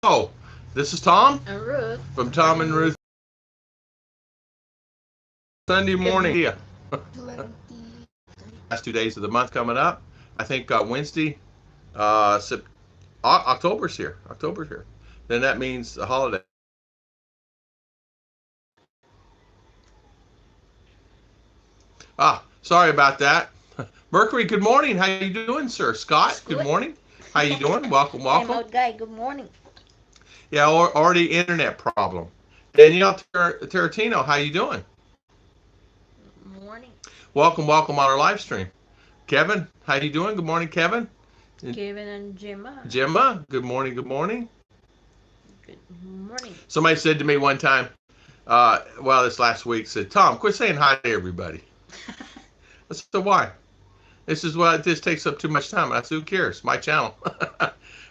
Oh, this is Tom Ruth. from Tom and Ruth Sunday Good morning. Yeah. 20. Last 2 days of the month coming up. I think Wednesday, Sep- October's here. October's here. Then that means the holiday. Sorry about that. Mercury, good morning. How you doing, sir? Scott, good Good. morning. How you doing? Welcome, Time welcome. out guy, good morning. Yeah, already internet problem. Danielle Taratino, how you doing? Morning. Welcome, welcome on our live stream. Kevin, how you doing? Good morning, Kevin. Kevin and Gemma. Gemma, good morning, good morning. Good morning. Somebody said to me one time, this last week, said, Tom, quit saying hi to everybody. I said, why? This is what this takes up too much time. I said, who cares? My channel.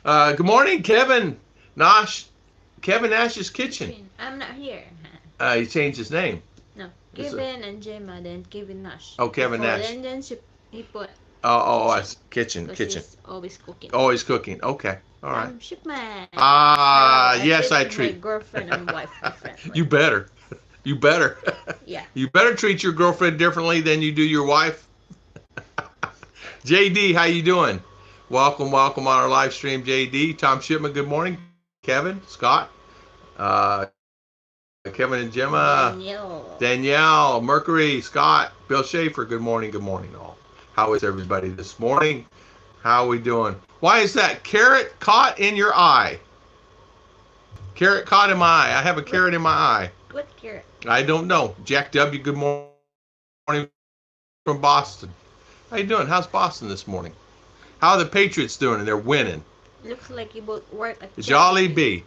Good morning, Kevin Nash. Kevin Nash's Kitchen. I'm not here. He changed his name. No, Kevin and Gemma, then Kevin Nash. Oh, Kevin Before, Nash. then he put Kitchen. he's always cooking. Always cooking. Okay. All right. Shipman. Yes, I treat treat. my girlfriend and wife differently. You better. You better. Yeah. You better treat your girlfriend differently than you do your wife. JD, how you doing? Welcome, welcome on our live stream, JD. Tom Shipman, good morning. Kevin, Scott, Kevin and Gemma, Danielle, Mercury, Scott, Bill Schaefer, good morning, all. How is everybody this morning? How are we doing? Why is that carrot caught in your eye? Carrot caught in my eye. I have a carrot in my eye. What carrot? I don't know. Jack W., good morning from Boston. How you doing? How's Boston this morning? How are the Patriots doing? And they're winning. Looks like you both work at Jolly B.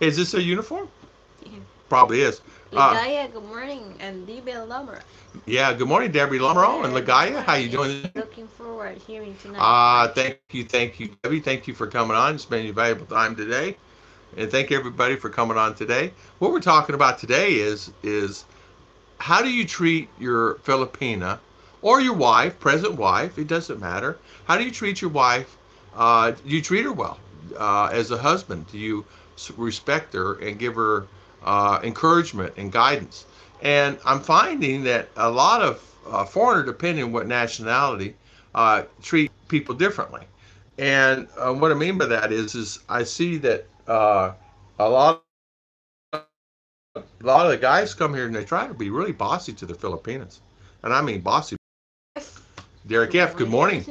Is this a uniform? Probably is. Ligaya, good morning, and Debel Lumber. Yeah, good morning, Debbie Lumro and Ligaya. How you doing? Looking forward to hearing tonight. Thank you, Debbie. Thank you for coming on, spending your valuable time today, and thank everybody for coming on today. What we're talking about today is how do you treat your Filipina or your wife, present wife? It doesn't matter. How do you treat your wife? Do you treat her well as a husband? Do you respect her and give her encouragement and guidance? And I'm finding that a lot of foreigners, depending on what nationality, treat people differently. And what I mean by that is I see that a lot of the guys come here and they try to be really bossy to the Filipinas, and I mean bossy. Derek F., good morning.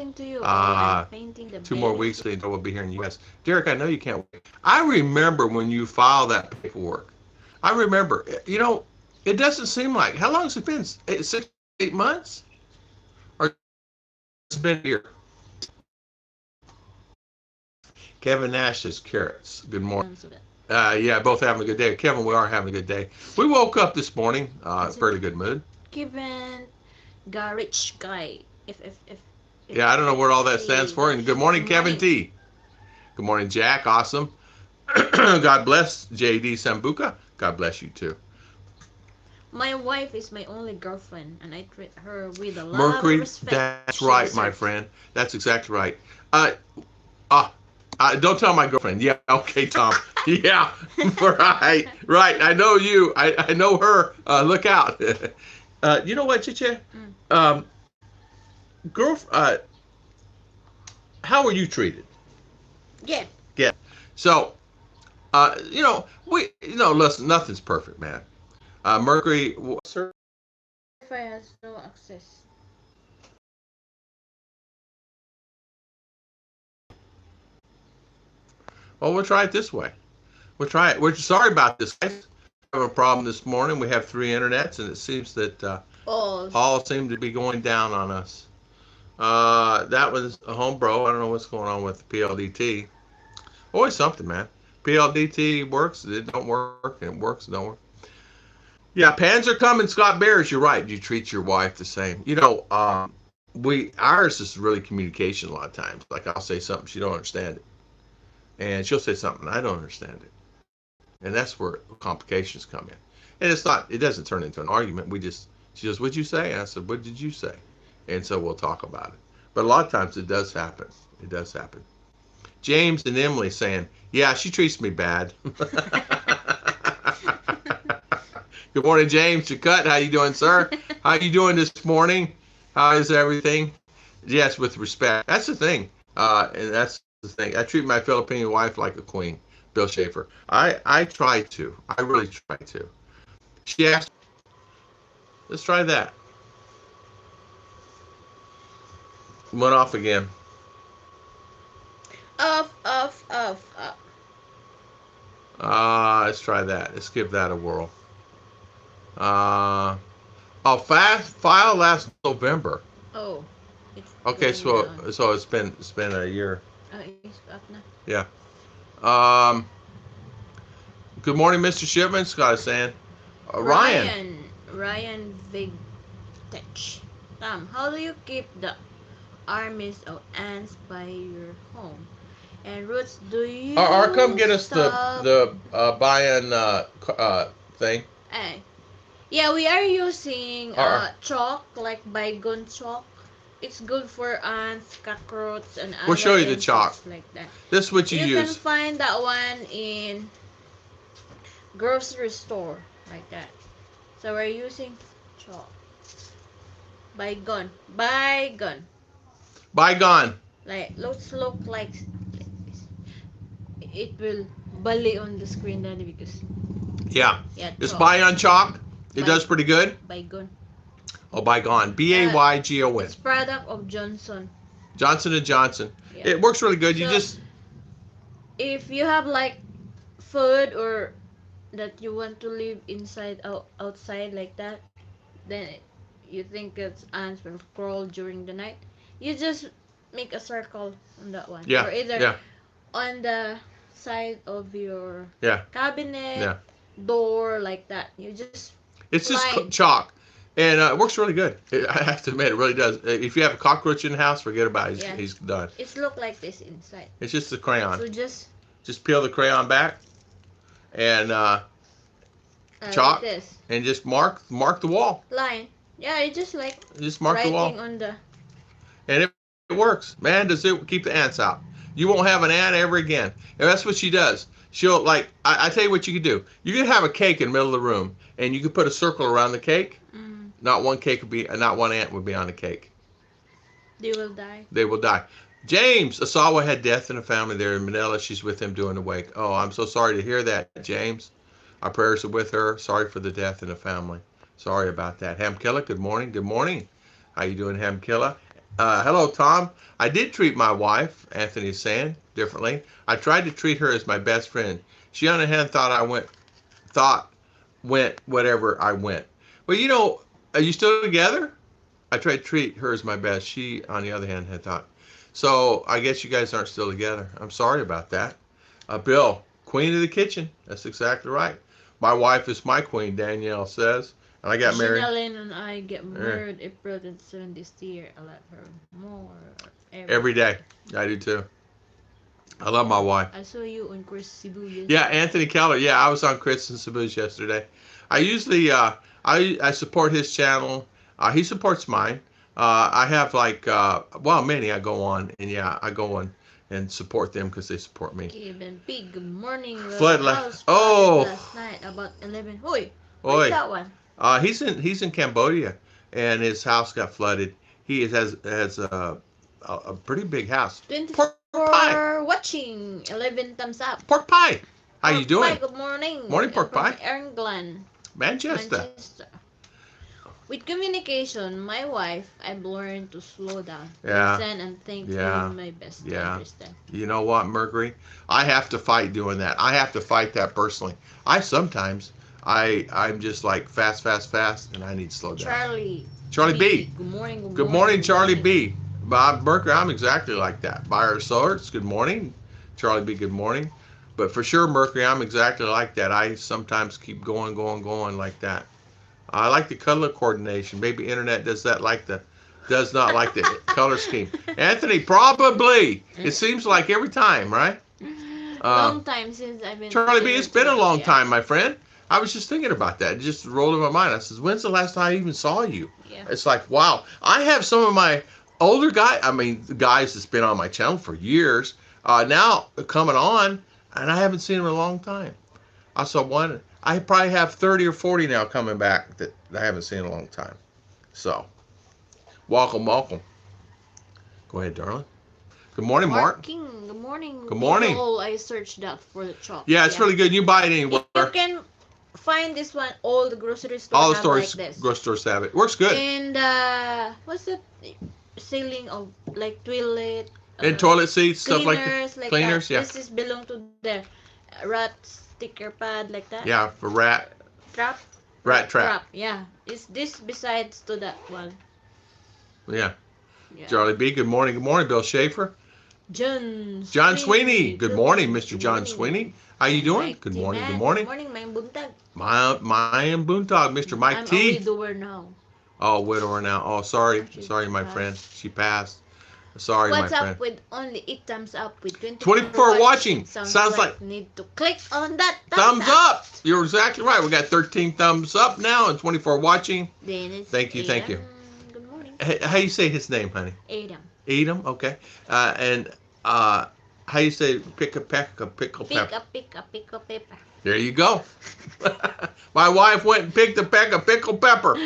Two more weeks until we'll be here in the U.S. Derek, I know you can't wait. I remember when you filed that paperwork. I remember, it doesn't seem like, how long has it been? 6, 8 months? Or it's been here? Kevin Nash's carrots. Good morning. Yeah, both having a good day. Kevin, we are having a good day. We woke up this morning, fairly good mood. Kevin, Garage guy. Yeah, I don't know what all that stands for. And good morning, Kevin T. Good morning, Jack. Awesome. God bless JD Sambuca. God bless you too. My wife is my only girlfriend, and I treat her with a lot Mercury, of respect. That's right, my friend. That's exactly right. Don't tell my girlfriend. Yeah, okay, Tom. Yeah, right. I know you. I know her. Look out. You know what, Chiche? How were you treated? Yeah. Yeah. So, listen, nothing's perfect, man. Mercury, sir. Wi-Fi has no access. Well, we'll try it this way. We'll try it. We're sorry about this, guys. We have a problem this morning. We have 3 internets, and it seems that all seem to be going down on us. That was a home bro. I don't know what's going on with PLDT. Always something, man. PLDT works, it don't work, and it works, it don't work. Yeah, pans are coming, Scott Bears. You're right. You treat your wife the same. Ours is really communication a lot of times. Like I'll say something, she don't understand it, and she'll say something, I don't understand it, and that's where complications come in. And it doesn't turn into an argument. She goes, what'd you say? And I said, what did you say? And so we'll talk about it. But a lot of times it does happen. It does happen. James and Emily saying, yeah, she treats me bad. Good morning, James Chakut. How you doing, sir? How you doing this morning? How is everything? Yes, with respect. That's the thing. And that's the thing. I treat my Filipino wife like a queen, Bill Schaefer. I try to. I really try to. She asked, let's try that. Went off again. Off. Let's try that. Let's give that a whirl. File last November. Oh, it's Okay, going down. so it's been a year. It's up now. Yeah. Um. Good morning, Mr. Shipman. Scott is saying. Ryan. Ryan Vigtech. Tom, how do you keep the armies of ants by your home? And Ruth, do you Or come get us stop? the buy-in thing. Eh, yeah, we are using Or chalk, like bygone chalk. It's good for ants, cockroaches, and we'll other show you the chalk. insects like that. This is what you You can use. find that one in grocery store like that. So we're using chalk. Bygone. Bygone. Like look like this. It will bally on the screen, Daddy, because Yeah. yeah, It's chalk. buy on chalk. It By- does pretty good. Bygone. Oh, bygone. Baygon. It's product of Johnson. Johnson and Johnson. Yeah. It works really good. You So, just if you have like food or that you want to leave outside like that, then you think it's ants will crawl during the night, you just make a circle on that one, yeah or either yeah on the side of your yeah cabinet yeah. door like that. You just It's just line. chalk, and it works really good. I have to admit, it really does. If you have a cockroach in the house, forget about it. Yeah. He's done. It's look like this inside. It's just a crayon. So just Peel the crayon back, and chalk, like this and just mark the wall. line. Yeah, it's just like Just mark the writing wall, on the. and it works. Man, does it keep the ants out? You won't have an ant ever again. And that's what she does. She'll I tell you what you could do. You could have a cake in the middle of the room, and you could put a circle around the cake. Not one ant would be on the cake. They will die. They will die. James Asawa had death in the family there in Manila. She's with him doing the wake. Oh, I'm so sorry to hear that, James. Our prayers are with her. Sorry for the death in the family. Sorry about that. Hamkilla, good morning. Good morning. How you doing, Hamkilla? Hello, Tom. I did treat my wife, Anthony is saying, differently. I tried to treat her as my best friend. She, on the other hand, went whatever I went. Well, are you still together? I tried to treat her as my best. She, on the other hand, had thought. So I guess you guys aren't still together. I'm sorry about that. Bill, queen of the kitchen. That's exactly right. My wife is my queen, Danielle says. And I got married. Janelle and I get married April 27 this year. I love her more Every day. I do too. I love my wife. I saw you on Chris Cebu yesterday. Yeah, Anthony Keller. Yeah, I was on Chris and Cebu's yesterday. I usually I support his channel. He supports mine. I have many I go on, and yeah, I go on and support them because they support me. Even big good morning. Flood last night about 11. What's that one? He's in Cambodia, and his house got flooded. He has a pretty big house. 24 Pork pie. Watching. 11 thumbs up. Pork pie. How you doing? Pie, good morning. Morning, pork pie. England, Manchester. With communication, my wife, I've learned to slow down. Yeah. Listen and think, Yeah. doing my best to Yeah. understand. You know what, Mercury? I have to fight doing that. I have to fight that personally. I'm just like fast, and I need to slow down. Charlie B. Good morning. Good morning, Charlie B. Bob Mercury, I'm exactly like that. Buyer Swords, good morning. Charlie B, good morning. But for sure, Mercury, I'm exactly like that. I sometimes keep going like that. I like the color coordination. Maybe internet does not like the color scheme. Anthony, probably. It seems like every time, right? Long time since I've been. Charlie B, it's been a long time, my friend. I was just thinking about that. It just rolled in my mind. I said, when's the last time I even saw you? Yeah. It's like, wow. I have some of my older guys that's been on my channel for years. now coming on, and I haven't seen him in a long time. I saw one. I probably have 30 or 40 now coming back that I haven't seen in a long time. So, welcome, welcome. Go ahead, darling. Good morning, Mark. Marking. Good morning. Good morning. All I searched that for the chalk. Yeah, it's really good. You buy it You anywhere. can find this one. All the grocery stores All the have stores, like this. grocery stores have it. Works good. And what's it? Selling of like toilet. And toilet seats, stuff like Cleaners, that. like Cleaners, that. yeah. This is belong to the rat sticker pad, like that. Yeah, for rat Trap. trap. Yeah. Is this besides to that one? Yeah. Yeah. Charlie B. Good morning. Good morning, Bill Schaefer. John Sweeney. Good morning, Mr. Good John morning. Sweeney. How you doing? Mike Good T. morning. Mac. Good morning. Good morning, Mayang Buntag. Mayan Boontog, Mr. Mike I'm T. a widower now. Oh, widower now. Oh, sorry. She's Sorry, my passed. friend. She passed. Sorry, What's my up friend. with only 8 thumbs up with 24 watching. Sounds like need to click on that Thumbs up. You're exactly right. We got 13 thumbs up now and 24 watching. Then it's Thank you, thank you. Good morning. How you say his name, honey? Adam. Edom, okay. And how you say pick a pepper? Pick a pepper. There you go. My wife went and picked a peck of pickled pepper.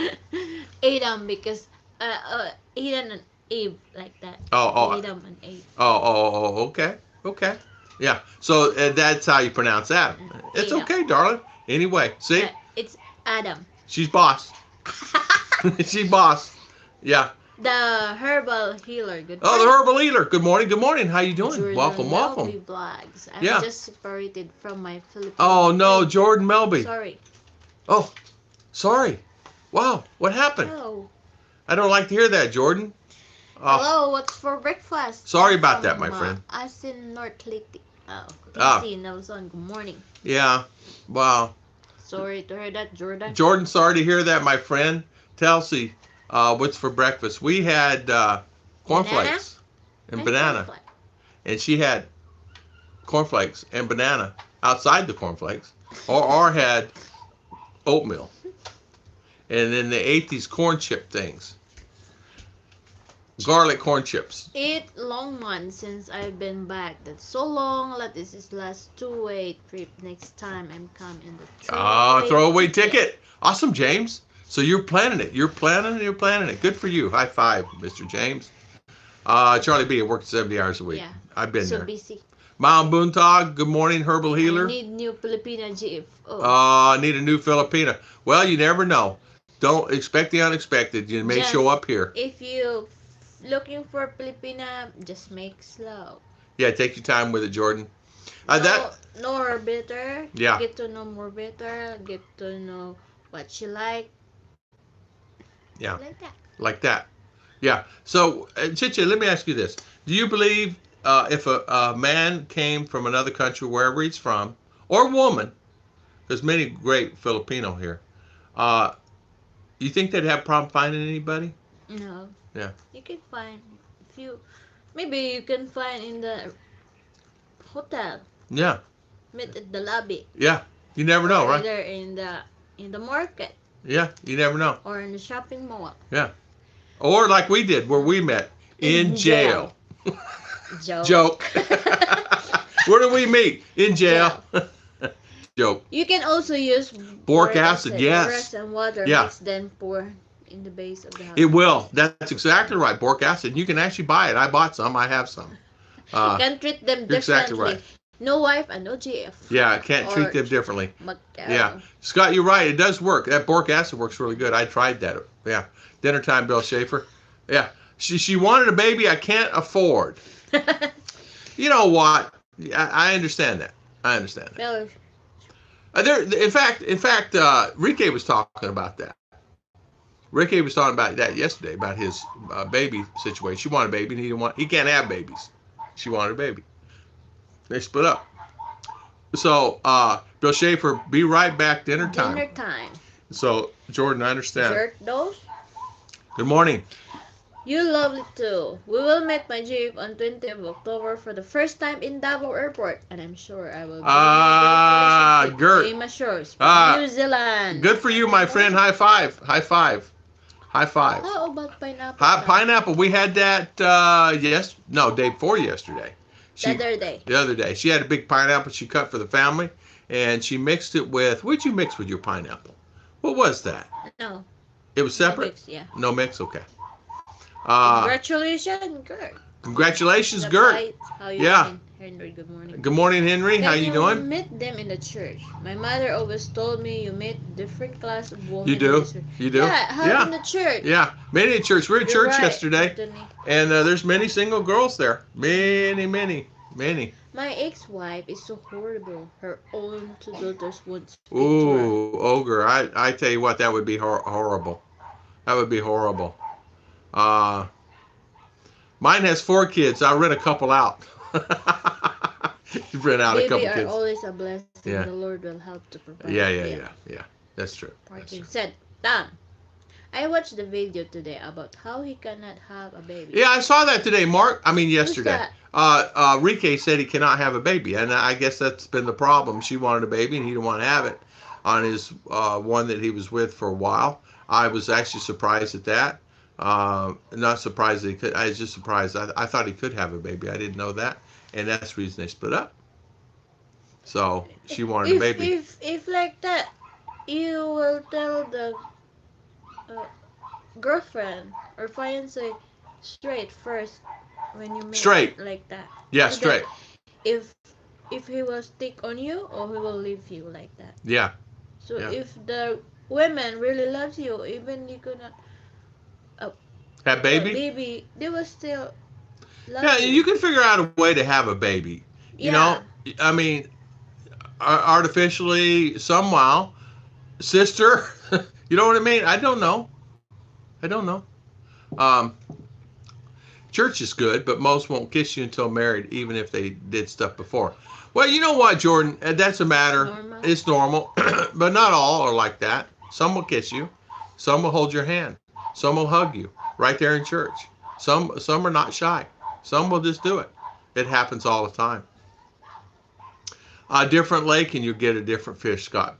Adam, because Adam and Abe, like that. Oh, Adam and Abe. okay, okay. Yeah, so that's how you pronounce that. It's Adam. okay, darling. Anyway, see? It's Adam. She's boss. She's boss. Yeah. The herbal healer. Good Oh, the morning. herbal healer. Good morning, good morning. How you doing? Jordan Welcome, welcome. Melby Vlogs. I'm Yeah. just separated from my Philippine. Oh, no, Jordan Melby. Sorry. Oh, sorry. Wow, what happened? Hello. I don't like to hear that, Jordan. Oh, Hello, what's for breakfast? sorry about that, my From, friend. Asin North Liti. Oh, Ah. DC, Nelson. Good morning. Yeah, wow. Sorry to hear that, Jordan. Jordan, sorry to hear that, my friend. Telsey, what's for breakfast? We had cornflakes and banana. cornflakes. And she had cornflakes and banana outside the cornflakes, or had oatmeal. And then they ate these corn chip things. Garlic corn chips. 8 long months since I've been back. That's so long. This is last 2-way trip. Next time I'm coming. Throwaway ticket. Awesome, James. So you're planning it. You're planning it. Good for you. High five, Mr. James. Charlie B, I worked 70 hours a week. Yeah. I've been So there. busy. Mom Boontog, good morning, herbal healer. I need new Filipina GFO. I need a new Filipina. Well, you never know. Don't expect the unexpected. You may show up here. If you looking for Filipina, just make slow. Yeah, take your time with it, Jordan. Know her better. Yeah. Get to know more better. Get to know what she like. Yeah. Like that. Like that. Yeah. So, Chicha, let me ask you this. Do you believe if a man came from another country, wherever he's from, or woman, there's many great Filipino here, you think they'd have a problem finding anybody? No. Yeah. You can find a few. Maybe you can find in the hotel. Yeah. Meet at the lobby. Yeah. You never know, right? Either in the market Yeah. You never know. or in the shopping mall. Yeah. Or like we did, where we met in jail. Joke. Where did we meet? In jail. Joke. You can also use Boric acid, yes. Boric and water. Yeah. Mix, then pour in the base of the house. It will. That's exactly right. Boric acid. You can actually buy it. I bought some. I have some. You can treat them you're differently. exactly right. No wife and no GF. Yeah, I can't Or treat them differently. Macau. Yeah. Scott, you're right. It does work. That boric acid works really good. I tried that. Yeah. Dinner time, Bill Schaefer. Yeah. She wanted a baby I can't afford. You know what? I understand that. I understand that. Well, In fact, Ricky was talking about that. Ricky was talking about that yesterday, about his baby situation. She wanted a baby, and he can't have babies. She wanted a baby. They split up. So, Bill Schaefer, be right back. Dinner time. dinner time. So, Jordan, I understand. Shirt those. Good morning. You lovely too. We will meet my GF on 20th of October for the first time in Davao Airport, and I'm sure I will be Gert. famous shores from New Zealand. Good for you, my friend. High five. High five. High five. How about pineapple? Pineapple. We had that day before yesterday. The She other day. the other day she had a big pineapple she cut for the family, and she mixed it with. What'd you mix with your pineapple? What was that? No, It was no separate. mix. Yeah. No mix. Okay. Uh, Congratulations, Gert. Congratulations, The Gert. fight. How you Yeah. doing, Henry? Good morning. Good morning, Henry. How Can you you doing? meet them in the church? My mother always told me you meet different class of You women in the do. church. You do. Yeah, how Yeah. in the church? Yeah. Many in church. We were in You're church right, yesterday, Anthony. and there's many single girls there. Many, many, many. My ex-wife is so horrible. Her own two daughters won't speak to her. Ooh, ogre. I tell you what, that would be horrible. That would be horrible. Uh, Mine has 4 kids. I rent a couple out. You rent out a Baby couple are kids. always a blessing. The Yeah. Lord will help to provide. Yeah, yeah, Yeah. yeah, yeah. That's true. That's Martin true. said, "Damn, I watched the video today about how he cannot have a baby." Yeah, I saw that today, Mark. I mean, Who's yesterday. that? Rike said he cannot have a baby, and I guess that's been the problem. She wanted a baby, and he didn't want to have it on his one that he was with for a while. I was actually surprised at that. Not surprised that he could. I was just surprised. I thought he could have a baby. I didn't know that, and that's the reason they split up. So she wanted a If baby. if like that, you will tell the uh, girlfriend or fiance straight first when you meet Straight. like that. Yeah, So that straight. if he will stick on you or he will leave you like that. Yeah, So yeah. if the women really loves you, even you could not Have baby. baby, they will still Yeah, love you you. can figure out a way to have a baby. You know, Yeah. I mean, artificially, somehow, sister. You know what I mean? I don't know. I don't know. Um, Church is good, but most won't kiss you until married, even if they did stuff before. Well, you know what, Jordan? That's a matter. Normal. It's normal, but not all are like that. Some will kiss you. Some will hold your hand. Some will hug you right there in church. Some are not shy. Some will just do it. It happens all the time. A different lake and you get a different fish, Scott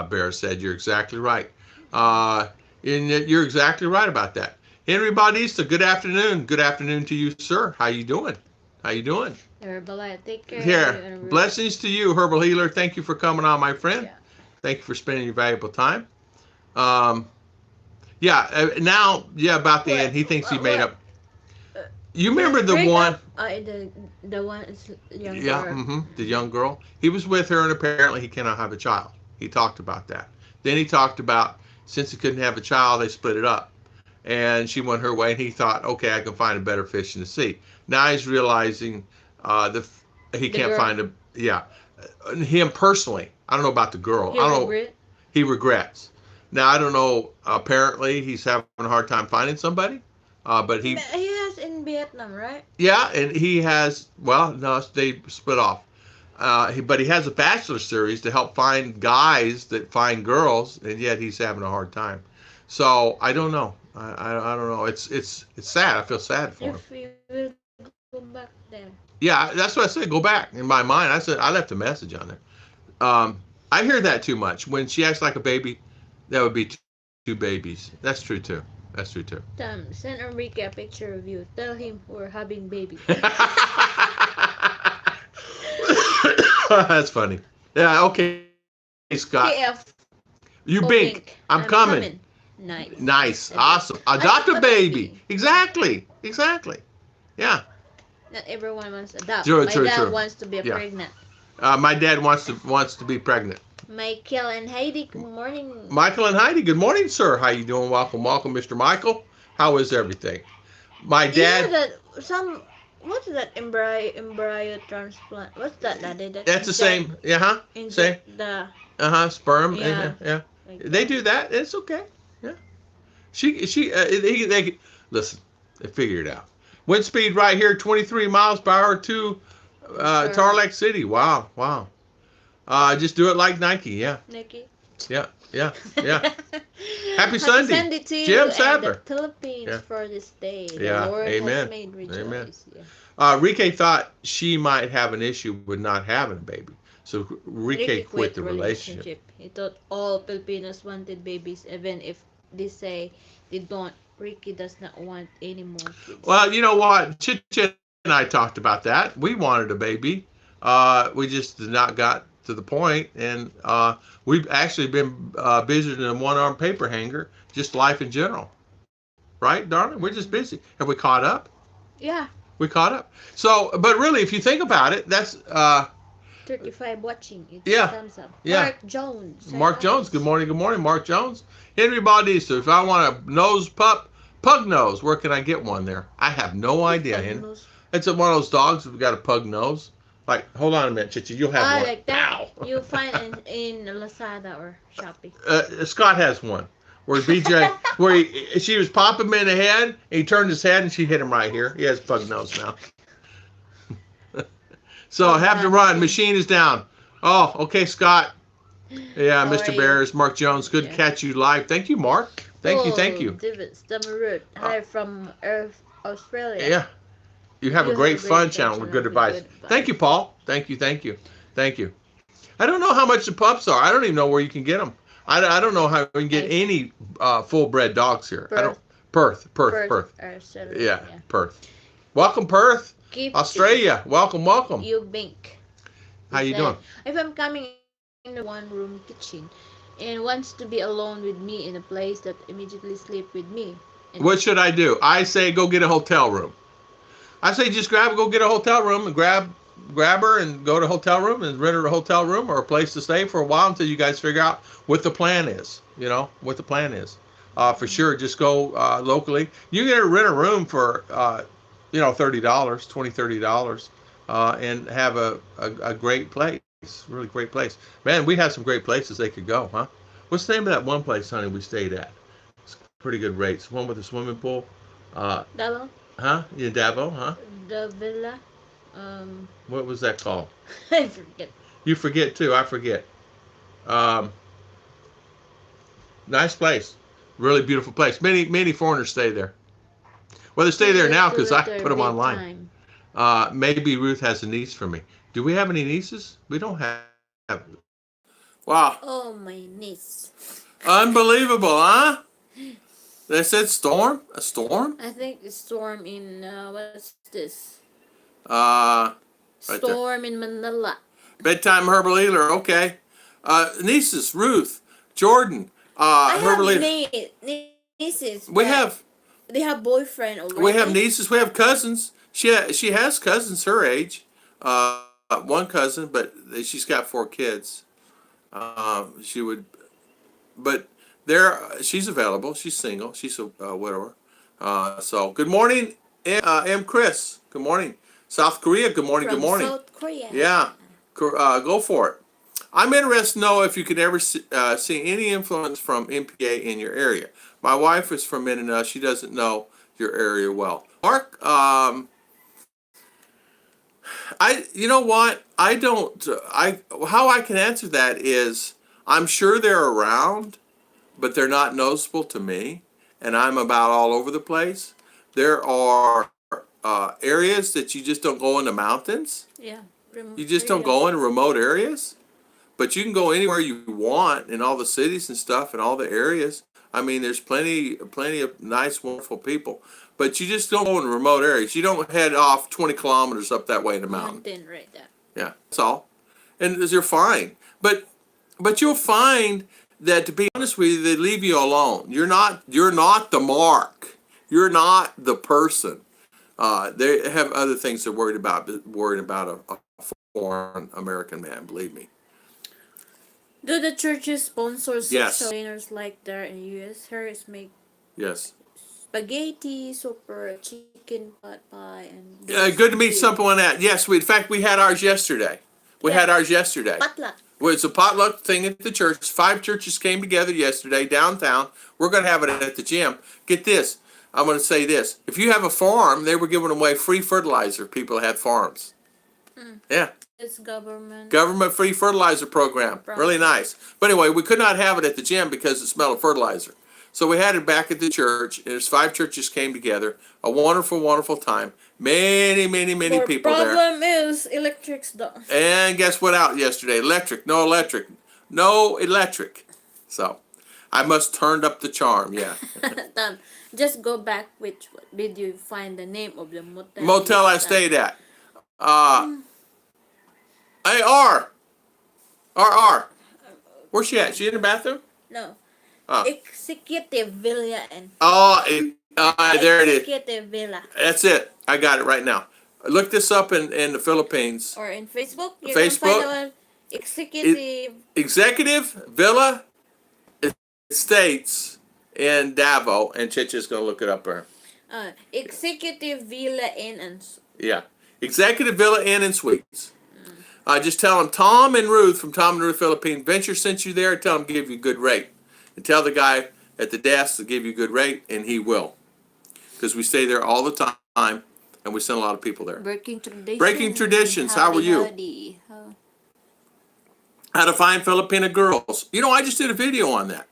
Bear said. You're exactly right. And you're exactly right about that. Henry Bautista, good afternoon. Good afternoon to you, sir. How you doing? How you doing? Herbalife, take care of you Here, and Ruth. blessings to you, Herbal Healer. Thank you for coming on, my friend. Yeah. Thank you for spending your valuable time. Um, yeah, about the end, he thinks he made What? up. You remember the Break one? up. The one is Yeah, younger. the young girl. He was with her, and apparently he cannot have a child. He talked about that. Then he talked about since he couldn't have a child, they split it up, and she went her way, and he thought, okay, I can find a better fish in the sea. Now he's realizing he The can't girl. find a yeah. Him personally, I don't know about the girl. He I don't know. regret. He regrets. Now I don't know. Apparently he's having a hard time finding somebody, but He has in Vietnam, right? yeah, and he has. Well, no, they split off. But he has a bachelor series to help find guys that find girls, and yet he's having a hard time. So I don't know. I don't know. It's sad. I feel sad for him. If you will go back there. Yeah, that's what I said. Go back. In my mind, I said I left a message on there. I hear that too much. When she acts like a baby, that would be two babies. That's true too. That's true too. Send Enrique a picture of you. Tell him we're having baby. That's funny. Yeah. Okay, Scott. KF. You bink. I'm coming. Nice. Nice. Awesome. Adopt a baby. Exactly. Exactly. Yeah. Not everyone wants to adopt. True, My true, dad true. wants to be Yeah. pregnant. My dad wants to be pregnant. Michael and Heidi, good morning. Michael and Heidi, good morning, sir. How you doing? Welcome, welcome, Mr. Michael. How is everything? My dad. You know that some what's that embryo transplant? What's that? That's the same. Yeah, huh? Same. Inject the Sperm. Yeah. Yeah. like They that. do that. It's okay. Yeah. They listen. They figure it out. Wind speed right here, 23 miles per hour to Sure. Tarlac City. Wow, wow. Just do it like Nike. Yeah, Nikki. yeah, yeah, yeah. Happy Sunday. to you Jim and Sadler. the Philippines Yeah. for this day. The Yeah, Lord amen. has made rejoice. Amen. Yeah. Rike thought she might have an issue with not having a baby, so Ricky Rike quit the relationship. He thought all Filipinos wanted babies, even if they say they don't. Ricky does not want any more kids. Well, you know what? Chit chat and I talked about that. We wanted a baby. We just did not got to the point, and we've actually been busier than a one-armed paper hanger. Just life in general, right, darling? We're just Mm-hmm. busy. Have we caught up? Yeah, We caught up. So, but really, if you think about it, that's 35 watching. It's yeah, thumbs up. yeah. Mark Jones, say Mark hi. Jones. Good morning. Good morning, Mark Jones. Henry Bautista. If I want a pug nose, where can I get one there? I have no idea, Henry. Pagnos. It's one of those dogs that's got a pug nose. Like, hold on a minute, Chichi. You'll have Ah, one. like that. Pow. You find in Lazada or Shopee. Scott has one. Where BJ, she was popping him in the head, and he turned his head, and she hit him right here. He has pug nose now. So I Oh, have to God, run. machine. Machine is down. Oh, okay, Scott. Yeah, How are Mr. you? Bears, Mark Jones. Good to Yeah. catch you live. Thank you, Mark. Thank you, thank Oh, you. Divots, Damarut. Uh, Hi from Earth, Australia. yeah, you have a You have a great great fun fun channel with channel good with advice. good Thank you, advice. Paul. Thank you, thank you, thank you. I don't know how much the pups are. I don't even know where you can get them. I don't know how we can get I any full bred dogs here. I don't. Perth, Perth, Perth, Perth, Perth. Australia. Yeah, Yeah. Perth. Welcome, Perth, Gifty, Australia. Welcome, welcome. you bink. How He you doing? said, if I'm coming in a one-room kitchen and wants to be alone with me in a place that immediately sleep with me, and What should I do? I say go get a hotel room. I say just go get a hotel room and grab her and go to a hotel room and rent her a hotel room or a place to stay for a while until you guys figure out what the plan is. You know what the plan is. For sure, just go locally. You can rent a room for $30, $20, $30, and have a great place, really great place. Man, we had some great places they could go, huh? What's the name of that one place, honey, we stayed at? It's pretty good rates. One with a swimming pool. Uh, Dalo, huh? Yeah, Davo, huh? the villa, um, What was that called? I forget. You forget too. I forget. Um, nice place. Really beautiful place. Many foreigners stay there. Well, they stay Too there now little because I at put their them big online. time. Maybe Ruth has a niece for me. Do we have any nieces? We don't have. Wow. Oh, my niece. Unbelievable, huh? They said storm? A storm? I think it's storm in what's this? Uh, right there. Storm in Manila. Bedtime herbal healer. Okay. Nieces, Ruth, Jordan, I have herbal healer. nieces, but We have they have boyfriend We already. have nieces. We have cousins. She has cousins her age. One cousin, but she's got 4 kids. She would, but there she's available. She's single. She's a widower. So good morning, M. Chris. Good morning, South Korea. Good morning. Good From morning. South Korea. Yeah, go for it. I'm interested to know if you could ever see any influence from MPA in your area. My wife is from Mindinao. She doesn't know your area well. Mark, you know what? I don't. How I can answer that is I'm sure they're around, but they're not noticeable to me, and I'm about all over the place. There are areas that you just don't go in the mountains. Yeah. You just don't Area. go in remote areas. But you can go anywhere you want in all the cities and stuff and all the areas. I mean, there's plenty of nice, wonderful people. But you just don't go in remote areas. You don't head off 20 kilometers up that way in the mountain. Mountain right there. Yeah, that's all. And you're fine. But you'll find that, to be honest with you, they leave you alone. You're not the mark. You're not the person. They have other things they're worried about a foreign American man. Believe me. Do the churches sponsor Yes. sexual trainers like there in US? Hers make Yes. spaghetti, super chicken pot pie, and those Good to meet food. someone that. Yes, in fact, we had ours yesterday. We Yeah. had ours yesterday. Potluck. Well, it's a potluck thing at the church. 5 churches came together yesterday downtown. We're going to have it at the gym. Get this. I'm going to say this. If you have a farm, they were giving away free fertilizer. People had farms. Yeah. It's government. Government free fertilizer program. Really nice. But anyway, we could not have it at the gym because it smelled of fertilizer. So we had it back at the church. And there's 5 churches came together. A wonderful, wonderful time. Many people there. Problem is electric's down. And guess what out yesterday? No electric. So, I must turned up the charm. Yeah. Tom, just go back. Which did you find the name of the motel you Motel I stayed? stayed at. Uh, hey, R. Where's she at? She in the bathroom? No, Oh, Executive Villa and there it is. Executive Villa. That's it. I got it right now. Look this up in the Philippines. Or in Facebook, you can find Facebook, our it, Executive Executive Villa Estates in Davao, and Chicha's gonna look it up there. Executive Villa Inn and Yeah, Executive Villa Inn and Suites. Just tell them Tom and Ruth from Tom and Ruth Philippine Venture sent you there. Tell them to give you a good rate, and tell the guy at the desk to give you a good rate, and he will, because we stay there all the time, and we send a lot of people there. Breaking Traditions. Breaking Traditions. How are you? How to find Filipina girls. You know, I just did a video on that.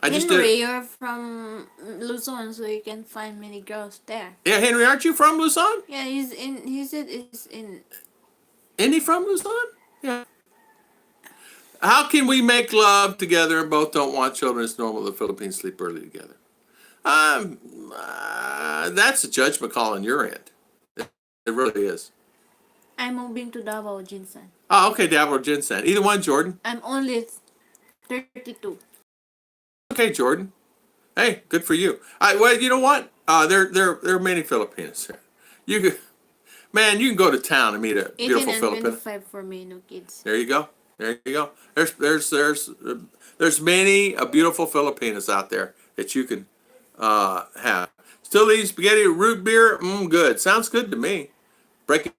Henry, you're from Luzon, so you can find many girls there. Yeah, Henry, aren't you from Luzon? Yeah, he's in. He said he's in. Isn't he from Luzon? Yeah. How can we make love together and both don't want children? It's normal the Philippines sleep early together. That's a judgment call on your end. It really is. I'm moving to Davao, Jinsan. Oh, okay, Davao or Ginseng. Either one, Jordan. I'm only 32. Okay, Jordan. Hey, good for you. Well, you know what? There are many Filipinos here. You could, man, you can go to town and meet a 18 beautiful and Filipino. 25 for me, no kids. There you go. There you go. There's many beautiful Filipinas out there that you can have. Still eating spaghetti with root beer? Good. Sounds good to me. Breaking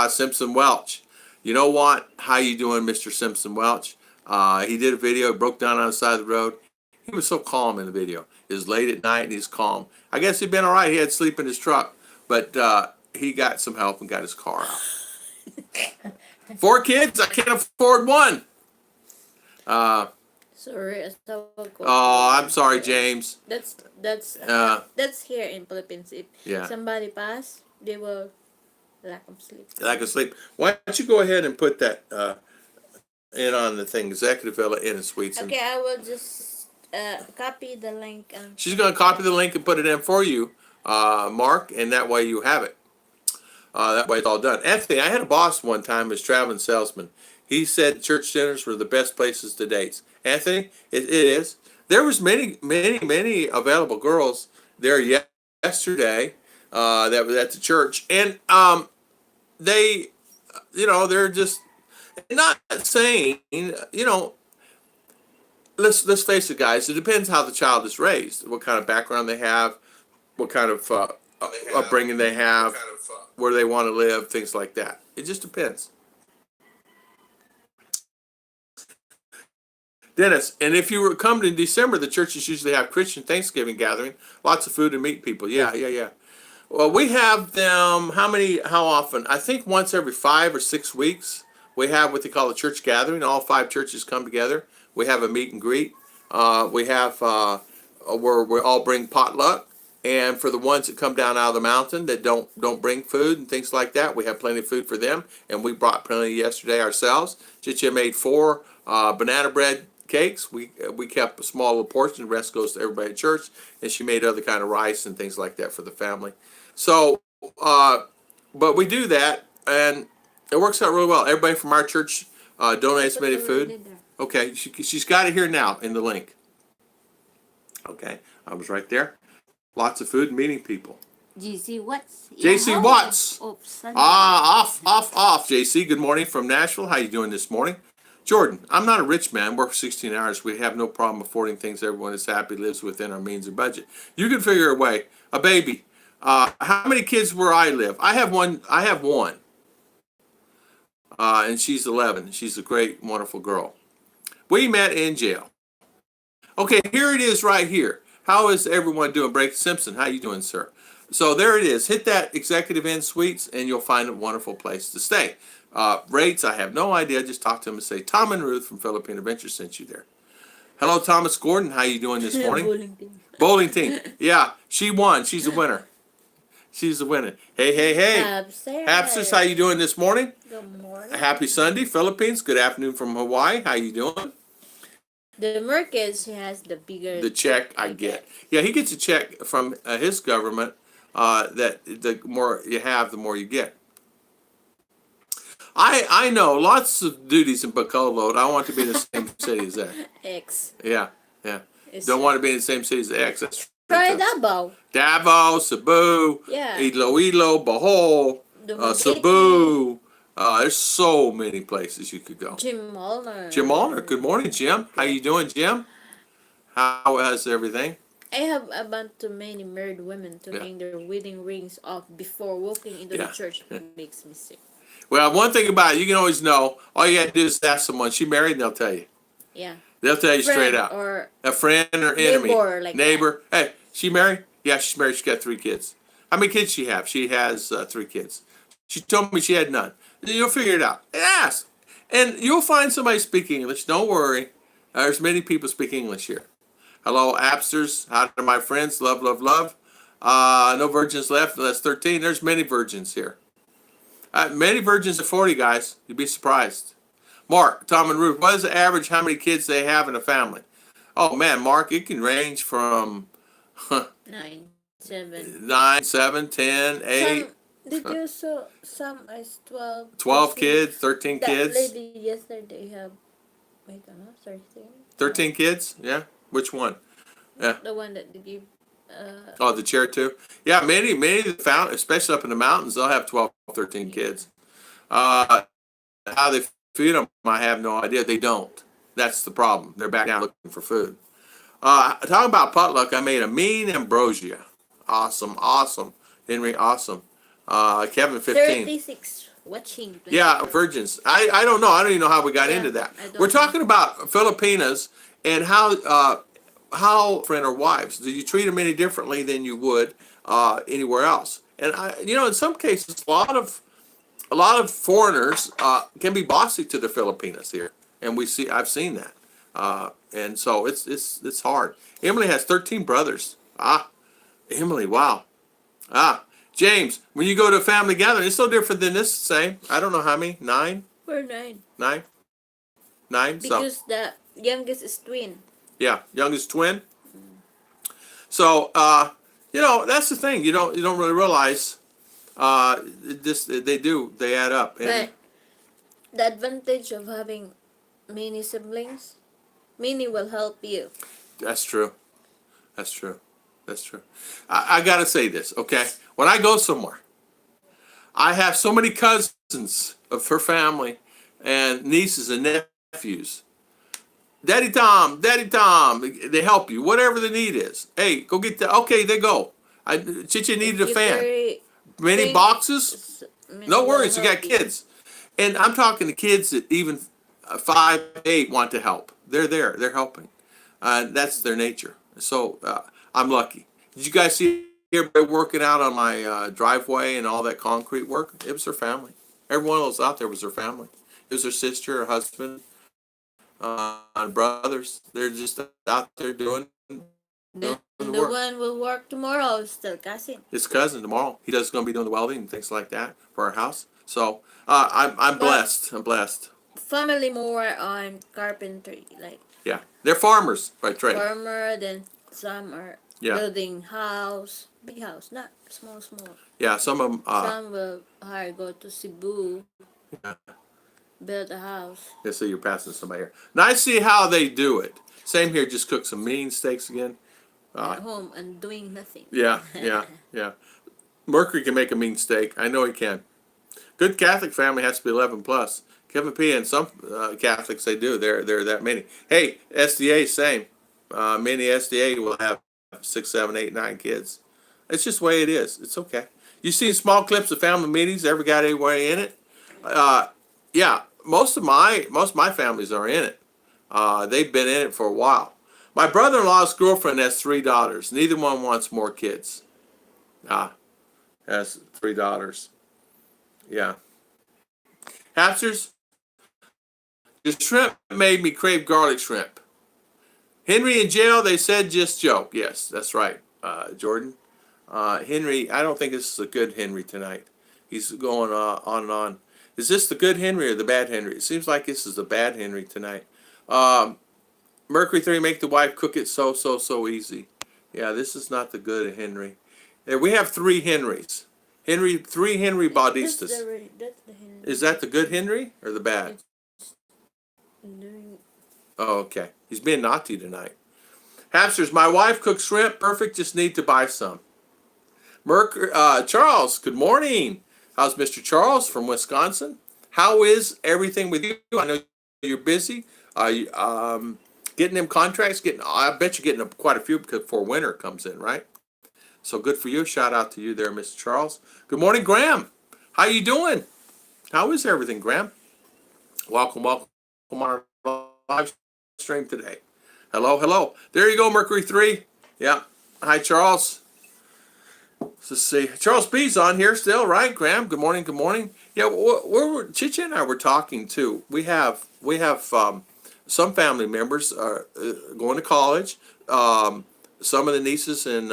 Simpson Welch. You know what? How you doing, Mr. Simpson Welch? He did a video, broke down on the side of the road. He was so calm in the video. It was late at night and he's calm. I guess he'd been all right. He had sleep in his truck, but he got some help and got his car out. 4 kids? I can't afford one. Sorry, I'm sorry, James. That's here in Philippines. If somebody pass, they will lack of sleep. Why don't you go ahead and put that in on the thing, Executive Villa Inn and Suites. Okay, I will just copy the link. She's going to copy the link and put it in for you, Mark, and that way you have it. That way it's all done. Anthony, I had a boss one time as traveling salesman. He said church dinners were the best places to date. Anthony, it is. There was many available girls there yesterday that was at the church, and they, they're just not saying, let's face it, guys. It depends how the child is raised, what kind of background they have, what kind of upbringing they have, where they want to live, things like that. It just depends. Dennis, and if you were coming in December, the churches usually have Christian Thanksgiving gathering, lots of food and meet people. Yeah. Well, we have them, how often? I think once every 5 or 6 weeks, we have what they call a church gathering. All 5 churches come together. We have a meet and greet. We have where we all bring potluck. And for the ones that come down out of the mountain that don't bring food and things like that, we have plenty of food for them. And we brought plenty yesterday ourselves. Chicha made 4 banana bread cakes. We kept a small little portion. The rest goes to everybody at church. And she made other kind of rice and things like that for the family. So, but we do that, and it works out really well. Everybody from our church donates some food. Okay, she's got it here now in the link. Okay, I was right there. Lots of food and meeting people. JC Watts. JC Watts. Off. JC, good morning from Nashville. How you doing this morning? Jordan, I'm not a rich man. Work 16 hours. We have no problem affording things. Everyone is happy, lives within our means and budget. You can figure a way. A baby. How many kids where I live? I have one. And she's 11. She's a great, wonderful girl. We met in jail. Okay, here it is right here. How is everyone doing? Brake Simpson, how you doing, sir? So there it is. Hit that Executive Inn Suites, and you'll find a wonderful place to stay. Rates, I have no idea. Just talk to them and say, Tom and Ruth from Philippine Adventure sent you there. Hello, Thomas Gordon. How you doing this morning? Bowling team. Yeah, she won. She's a winner. She's a winner. Hey. Hapsters, how you doing this morning? Good morning. Happy Sunday, Philippines. Good afternoon from Hawaii. How you doing? The more kids he has, the bigger the check I I get. get. Yeah, he gets a check from his government that the more you have, the more you get. I know lots of duties in Bacolod. I want to be in the same city as that. X. Yeah, yeah. It's Don't want to be in the same city as the X. That's try that's Davao. Davao, Cebu, Yeah. Iloilo, Bohol, Dumaguete. Cebu. There's so many places you could go. Jim Jim Molnar. Allner, good morning, Jim. How you doing, Jim? How is everything? I have about too many married women to Yeah, hang their wedding rings off before walking into the yeah. church makes me sick. Well, one thing about it, you can always know. All you got to do is ask someone. She married, and they'll tell you. Yeah. They'll tell you straight Friend out. or A friend or enemy, neighbor like that. neighbor. Hey, she married? Yeah, she's married. She got 3 kids. How many kids she have? She has 3 kids. She told me she had none. You'll figure it out. Ask, and you'll find somebody speaking English. Don't worry. There's many people speak English here. Hello, Appsters. How to my friends? Love, love, love. No virgins left. That's 13. There's many virgins here. Many virgins at 40, guys. You'd be surprised. Mark, Tom, and Ruth, what is the average how many kids they have in a family? Oh, man, Mark, it can range from 9, 7. 9, 7, 10, 8, Some did you saw some is 12, 12 13. kids, 13 That kids. lady yesterday have wait no 13. 13 kids? Yeah. Which one? Yeah. The one that they give Oh, the chair, too? Yeah, many of the found, especially up in the mountains, they'll have 12, 13 kids. Uh, how they feed them, I have no idea. They don't. That's the problem. They're back down looking for food. Talking about potluck, I made a mean ambrosia. Awesome, awesome. Henry, awesome. Kevin, 15. 36 watching. Yeah, 24. virgins. I don't know. I don't even know how we got into that. I don't We're know. talking about Filipinas and how friend or wives. Do you treat them any differently than you would anywhere else? And in some cases, a lot of foreigners can be bossy to the Filipinas here, and I've seen that, and so it's hard. Emily has 13 brothers. Emily, wow. James, when you go to a family gathering, it's no different than this. Same. I don't know how many. Nine, We're 9 nine, nine. So because the youngest is twin. yeah, youngest twin. So that's the thing. You don't really realize they add up. And But the advantage of having many siblings, many will help you. that's true. That's true. That's true. I got to say this, okay? When I go somewhere, I have so many cousins of her family and nieces and nephews. Daddy Tom, they help you, whatever the need is. Hey, go get that. Okay, they go. Chicha needed a You fan. carry Many things, boxes? many No will worries, you got help you. kids. And I'm talking to kids that even 5, 8 want to help. They're there, they're helping. That's their nature. So I'm lucky. Did you guys see everybody working out on my driveway and all that concrete work? It was their family. Every one of those out there was their family. It was their sister, her husband, and brothers. They're just out there doing The, the the work. one will work tomorrow is still cousin. His cousin tomorrow. He does going to be doing the welding and things like that for our house. So I'm But blessed. I'm blessed. family more on carpentry, like Yeah, they're farmers by trade. farmer. Then some are Yeah, building house, big house, not small, small. yeah. Some of them. Some will hire go to Cebu, Yeah. build a house. Yeah, so you're passing somebody here. Now I see how they do it. Same here. Just cook some mean steaks again. At home and doing nothing. Yeah, yeah, yeah. Mercury can make a mean steak. I know he can. Good Catholic family has to be 11 plus. Kevin P. and some Catholics, they do. They're that many. Hey, SDA, same. Many SDA will have 6, 7, 8, 9 kids. It's just the way it is. It's okay. You see small clips of family meetings. Ever got anybody in it? Yeah, most of my families are in it. They've been in it for a while. My brother-in-law's girlfriend has 3 daughters. Neither one wants more kids. Has 3 daughters. Yeah. Hamsters, the shrimp made me crave garlic shrimp. Henry in jail, they said just joke. Yes, that's right, Jordan. Henry, I don't think this is a good Henry tonight. He's going on and on. Is this the good Henry or the bad Henry? It seems like this is the bad Henry tonight. Mercury 3, make the wife cook it so easy. Yeah, this is not the good Henry. There, we have three Henrys. Three Henry Baudistas. That's the Henry. Is that the good Henry or the bad? It's doing. Oh, okay. He's being naughty tonight. Hamsters, my wife cooks shrimp. Perfect. Just need to buy some. Charles, good morning. How's Mr. Charles from Wisconsin? How is everything with you? I know you're busy. Getting them contracts. I bet you're getting quite a few before winter comes in, right? So good for you. Shout out to you there, Mr. Charles. Good morning, Graham. How you doing? How is everything, Graham? Welcome on our live stream today. Hello. There you go, Mercury 3. Yeah. Hi, Charles. Let's see. Charles B's on here still, right? Graham, good morning. Yeah, Chicha and I were talking too. We have some family members going to college. Some of the nieces and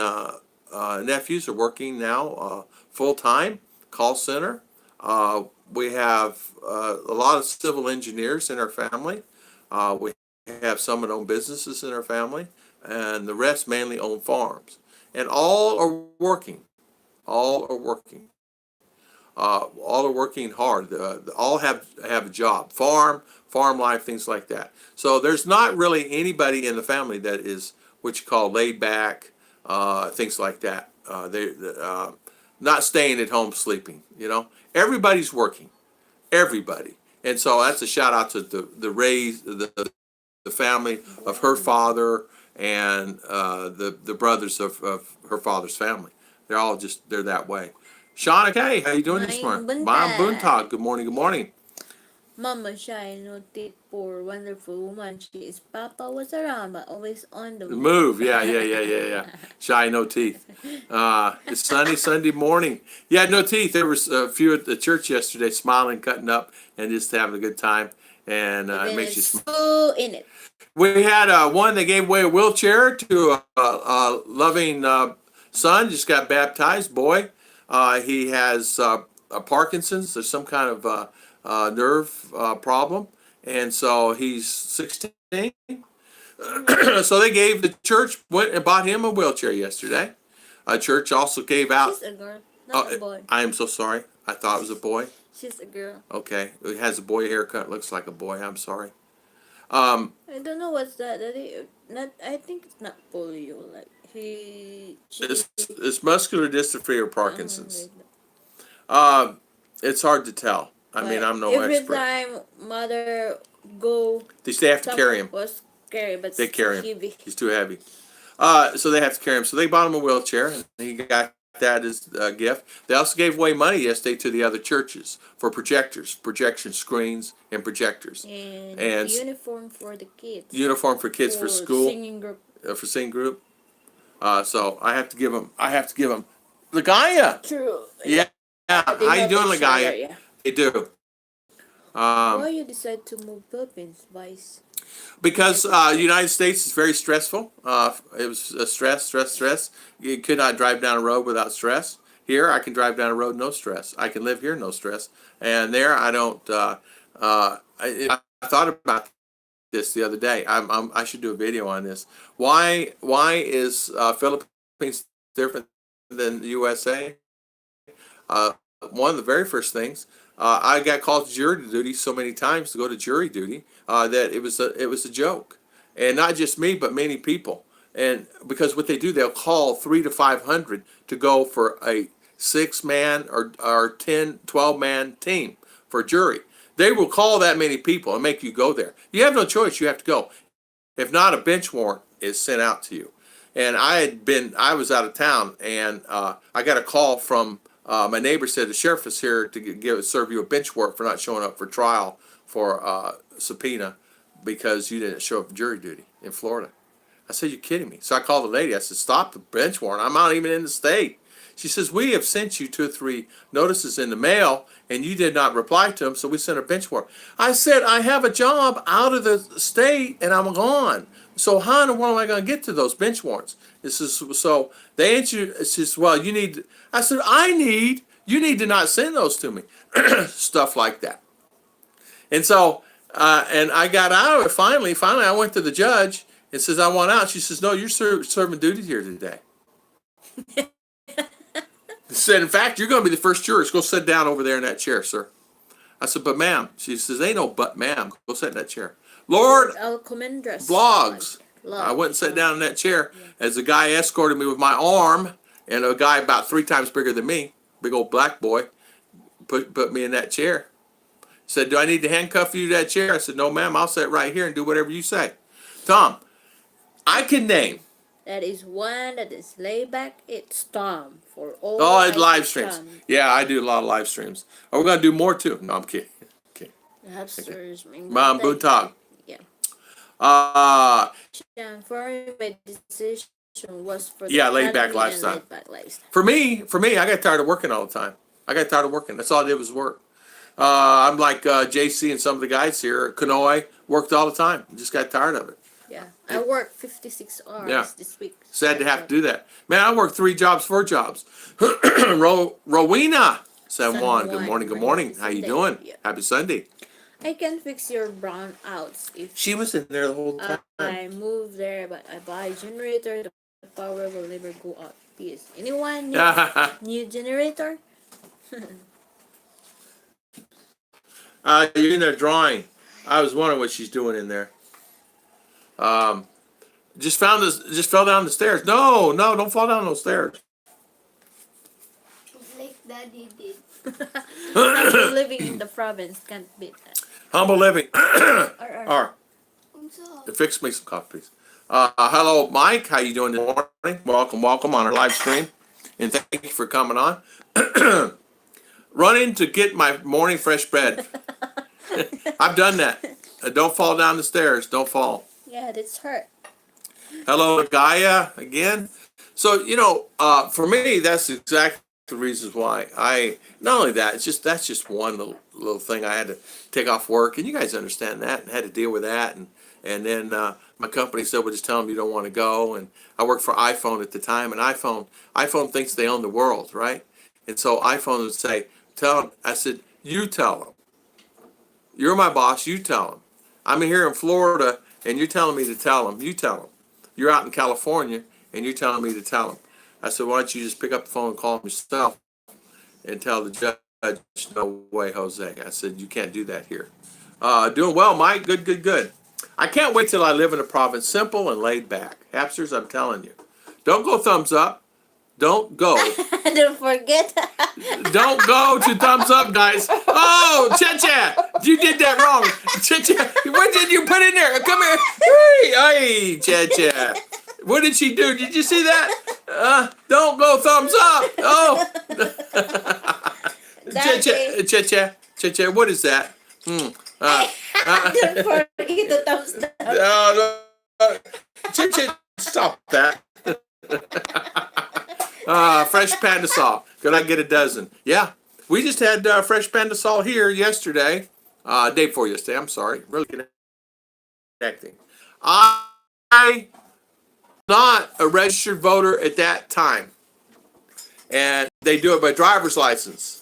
nephews are working now full time, call center. We have a lot of civil engineers in our family. We have some that own businesses in our family, and the rest mainly own farms. And all are working. All are working. All are working hard. All have a job. Farm life, things like that. So there's not really anybody in the family that is what you call laid back, things like that. They not staying at home sleeping. Everybody's working. Everybody. And so that's a shout out to the family of her father and the brothers of her father's family. They're that way. Shauna Kay, how you doing this morning? Mom Buntag, good morning. Mama Shy noted for wonderful woman. She is Papa was around but always on the move. Yeah. Shy, no teeth. It's sunny Sunday morning. Yeah, no teeth. There was a few at the church yesterday smiling, cutting up, and just having a good time. And it makes you smile. In it. We had one that gave away a wheelchair to a loving son, just got baptized, boy. He has Parkinson's. There's some kind of nerve problem. And so he's 16. So they gave the church, went and bought him a wheelchair yesterday. A church also gave out. She's a girl, not a boy. I am so sorry. I thought it was a boy. She's a girl. Okay. It has a boy haircut. Looks like a boy. I'm sorry. I don't know what's that. I think it's not polio. Like it's muscular dystrophy or Parkinson's. It's hard to tell. I mean, I'm no expert. Every time mother go, they have to carry him. Was scary, but they carry him. Heavy. He's too heavy. So they have to carry him. So they bought him a wheelchair, and he got that as a gift. They also gave away money yesterday to the other churches for projectors, projection screens, and projectors. And uniform for the kids. Uniform for kids for school. Singing group. For singing group. So I have to give him. Lagaya. True. Yeah. How you doing, Lagaya? Yeah. They do. Why you decide to move Philippines, Vice? Because the United States is very stressful. It was stress. You could not drive down a road without stress. Here, I can drive down a road no stress. I can live here no stress. And there, I don't. I thought about this the other day. I should do a video on this. Why is Philippines different than the USA? One of the very first things. I got called to jury duty so many times to go to jury duty that it was a joke, and not just me, but many people. And because what they do, they'll call 300 to 500 to go for a 6-man or 10, 12-man team for a jury. They will call that many people and make you go there. You have no choice; you have to go. If not, a bench warrant is sent out to you. And I was out of town, and I got a call from. My neighbor said the sheriff is here to serve you a bench warrant for not showing up for trial for subpoena because you didn't show up for jury duty in Florida. I said, you're kidding me. So I called the lady. I said, stop the bench warrant. I'm not even in the state. She says, we have sent you 2 or 3 notices in the mail, and you did not reply to them, so we sent a bench warrant. I said, I have a job out of the state, and I'm gone. So how in the world am I going to get to those bench warrants? So they answered, it says, well, you need, I said, you need to not send those to me. Stuff like that. And so And I got out of it finally. Finally, I went to the judge and says, I want out. She says, no, you're serving duty here today. Said, in fact, you're going to be the first juror. Go sit down over there in that chair, sir. I said, but ma'am. She says, ain't no but ma'am. Go sit in that chair. Lord, vlogs. I went and sat down in that chair as a guy escorted me with my arm, and a guy about 3 times bigger than me, big old black boy, put me in that chair. Said, do I need to handcuff you to that chair? I said, no, ma'am. I'll sit right here and do whatever you say. Tom, I can name. That is one that is laid back. It's Tom for all. Oh, it's live streams. Yeah, I do a lot of live streams. Oh, we're gonna do more too. No, I'm kidding. Okay. That's Mom, Bootog. Yeah. For my decision was for the laid back lifestyle. For me, I got tired of working all the time. I got tired of working. That's all I did was work. I'm like JC and some of the guys here. Kanoi worked all the time. Just got tired of it. Yeah, I worked 56 hours this week. Sad to have to do that. Man, I worked 3 jobs, 4 jobs. Rowena, San Juan. Good morning, good morning. How you doing? Yeah. Happy Sunday. I can fix your brownouts if she was in there the whole time. I move there, but I buy a generator. The power will never go out. Please, anyone need new generator? You're in there drawing. I was wondering what she's doing in there. Just fell down the stairs. No, don't fall down those stairs. Like Daddy did. I'm living in the province, can't beat that. Humble living. Fix me some coffee, please. Hello, Mike. How you doing this morning? Welcome on our live stream, and thank you for coming on. Running to get my morning fresh bread. I've done that. Don't fall down the stairs. Don't fall. Yeah, that's hurt. Hello, Gaia again. So for me, that's exactly the reasons why I. Not only that, that's just one little thing I had to take off work, and you guys understand that, and had to deal with that, and then my company said, "Well, just tell them you don't want to go." And I worked for iPhone at the time, and iPhone thinks they own the world, right? And so iPhone would say, "Tell them." I said, "You tell them. You're my boss. You tell them. I'm here in Florida, and you're telling me to tell them. You tell them. You're out in California, and you're telling me to tell them." I said, "Why don't you just pick up the phone and call them yourself and tell the judge, no way, Jose." I said, "You can't do that here." Doing well, Mike. Good. I can't wait till I live in a province, simple and laid back. Hapsters, I'm telling you. Don't go thumbs up. Don't go. Don't forget. Don't go to thumbs up, guys. Oh, Cha-Cha, you did that wrong. Cha-Cha, what did you put in there? Come here. Hey, Cha-Cha. What did she do? Did you see that? Don't go thumbs up. Oh. Cha-Cha, what is that? Don't forget to thumbs down. No. Cha-Cha, stop that. Fresh panda salt. Could I get a dozen? Yeah. We just had fresh panda salt here yesterday. Day before yesterday. I'm sorry. Really connecting. I not a registered voter at that time. And they do it by driver's license.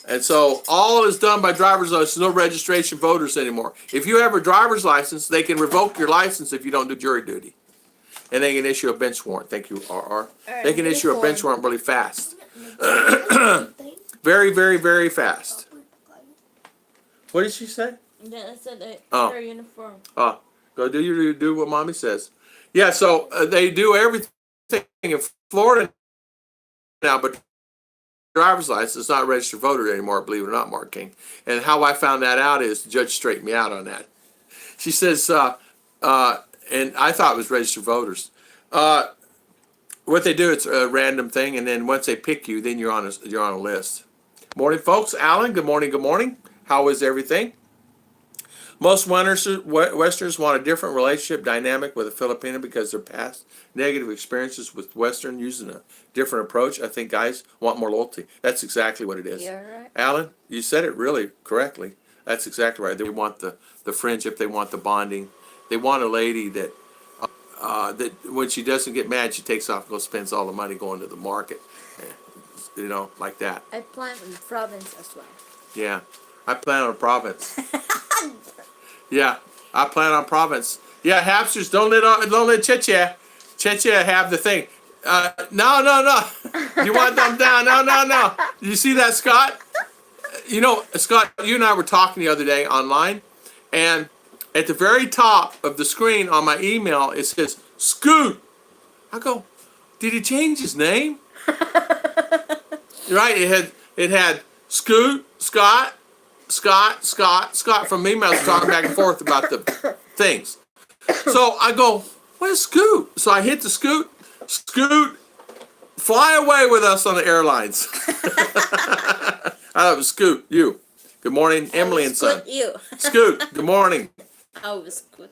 And so all is done by driver's license. No registration voters anymore. If you have a driver's license, they can revoke your license if you don't do jury duty. And they can issue a bench warrant. Thank you, RR. They can issue a bench warrant really fast. Very, very, very fast. What did she say? I said their uniform. Go do what mommy says. Yeah, so they do everything in Florida now, but driver's license is not a registered voter anymore, believe it or not, Mark King. And how I found that out is the judge straightened me out on that. She says, and I thought it was registered voters. What they do, it's a random thing, and then once they pick you, then you're on a list. Morning, folks. Alan, good morning. How is everything? Most Westerners want a different relationship dynamic with a Filipino because their past negative experiences with Western using a different approach. I think guys want more loyalty. That's exactly what it is. You're right. Alan, you said it really correctly. That's exactly right. They want the friendship. They want the bonding. They want a lady that when she doesn't get mad, she takes off and goes spends all the money going to the market. Like that. I plan on the province as well. Yeah, I plan on a province. Yeah, I plan on province. Yeah, hamsters don't let Cheche have the thing. No. You want them down? No. You see that, Scott? You know, Scott, you and I were talking the other day online, and at the very top of the screen on my email, it says Scoot. I go, did he change his name? Right? It had Scoot, Scott from emails talking back and forth about the things. So I go, what is Scoot? So I hit the Scoot. Scoot, fly away with us on the airlines. I thought it was Scoot, you. Good morning, Emily and son. Scoot you. Scoot, good morning. I was good.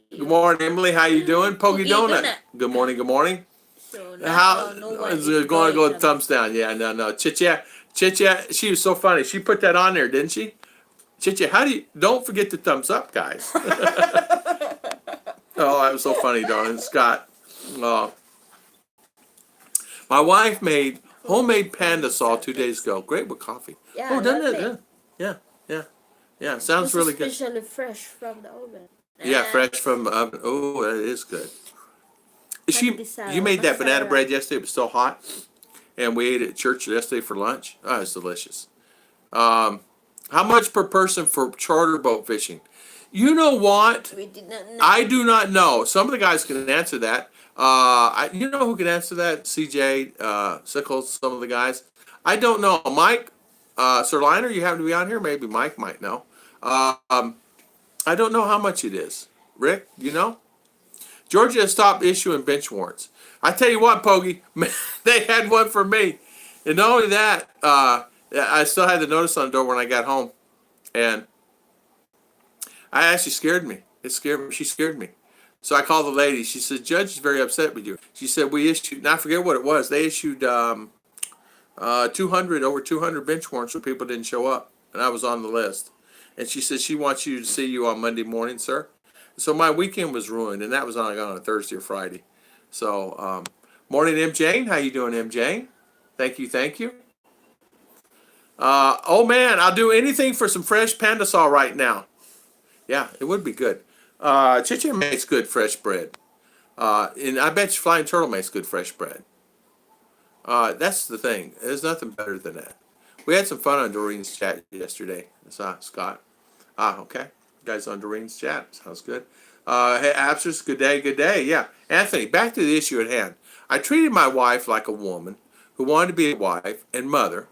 Good morning, Emily. How you doing? Pokey Donut. Good morning. So How now no one is is it going to go them. thumbs down? Yeah, no. Chicha, she was so funny. She put that on there, didn't she? Chicha, don't forget the thumbs up, guys. Oh, that was so funny, darling. Scott. My wife made homemade panda saw 2 days ago. Great with coffee. Yeah, Oh, doesn't lovely. it? Yeah. Sounds This really is good. especially fresh from the oven. Yeah, fresh from the oven. Oh, that is good. Pandesal, You made that banana masarap. bread yesterday. It was still hot, and we ate it at church yesterday for lunch. Oh, it was delicious. How much per person for charter boat fishing? You know what? We did not know. I do not know. Some of the guys can answer that. You know who can answer that? CJ, Sickles, some of the guys. I don't know. Mike, Sirliner, you happen to be on here? Maybe Mike might know. I don't know how much it is. Rick, you know? Georgia has stopped issuing bench warrants. I tell you what, Poggy, they had one for me. And not only that, I still had the notice on the door when I got home. And I actually scared me. It scared me. She scared me. So I called the lady. She said, Judge is very upset with you. She said, we issued, and I forget what it was. They issued over 200 bench warrants when people didn't show up. And I was on the list. And she said, she wants you to see you on Monday morning, sir. So my weekend was ruined, and that was on a Thursday or Friday. So, morning, M. Jane. How you doing, M. Jane? Thank you. Oh, man, I'll do anything for some fresh panda saw right now. Yeah, it would be good. Chicha makes good fresh bread. And I bet you Flying Turtle makes good fresh bread. That's the thing. There's nothing better than that. We had some fun on Doreen's chat yesterday. Scott. Okay. You guys on Doreen's chat. Sounds good. Hey, Absers, good day. Yeah. Anthony, back to the issue at hand. I treated my wife like a woman who wanted to be a wife and mother,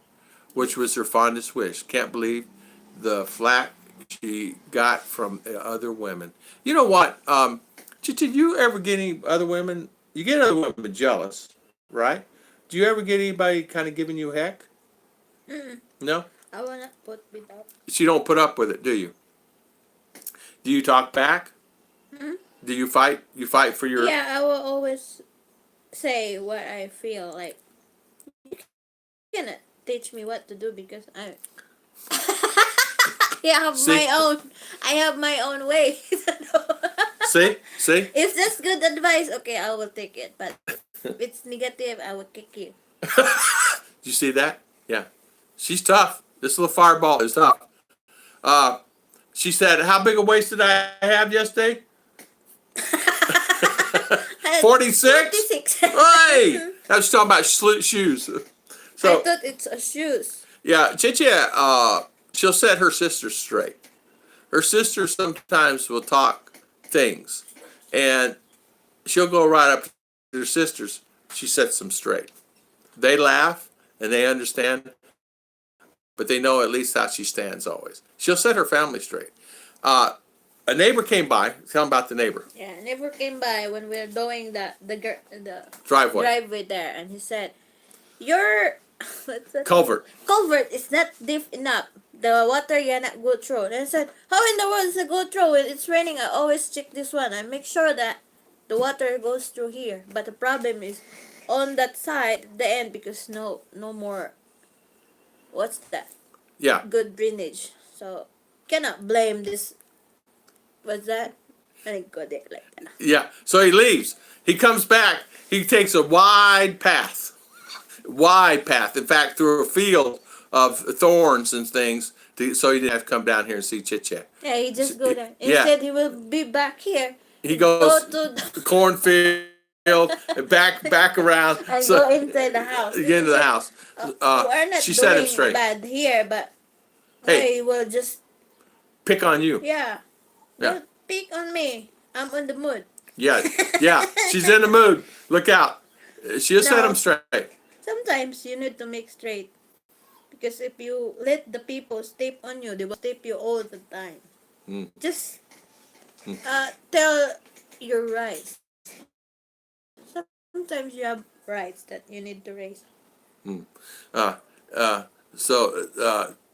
which was her fondest wish. Can't believe the flack she got from other women. You know what? Did you ever get any other women? You get other women jealous, right? Do you ever get anybody kind of giving you heck? No? I wanna put it up. You don't put up with it, do you? Do you talk back? Do you fight? You fight for your... Yeah, I will always say what I feel. Like, you cannot teach me what to do because I have See? I have my own way. See? If that's good advice, okay, I will take it. But if it's negative, I will kick you. Did you see that? Yeah. She's tough. This little fireball is tough. She said, how big a waist did I have yesterday? 46? 46. Hey! I was talking about shoes. So, I thought it's a shoes. yeah, Chicha, she'll set her sisters straight. Her sisters sometimes will talk things. And she'll go right up to her sisters. She sets them straight. They laugh and they understand. But they know at least how she stands always. She'll set her family straight. A neighbor came by. Tell them about the neighbor. Yeah, neighbor came by when we were doing the Driveway. there, and he said, "Your what's that? Culvert. Culvert is not deep enough. The water cannot go through." And I said, "How in the world is it go through? When it's raining, I always check this one. I make sure that the water goes through here. But the problem is on that side, the end, because no more. What's that? Yeah. Good drainage. So cannot blame this. What's that? I got it like that. Yeah. So he leaves. He comes back. He takes a wide path. In fact, through a field of thorns and things so he didn't have to come down here and see Chit Chat. Yeah, he just go there. Yeah, Instead, he will be back here. he Go goes to the cornfield, back around. and So go inside the house. get into the house. We're not She set him doing straight. bad here, but Hey, I will just pick on you. yeah. Yeah, Don't pick on me. I'm on the mood. yeah, yeah. She's in the mood. Look out. She'll set him No, straight. sometimes you need to make straight because if you let the people step on you, they will step you all the time. Mm. Just tell your rights. Sometimes you have rights that you need to raise. Mm. Uh,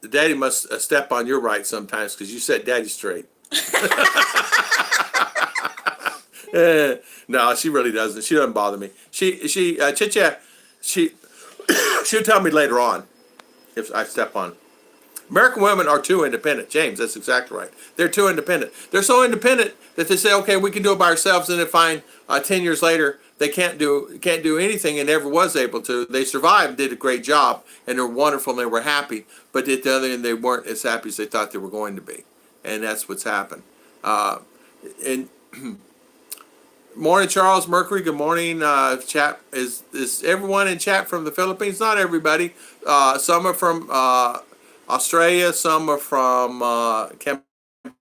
Daddy must step on your right sometimes because you set Daddy straight. No, she really doesn't. She doesn't bother me. Chit Chat, she she'll tell me later on if I step on. American women are too independent. James, that's exactly right. They're too independent. They're so independent that they say, okay, we can do it by ourselves, and then find 10 years later they can't do anything and never was able to. They survived, did a great job, and they're wonderful and they were happy. But at the other end, they weren't as happy as they thought they were going to be, and that's what's happened. And morning, Charles Mercury. Good morning, chat. Is everyone in chat from the Philippines? Not everybody. Some are from Australia. Some are from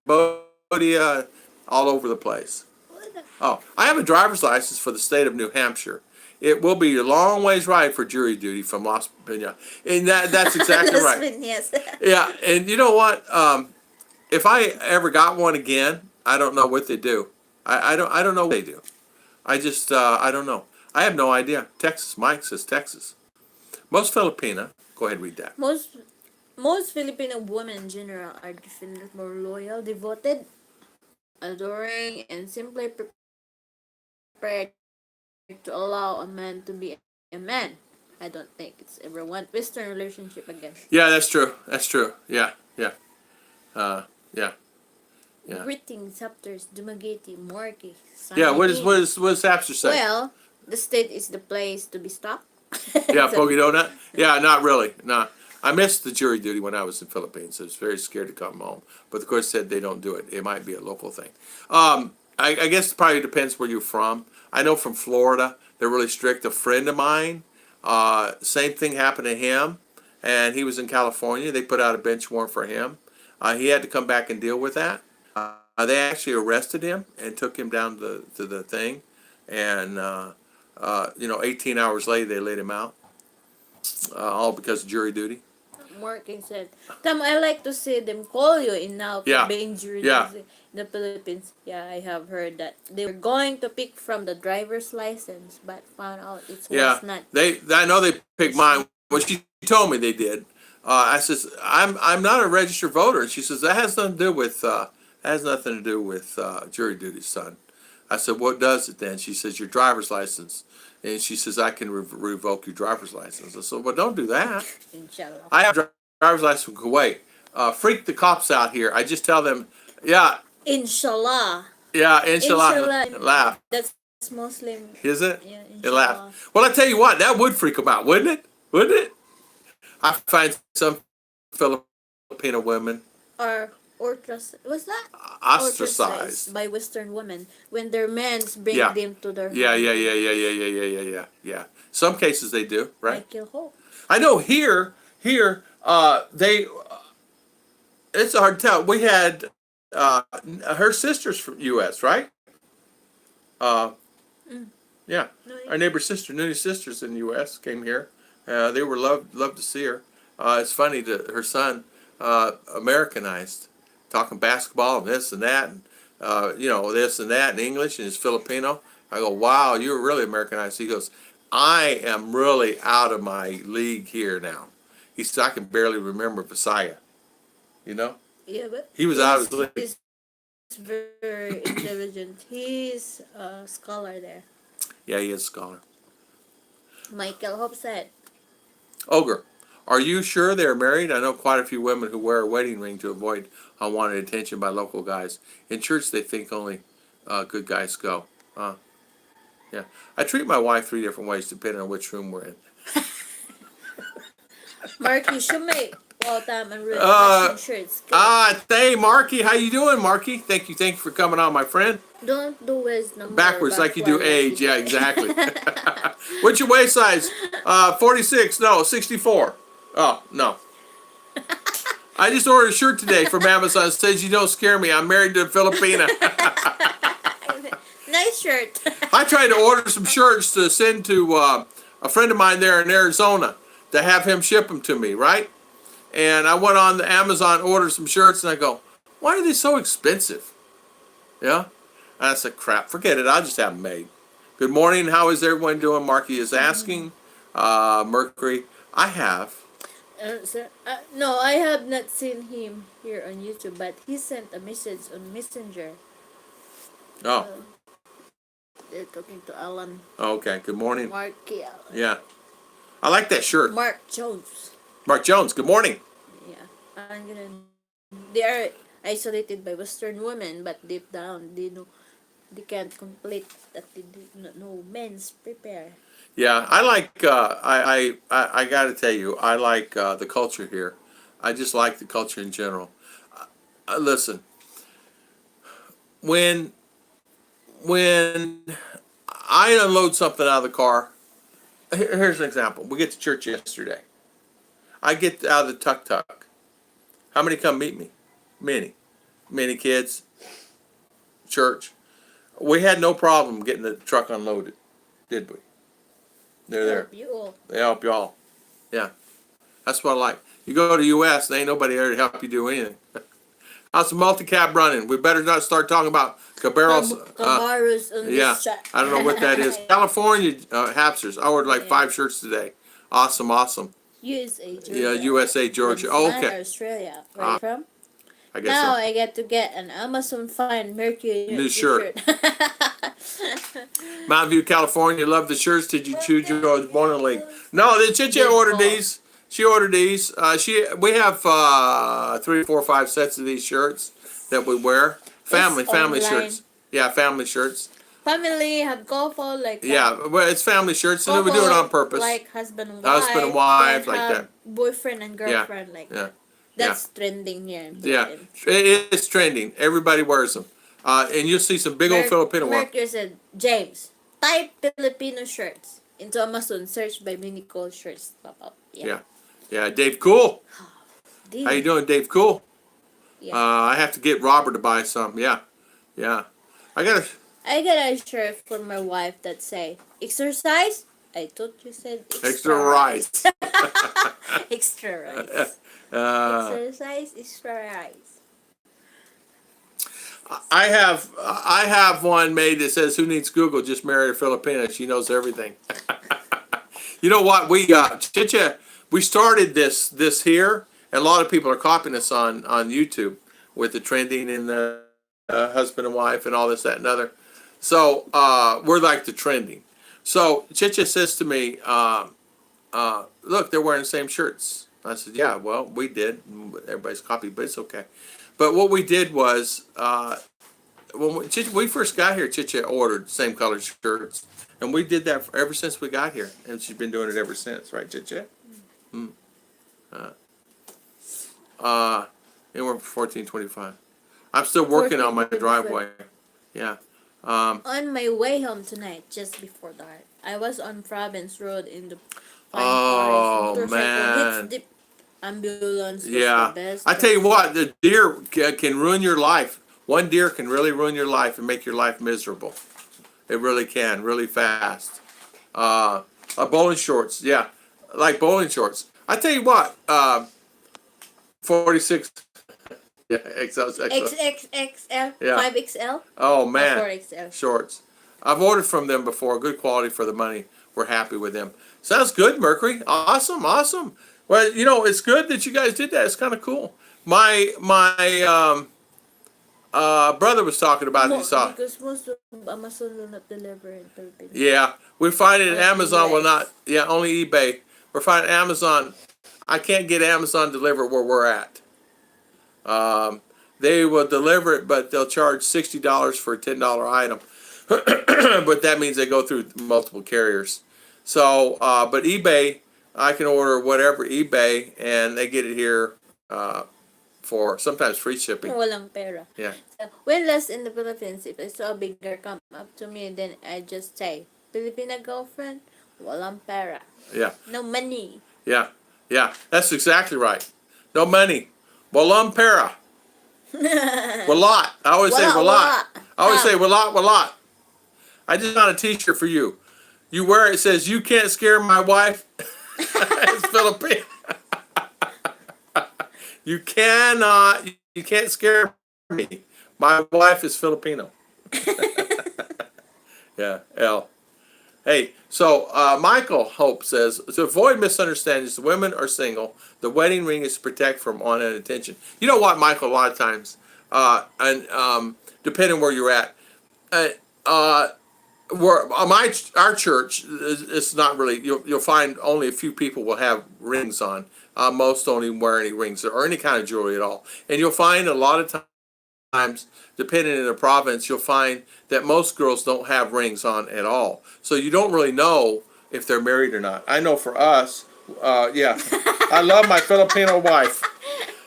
Cambodia. All over the place. Oh, I have a driver's license for the state of New Hampshire. It will be a long ways ride for jury duty from Las Piñas. And that's exactly right. Yes. Yeah, and you know what? If I ever got one again, I don't know what they do. I don't know what they do. I don't know. I have no idea. Texas. Mike says Texas. Most Filipina. Go ahead, read that. Most Filipino women in general are definitely more loyal, devoted, adoring, and simply prepared to allow a man to be a man. I don't think it's ever want Western relationship again. Yeah, that's true. That's true. Yeah, yeah, yeah, yeah. Greetings, Sapters, Dumagiti, Morky, Yeah. What does Sapster say? Well, the state is the place to be stopped. Yeah, So, Pokey Donut. Yeah, not really. No, I missed the jury duty when I was in the Philippines. I was very scared to come home, but the court said they don't do it. It might be a local thing. I guess it probably depends where you're from. I know from Florida they're really strict. A friend of mine, same thing happened to him, and he was in California. They put out a bench warrant for him. He had to come back and deal with that. They actually arrested him and took him down to the thing, and 18 hours later they let him out, all because of jury duty. Morking said, Tam, I like to see them call you in now for Yeah, being jury yeah. in the Philippines. Yeah, I have heard that. They were going to pick from the driver's license, but found out it Yeah, was not. I know they picked mine. Well, she told me they did. I says I'm not a registered voter, and she says that has nothing to do with jury duty, son. I said, what does it then? She says your driver's license, and she says I can revoke your driver's license. I said, well, don't do that. Inshallah. I have a driver's license from Kuwait. Freak the cops out here. I just tell them, yeah, Inshallah. inshallah, laugh. That's Muslim. Is it? Yeah, They laugh. inshallah. Well, I tell you what, that would freak them out, wouldn't it? Wouldn't it? I find some Filipino women Or was that? ostracized. By Western women when their men bring Yeah. them to their Yeah, home. yeah. Some cases they do, right? Like kill hope. I know here, they. It's hard to tell. We had her sisters from U.S., right? Uh, yeah, No, our neighbor sister, Nooney's sisters in the U.S. came here. They were loved to see her. It's funny that her son Americanized, talking basketball and this and that, and this and that in English, and he's Filipino. I go, wow, you're really Americanized. He goes, I am really out of my league here now. He said, I can barely remember Visaya. You know, Yeah, but he was out of his league. he's very intelligent. He's a scholar there. Yeah, he is a scholar. Michael Hope said, Ogre, are you sure they're married? I know quite a few women who wear a wedding ring to avoid unwanted attention by local guys. In church, they think only good guys go. Yeah. I treat my wife 3 different ways depending on which room we're in. Mark, you should make all time and Ruth matching shirts. Good. Hey, Marky, how you doing, Marky? Thank you for coming on, my friend. Don't do waist number Backwards like you do age. like Yeah, exactly. What's your waist size? 46. No, 64. Oh, no. I just ordered a shirt today from Amazon. It says, "You don't scare me. I'm married to a Filipina." Nice shirt. I tried to order some shirts to send to a friend of mine there in Arizona to have him ship them to me, right? And I went on the Amazon, ordered some shirts, and I go, "Why are they so expensive?" Yeah? And I said, "Crap, forget it. I'll just have them made." Good morning. How is everyone doing? Marky is asking. Mercury. I have. No, I have not seen him here on YouTube, but he sent a message on Messenger. Oh. They're talking to Alan. Okay. Good morning. Mark Allen. Yeah. I like that shirt. Mark Jones. Mark Jones. Good morning. Yeah. I'm gonna. They are isolated by Western women, but deep down they know they can't complete that they do not know men's prepare. Yeah, I like. I got to tell you, I like the culture here. I just like the culture in general. Listen, when I unload something out of the car, here's an example. We get to church yesterday. I get out of the tuk-tuk. How many come meet me? Many kids. Church. We had no problem getting the truck unloaded, did we? They're there. Help you all. They help you all. Yeah. That's what I like. You go to the U.S., there ain't nobody there to help you do anything. How's the multi-cab running? We better not start talking about Cabarrus. Yeah. I don't know what that is. California Hapsters. I ordered like 5 shirts today. Awesome. USA, Georgia. Yeah, USA, Georgia. Oh, okay. Australia. Where you from? I guess Now so. I get to get an Amazon Find Mercury New shirt. Mountain View, California. Love the shirts. Did you choose your morning link? No, the Chicha ordered these. She ordered these. We have 3, 4, 5 sets of these shirts that we wear. Family shirts. Yeah, family shirts. Family have couple like that. Yeah, well, it's family shirts, and we do it on purpose. Like husband and wife, like that. Boyfriend and girlfriend like that. That's trending here. Yeah, it is trending. Everybody wears them. And you'll see some big old Filipino ones. Mercury said, James, type Filipino shirts into Amazon, search by Nicole shirts pop up. Yeah, Dave Cool. Dave. How you doing, Dave Cool? Yeah. I have to get Robert to buy some. Yeah. I got a shirt for my wife that say, exercise? I thought you said extra rice. Extra rice. Exercise, extra rice. I have one made that says, "Who needs Google? Just marry a Filipina. She knows everything." You know what? Chicha, we started this here, and a lot of people are copying us on YouTube with the trending and the husband and wife and all this, that, and other. So we're like the trending. So Chicha says to me, "Look, they're wearing the same shirts." I said, "Yeah, well, we did. Everybody's copied, but it's okay." But what we did was, when we first got here, Chicha ordered same color shirts, and we did that ever since we got here, and she's been doing it ever since, right, Chicha? And we're 1425. I'm still working on my driveway. Yeah. On my way home tonight, just before dark, I was on Province Road in the Oh man. Hits the ambulance. Yeah. I tell you what, the deer can ruin your life. One deer can really ruin your life and make your life miserable. It really can, really fast. Bowling shorts, yeah, like bowling shorts. I tell you what, 46. Yeah, XL. XXXL, Yeah. 5XL. Oh man, 4XL shorts. I've ordered from them before. Good quality for the money. We're happy with them. Sounds good, Mercury. Awesome. Well, it's good that you guys did that. It's kind of cool. My brother was talking about it. He saw. Because most of Amazon will not deliver in Philippines. Yeah, we're finding Amazon will not. Yeah, only eBay. We're finding Amazon. I can't get Amazon delivered where we're at. They will deliver it, but they'll charge $60 for a $10 item. But that means they go through multiple carriers. So, but eBay, I can order whatever eBay, and they get it here uh, for sometimes free shipping. Walang pera. Yeah. So, when last in the Philippines, if I saw a big girl come up to me, then I just say, Filipina girlfriend, walang pera. Yeah. No money. Yeah. Yeah. That's exactly right. No money. Walang pera. Walat. I always say Wala, walat. wala. I always say walat, walat. I just found a T-shirt for you. You wear it. It says, "You can't scare my wife." It's Philippine. You cannot. You can't scare me. My wife is Filipino. Yeah. L. Hey, so Michael Hope says, to avoid misunderstandings, the women are single. The wedding ring is to protect from unwanted attention. You know what, Michael? A lot of times, and depending where you're at, uh, uh, our church, it's not really. You'll find only a few people will have rings on. Most don't even wear any rings or any kind of jewelry at all. And you'll find a lot of times, depending in the province, you'll find that most girls don't have rings on at all. So you don't really know if they're married or not. I know for us, yeah, I love my Filipino wife,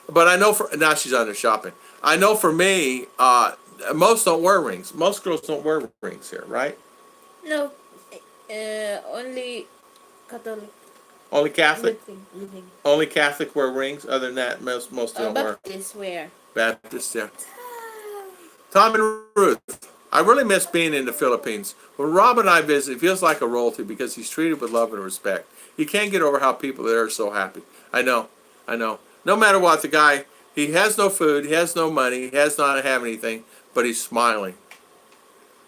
but I know for now she's on there shopping. I know for me, most don't wear rings. Most girls don't wear rings here, right? No, only Catholic Only Catholic. living. Only Catholic wear rings. Other than that, most don't wear. Baptist wear. Baptist, yeah. Tom and Ruth, I really miss being in the Philippines. When Rob and I visit, it feels like a royalty because he's treated with love and respect. You can't get over how people there are so happy. I know. No matter what, the guy, he has no food, he has no money, he has not have anything, but he's smiling.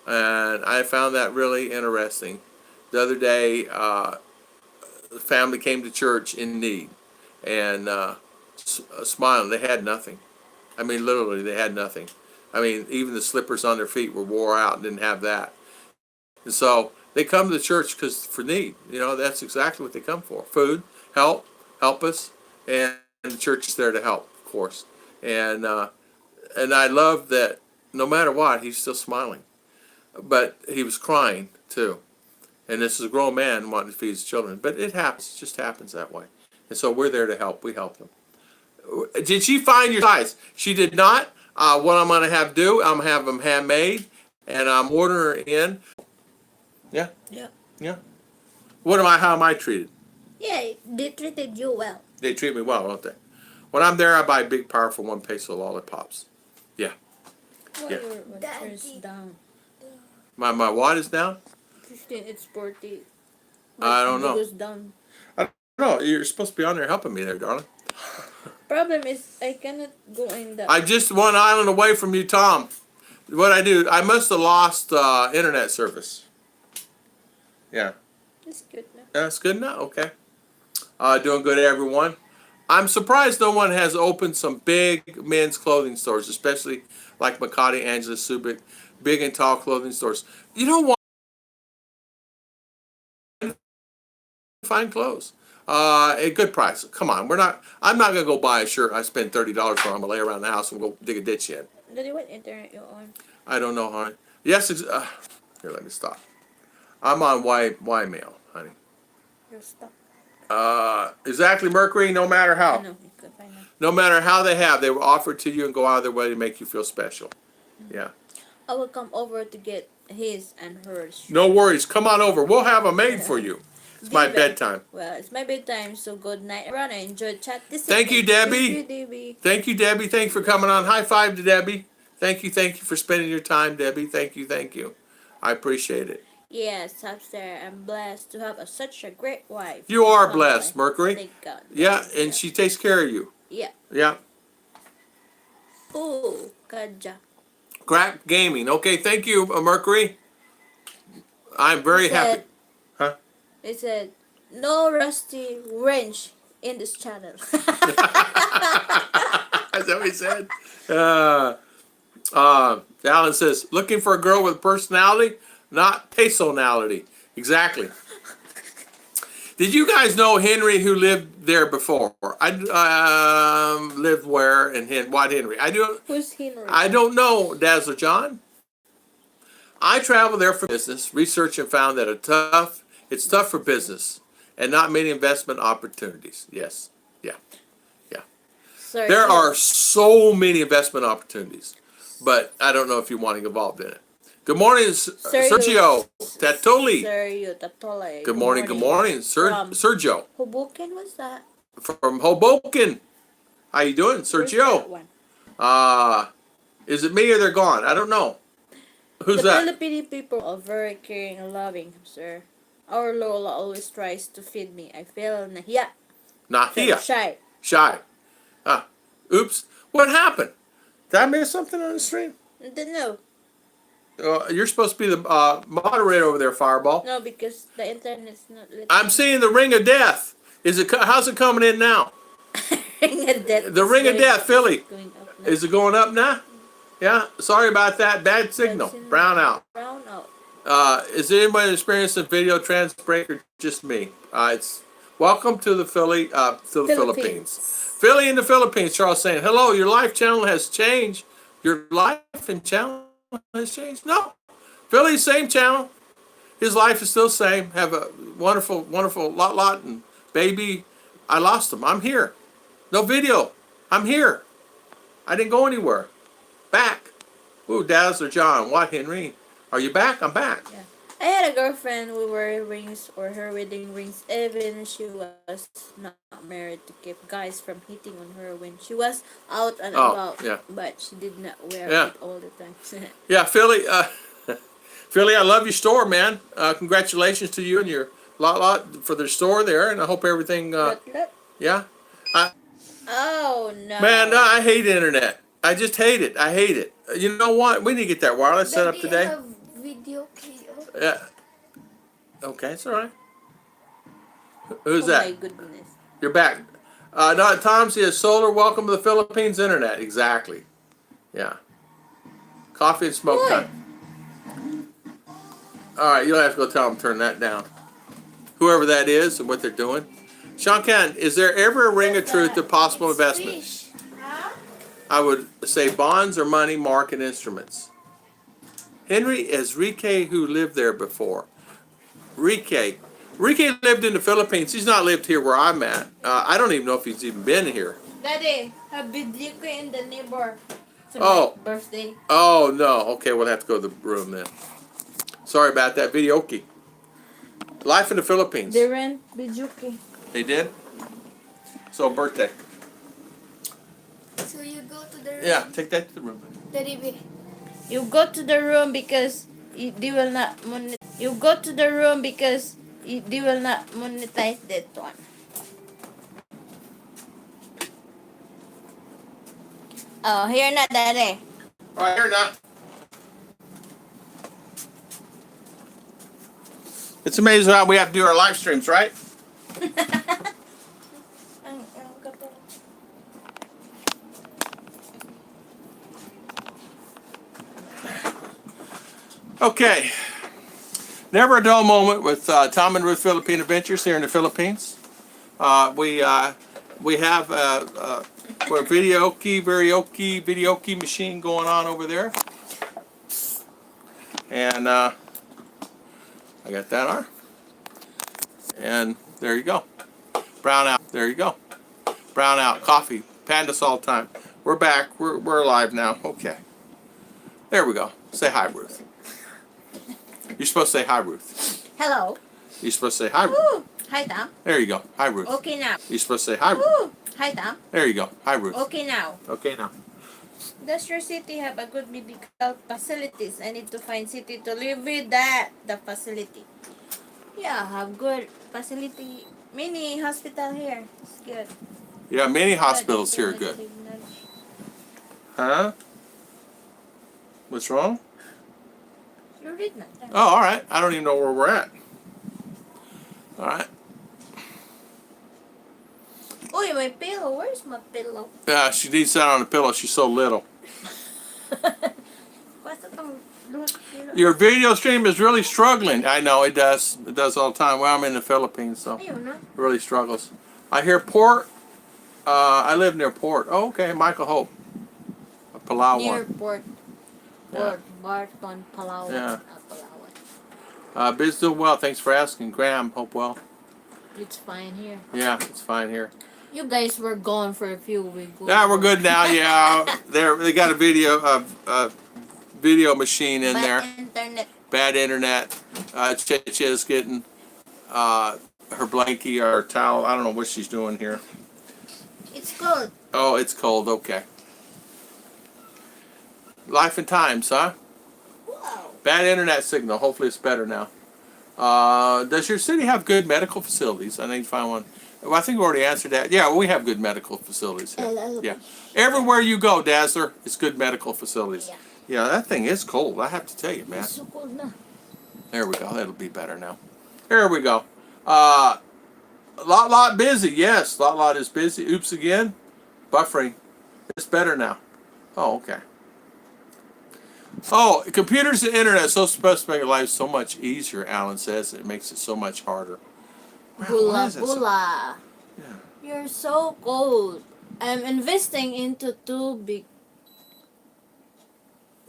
And I found that really interesting. The other day, the family came to church in need and smiling. They had nothing. I mean, literally, they had nothing. I mean, even the slippers on their feet were wore out and didn't have that. And so they come to the church because for need. You know, that's exactly what they come for. Food, help us, and the church is there to help, of course. And I love that no matter what, he's still smiling. But he was crying, too. And this is a grown man wanting to feed his children. But it happens. It just happens that way. And so we're there to help. We help them. Did she find your size? She did not. What I'm going to have do, I'm going to have them handmade. And I'm ordering her in. Yeah? Yeah. Yeah. How am I treated? Yeah, they treated you well. They treat me well, don't they? When I'm there, I buy big, powerful 1 peso lollipops. Yeah. Why Yeah. your is down? My what is down? 15, it's 40. I don't know. It goes down. No, you're supposed to be on there helping me there, darling. Problem is, I cannot go in that. I'm just one island away from you, Tom. What I do, I must have lost internet service. Yeah. It's good now. That's good now. Okay. Doing good, everyone. I'm surprised no one has opened some big men's clothing stores, especially like Makati, Angela, Subic, big and tall clothing stores. You know what? Fine clothes. At good price. Come on, I'm not gonna go buy a shirt I spend $30 for. I'm gonna lay around the house and go dig a ditch in. Daddy, what internet you on? I don't know, honey. Yes, here, let me stop. I'm on Ymail, honey. You're stuck. Exactly, Mercury. No matter I how, know, you could find out. no matter how they will offer to you and go out of their way to make you feel special. Yeah. I will come over to get his and hers. No worries. Come on over. We'll have a maid for you. It's my bedtime. Well, it's my bedtime, so good night, everyone. I enjoyed chat this Thank you, evening. Debbie. Thank you, Debbie. Thank you, Debbie. Thank you for coming on. High five to Debbie. Thank you for spending your time, Debbie. Thank you. I appreciate it. Yes, upstairs. I'm blessed to have such a great wife. You are Lovely. blessed, Mercury. Thank God. Yeah, and she takes care of you. Yeah. Yeah. Ooh, Kaja. Crack Gaming. Okay, thank you, Mercury. I'm very happy. Huh? They said, no rusty wrench in this channel. Is that what he said? Alan says, looking for a girl with personality, not personality. Exactly. Did you guys know Henry who lived there before? I lived where and what Henry? Who's Henry? I don't know, Dazzler John. I traveled there for business, research, and found that it's tough for business and not many investment opportunities. Yes. Yeah. Sorry. There are so many investment opportunities, but I don't know if you want to get involved in it. Good morning, Sergio Tatoli. Sergio Tatoli. Good morning, good morning, Sergio. Hoboken, what's that? From Hoboken. How you doing, Sergio? Is it me or they're gone? I don't know. Who's that? The Filipino people are very caring and loving, sir. Our Lola always tries to feed me. I feel nahiya. Nahia. Shy. Shy. Ah. Oops. What happened? Did I miss something on the stream? I don't know. You're supposed to be the moderator over there, Fireball. No, because the internet's not lit. I'm seeing the ring of death. How's it coming in now? Ring of death. The ring of death, Philly. Is it going up now? Yeah. Sorry about that. Bad signal. Brown out. Brown out. Is anybody experiencing video trans break or just me? It's welcome to the Philippines. Philly in the Philippines. Charles saying, hello. Your life channel has changed. Your life and channel has changed. No, Philly, same channel. His life is still the same. Have a wonderful, wonderful lot and baby. I lost him. I'm here. No video. I'm here. I didn't go anywhere. Back. Ooh, Dazzler John. What, Henry? Are you back? I'm back. Yeah. I had a girlfriend who wore rings or her wedding rings even she was not married to keep guys from hitting on her when she was out and about. Yeah. But she did not wear it all the time. Yeah, Philly. Philly, I love your store, man. Congratulations to you and your lot for the store there, and I hope everything. Yeah. Oh no. Man, no, I hate the internet. I just hate it. I hate it. You know what? We need to get that wireless set up today. Have video Yeah. Okay, it's all right. Who's that? Oh my goodness. You're back. No, Tom says solar. Welcome to the Philippines internet. Exactly. Yeah. Coffee and smoke time. All right, you'll have to go tell them to turn that down. Whoever that is and what they're doing. Sean Ken, is there ever a ring of truth to possible investment? I would say bonds or money, market instruments. Henry Enrique, who lived there before. Enrique lived in the Philippines. He's not lived here where I'm at. I don't even know if he's even been here. Daddy, a video in the neighbor. It's Oh. my birthday. Oh, no. Okay, we'll have to go to the room then. Sorry about that. Videoke. Life in the Philippines. They ran Bijuki. They did? So, birthday. So you go to the room. Yeah, take that to the room. Daddy, You go to the room because they will not monetize. You go to the room because they will not monetize that one. Oh, here na, Daddy. All right, here now. It's amazing how we have to do our live streams, right? Okay. Never a dull moment with Tom and Ruth Philippine Adventures here in the Philippines. We have a videoke machine going on over there. And I got that on. And there you go. Brown out. There you go. Brown out. Coffee. Pandas all the time. We're back. We're alive now. Okay. There we go. Say hi, Ruth. You're supposed to say hi, Ruth. Hello. You're supposed to say hi, Ruth. Ooh. Hi, Tom. There you go. Hi, Ruth. Okay now. You're supposed to say hi, Ruth. Ooh. Hi, Tom. There you go. Hi, Ruth. Okay now. Okay now. Does your city have a good medical facilities? I need to find city to live with that. The facility. Yeah, have good facility. Mini hospital here. It's good. Yeah, many hospitals here are good. Huh? What's wrong? You read that. Oh, all right. I don't even know where we're at. All right. Oh, my pillow. Where's my pillow? Yeah, she needs that on the pillow. She's so little. What's the Your video stream is really struggling. I know it does. It does all the time. Well, I'm in the Philippines, so it really struggles. I hear port. I live near port. Oh, okay. Michael Hope. Palau near one. port. Yeah. Barton, Palawan. Yeah. Palawan. Biz doing well. Thanks for asking. Graham, hope well. It's fine here. Yeah, it's fine here. You guys were gone for a few weeks. Now we're good now. Yeah, they got a video machine in Bad there. internet. Bad internet. Chicha's getting her blankie or towel. I don't know what she's doing here. It's cold. Oh, it's cold. Okay. Life and times, huh? Wow. Bad internet signal. Hopefully it's better now. Does your city have good medical facilities? I need to find one. Well, I think we already answered that. Yeah, we have good medical facilities here. Yeah. Everywhere you go, Dazzler, it's good medical facilities. Yeah. Yeah, that thing is cold. I have to tell you, man. It's so cold na. There we go. That'll be better now. There we go. Lot busy. Yes, lot is busy. Oops again. Buffering. It's better now. Oh, okay. Oh, computers and internet so supposed to make life so much easier, Alan says. It makes it so much harder. Wow, Bula so- bula. Yeah. You're so cold. I'm investing into two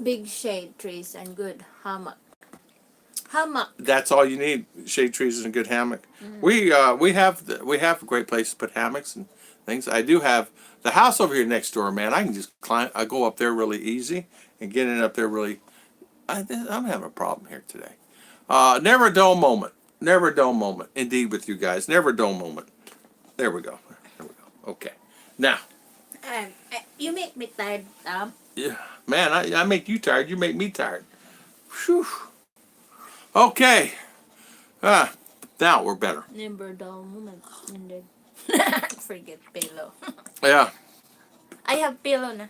big shade trees and good hammock. Hammock. That's all you need. Shade trees and a good hammock. We have a great place to put hammocks and things. I do have the house over here next door, man. I can just climb. I go up there really easy and get in up there really. I'm having a problem here today. Never a dull moment. Never a dull moment. Indeed, with you guys, never a dull moment. There we go. There we go. Okay. Now, You make me tired, Tom. yeah, man, I make you tired. You make me tired. Whew. Okay. Now we're better. Never dull moment. And then forget pillow. Yeah. I have pillow na.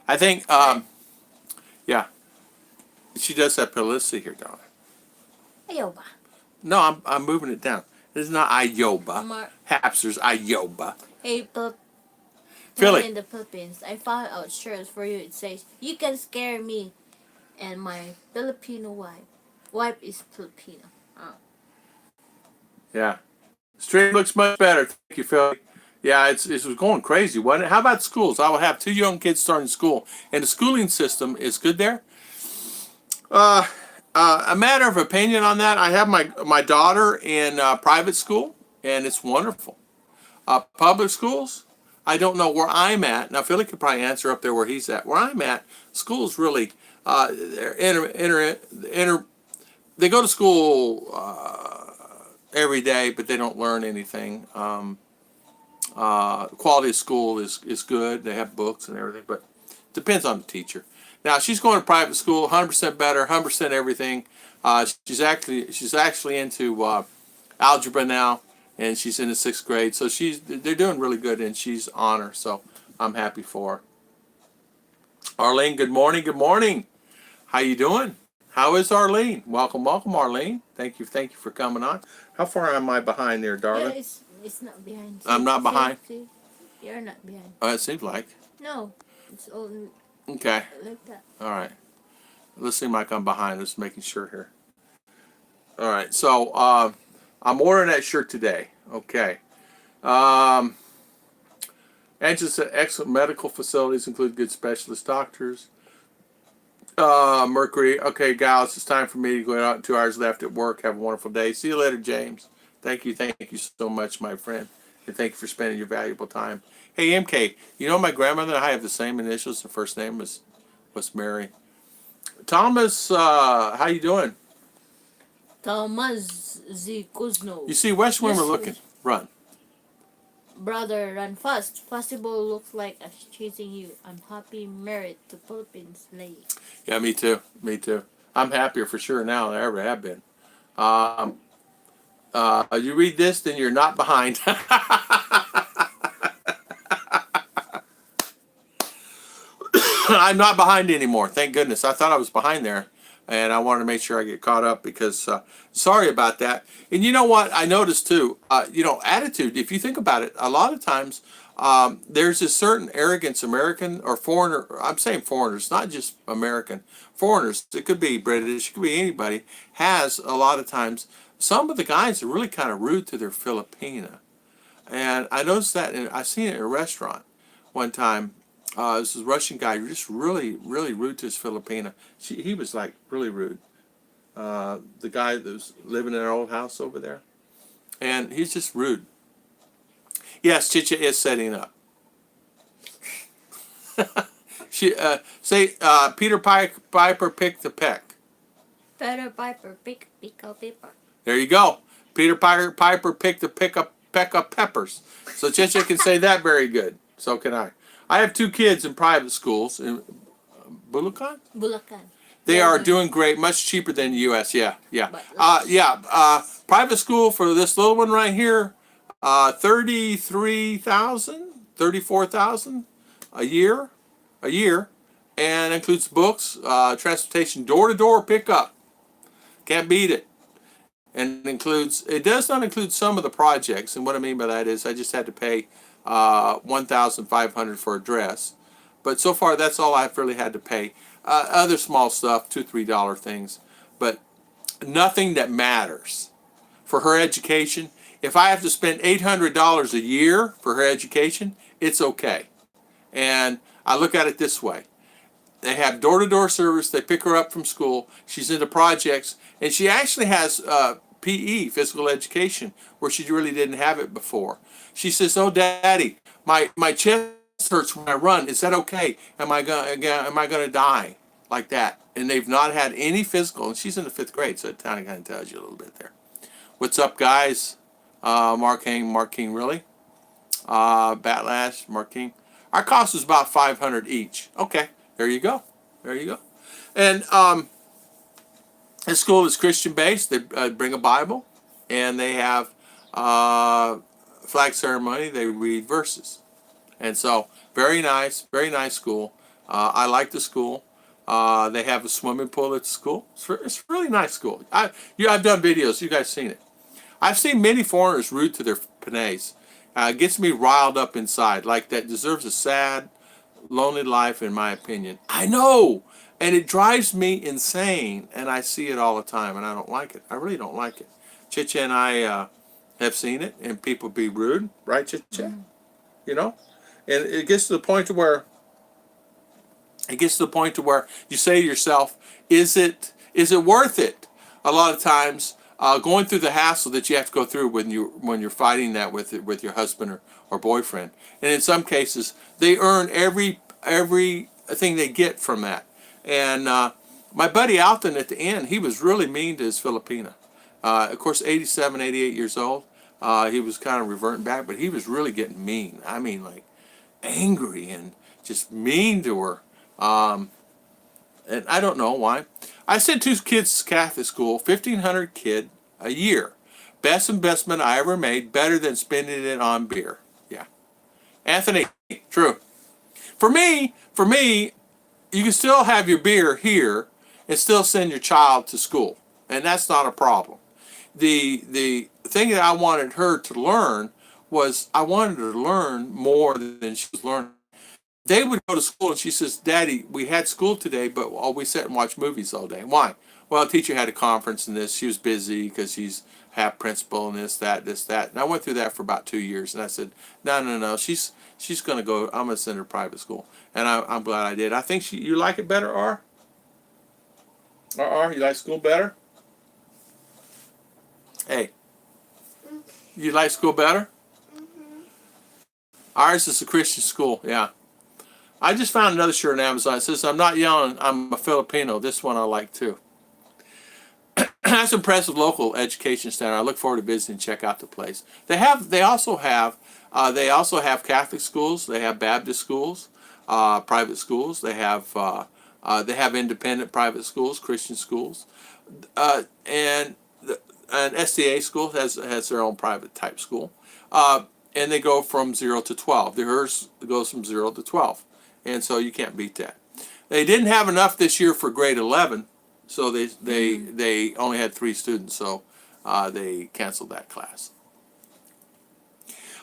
I think, yeah. She does have pillow. Let's see here, darling. Ayaw ba? No, I'm moving it down. It's not Ioba. Mar- Hapsters, Ioba. Hey, Philly. in the Philippines, I found out shirts for you. It says, "You can scare me," and my Filipino wife. Wife is Filipino. Yeah. Stream looks much better. Thank you, Philly. Yeah, it was going crazy, wasn't it? How about schools? I will have 2 young kids starting school, and the schooling system is good there. A matter of opinion on that. I have my daughter in private school, and it's wonderful. Public schools, I don't know where I'm at. Now, Philly could probably answer up there where he's at. Where I'm at, schools really, they're they go to school every day, but they don't learn anything. Quality of school is good. They have books and everything, but it depends on the teacher. Now, she's going to private school, 100% better, 100% everything. She's actually into algebra now, and she's in the 6th grade. So they're doing really good, and she's on her. So I'm happy for her. Arlene, good morning. Good morning. How you doing? How is Arlene? Welcome, Arlene. Thank you for coming on. How far am I behind there, darling? Yeah, it's not behind. I'm not behind? See? You're not behind. It seems like. No, it's all Okay. like that. All right. Let's seem like I'm behind. Just making sure here. All right. So I'm ordering that shirt today. Okay. Angela said excellent medical facilities include good specialist doctors. Mercury. Okay, gals, it's time for me to go out. 2 hours left at work. Have a wonderful day. See you later, James. Thank you so much, my friend. And thank you for spending your valuable time. Hey, MK, you know my grandmother and I have the same initials. The first name was Mary. Thomas, how you doing? Thomas Z. Kuzno. You see, West Wind, we're looking. Run. Brother, run fast. Possible looks like I'm chasing you. I'm happy married to Philippines lady. Yeah, me too. Me too. I'm happier for sure now than I ever have been. You read this, then you're not behind. I'm not behind anymore. Thank goodness. I thought I was behind there, and I wanted to make sure I get caught up because sorry about that. And you know what? I noticed too. Attitude. If you think about it, a lot of times there's a certain arrogance, American or foreigner. I'm saying foreigners, not just American. Foreigners. It could be British. It could be anybody. Has a lot of times. Some of the guys are really kind of rude to their Filipina, and I noticed that. And I seen it in a restaurant one time. This is a Russian guy, just really, really rude to his Filipina. He was like really rude. The guy that was living in our old house over there, and he's just rude. Yes, Chicha is setting up. She say Peter Piper picked the peck. Peter Piper, pickle paper. There you go. Peter Piper picked the peck up peppers. So Chicha can say that very good. So can I. I have two kids in private schools in Bulacan. Bulacan. They are doing great, much cheaper than the U.S. Yeah, yeah, But yeah. Private school for this little one right here, 33,000, 34,000 a year, and includes books, transportation, door to door pickup. Can't beat it. And it does not include some of the projects. And what I mean by that is I just had to pay 1,500 for a dress, but so far that's all I've really had to pay. Other small stuff, $2, $3 things, but nothing that matters for her education. If I have to spend $800 a year for her education, it's okay. And I look at it this way. They have door-to-door service. They pick her up from school. She's into projects, and she actually has PE, physical education, where she really didn't have it before. She says, "Oh, Daddy, my chest hurts when I run. Is that okay? Am I gonna die like that?" And they've not had any physical. And she's in the 5th grade, so it kind of tells you a little bit there. What's up, guys? Mark King, really? Batlash, Mark King. Our cost is about $500 each. Okay. There you go. There you go. And this school is Christian based. They bring a Bible, and they have flag ceremony. They read verses, and so very nice school. I like the school. They have a swimming pool at the school. It's a really nice school. I've done videos. You guys seen it. I've seen many foreigners rude to their Panays. It gets me riled up inside. Like that deserves a sad, lonely life, in my opinion. I know, and it drives me insane, and I see it all the time, and I don't like it. I really don't like it. Chicha and I have seen it, and people be rude, right, Chicha? Mm-hmm. You know, and it gets to the point to where you say to yourself, is it worth it? A lot of times, going through the hassle that you have to go through when you're fighting that with your husband or boyfriend, and in some cases they earn everything they get from that. And my buddy Alton at the end, he was really mean to his Filipina. Of course, 87, 88 years old. He was kind of reverting back, but he was really getting mean. I mean, like angry and just mean to her. And I don't know why. I sent 2 kids to Catholic school, 1,500 kid a year. Best investment I ever made, better than spending it on beer. Yeah. Anthony, true. For me, you can still have your beer here and still send your child to school. And that's not a problem. The thing that I wanted her to learn was I wanted her to learn more than she was learning. They would go to school, and she says, "Daddy, we had school today, but we sat and watched movies all day." Why? Well, the teacher had a conference and this. She was busy because she's half principal and this, that. And I went through that for about 2 years, and I said, no. She's going to go. I'm going to send her to private school, and I'm glad I did. I think you like it better, R? You like school better? Hey, you like school better? Ours is a Christian school, yeah. I just found another shirt on Amazon. It says, "I'm not yelling, I'm a Filipino." This one I like too. That's impressive local education center. I look forward to visiting and check out the place. They also have Catholic schools. They have Baptist schools, private schools. They have independent private schools, Christian schools, and an SDA school has their own private type school. And they go from 0 to 12. Hers goes from 0 to 12. And so you can't beat that. They didn't have enough this year for grade 11, so they only had 3 students, so they canceled that class.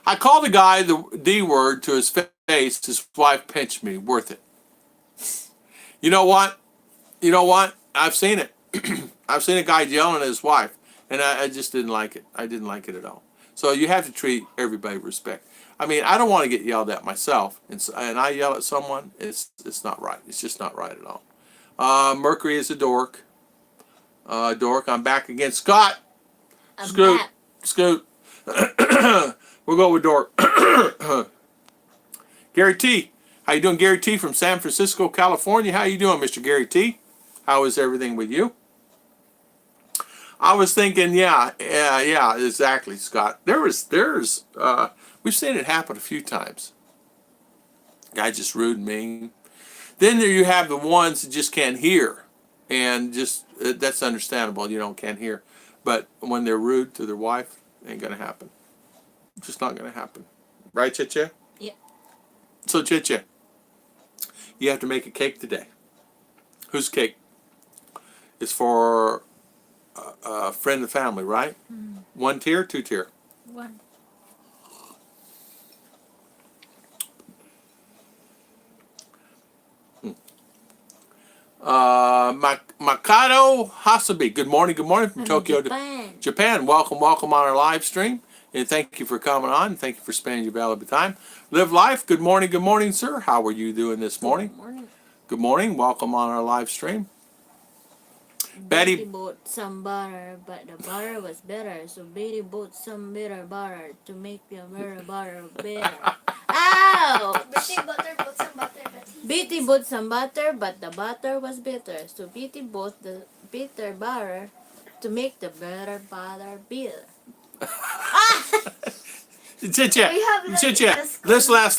I called the guy the D word to his face. His wife pinched me. Worth it. You know what? I've seen it. I've seen a guy yelling at his wife, and I just didn't like it. I didn't like it at all. So you have to treat everybody with respect. I mean, I don't want to get yelled at myself, and I yell at someone. It's not right. It's just not right at all. Mercury is a dork. I'm back again. Scott. Scoot. We'll go with Dork. Gary T. How you doing, Gary T. from San Francisco, California? How you doing, Mr. Gary T.? How is everything with you? I was thinking, yeah, exactly, Scott. We've seen it happen a few times. Guy just rude and mean. Then there you have the ones that just can't hear, and just that's understandable. You can't hear, but when they're rude to their wife, ain't gonna happen. It's just not gonna happen, right, Chicha? Yeah. So Chicha, you have to make a cake today. Whose cake? It's for a friend of the family, right? Mm. 1 tier, 2 tier. 1. Makado Hasabi. Good morning from Tokyo, Japan. Welcome on our live stream. And thank you for coming on. And thank you for spending your valuable time. Live life. Good morning, sir. How are you doing this morning? Good morning. Good morning. Welcome on our live stream. Betty bought some butter, but the butter was bitter. So Betty bought some bitter butter to make the bitter butter bitter. Ow! Betty bought some butter, but the butter was bitter. So Betty bought the bitter butter to make the bitter butter bitter. Chicha. This last.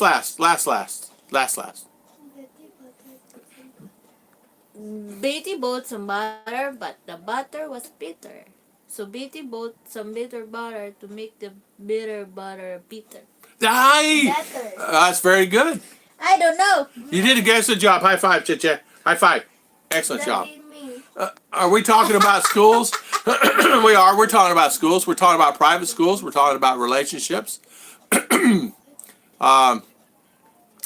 Betty bought some butter, but the butter was bitter. So Betty bought some bitter butter to make the bitter butter bitter. Aye! That's very good. I don't know. You did a excellent job. High five, Chicha. High five. Excellent job. Are we talking about schools? We are. We're talking about schools. We're talking about private schools. We're talking about relationships.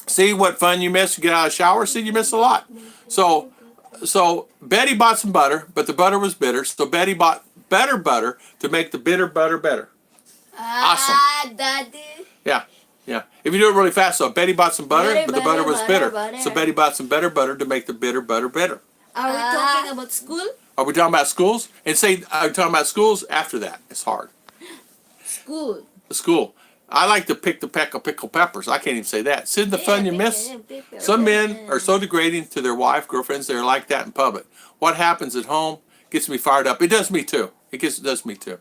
See what fun you missed to get out of the shower? See, you missed a lot. So Betty bought some butter, but the butter was bitter. So Betty bought better butter to make the bitter butter better. Awesome. Daddy. Yeah. If you do it really fast, so Betty bought some butter, but the butter was bitter. So Betty bought some better butter to make the bitter butter better. Are we talking about school? Are we talking about schools? And say, are we talking about schools after that? It's hard. School. I like to pick the peck of pickled peppers. I can't even say that. See the fun you miss? Some men are so degrading to their wife, girlfriends, they're like that in public. What happens at home gets me fired up. It does me too. Does me too.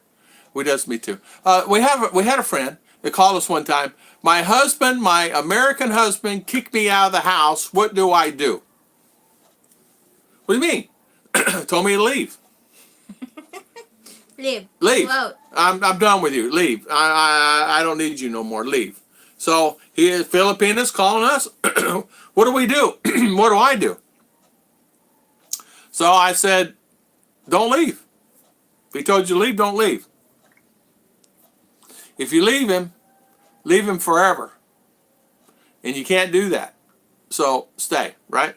We had a friend that called us one time. My husband, my American husband, kicked me out of the house. What do I do? What do you mean? Told me to leave. Leave. Wow. I'm done with you. Leave. I don't need you no more. Leave. So Filipinas calling us. What do we do? What do I do? So I said, don't leave. If he told you to leave, don't leave. If you leave him forever. And you can't do that. So stay, right?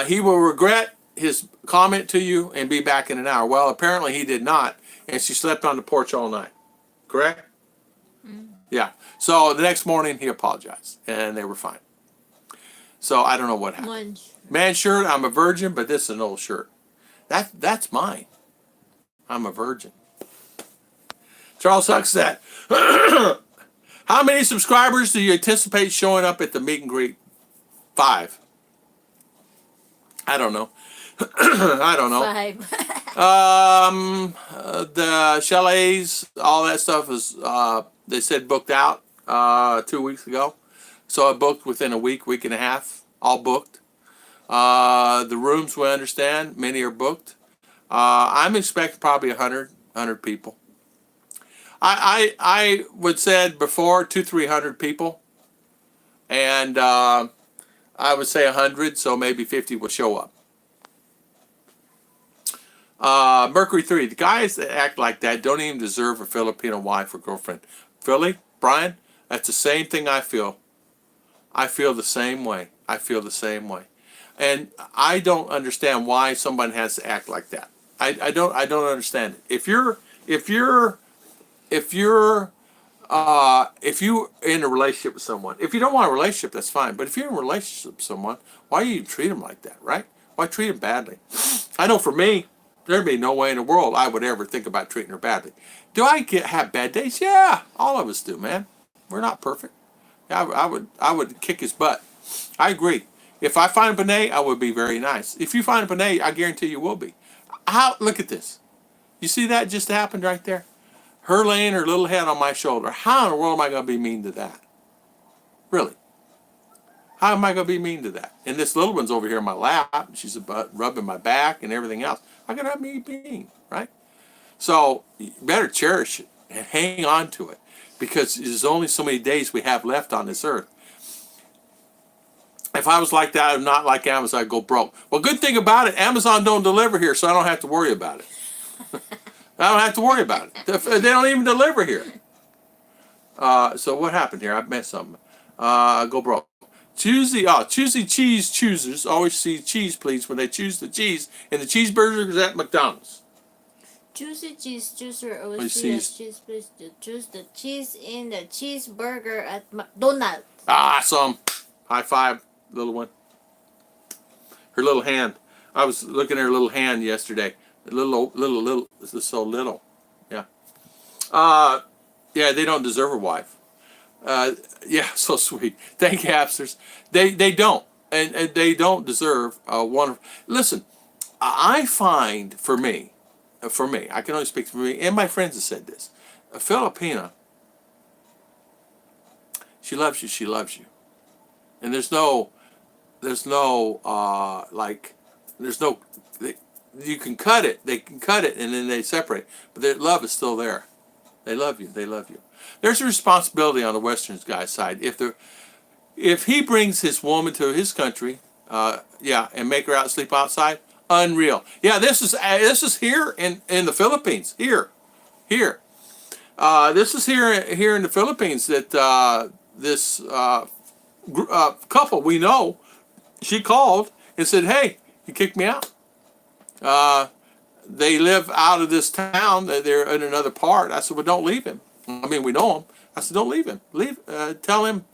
He will regret his comment to you and be back in an hour. Well, apparently he did not, and she slept on the porch all night. Correct? Mm. Yeah. So the next morning he apologized, and they were fine. So I don't know what happened. Man shirt, I'm a virgin, but this is an old shirt. That's mine. I'm a virgin. Charles Huck said, how many subscribers do you anticipate showing up at the meet and greet? 5. I don't know. 5. The chalets, all that stuff is, they said booked out 2 weeks ago. So I booked within a week and a half, all booked. The rooms, we understand, many are booked. I'm expecting probably 100 people. I would said before 200-300 people. And I would say 100, so maybe 50 will show up. Mercury 3, the guys that act like that don't even deserve a Filipino wife or girlfriend. Philly, Brian, that's the same thing I feel. I feel the same way. And I don't understand why someone has to act like that. I don't understand it. If you're in a relationship with someone, if you don't want a relationship, that's fine. But if you're in a relationship with someone, why do you treat them like that, right? Why treat them badly? I know for me, There'd be no way in the world I would ever think about treating her badly. Do I have bad days? Yeah, all of us do, man. We're not perfect. I would kick his butt. I agree. If I find Benet, I would be very nice. If you find Benet, I guarantee you will be. How? Look at this. You see that just happened right there? Her laying her little head on my shoulder. How in the world am I going to be mean to that? Really? How am I going to be mean to that? And this little one's over here in my lap. She's rubbing my back and everything else. How can I be mean, right? So you better cherish it and hang on to it, because there's only so many days we have left on this earth. If I was like that, I'm not like Amazon, I'd go broke. Well, good thing about it, Amazon don't deliver here, so I don't have to worry about it. I don't have to worry about it. They don't even deliver here. So what happened here? I've missed something. Go broke. Choosy cheese choosers always see cheese, please, when they choose the cheese in the cheeseburgers at McDonald's. Juicy cheese chooser Please always see a cheese place to choose the cheese in the cheeseburger at McDonald's. Awesome. High five, little one. Her little hand. I was looking at her little hand yesterday. Little. This is so little. Yeah. Yeah, they don't deserve a wife. Yeah, so sweet. Thank you, Hapsters. They don't. And they don't deserve one. Listen, I find for me, I can only speak for me, and my friends have said this. A Filipina, she loves you, and there's no, you can cut it, they can cut it, and then they separate, but their love is still there. They love you. There's a responsibility on the Western guy's side. If he brings his woman to his country, and make her sleep outside, unreal. Yeah, this is here in the Philippines. Here. This is here in the Philippines that this couple we know, she called and said, "Hey, you kicked me out." They live out of this town. They're in another part. I said, "Well, don't leave him." I mean, we know him. I said, "Don't leave him. Tell him.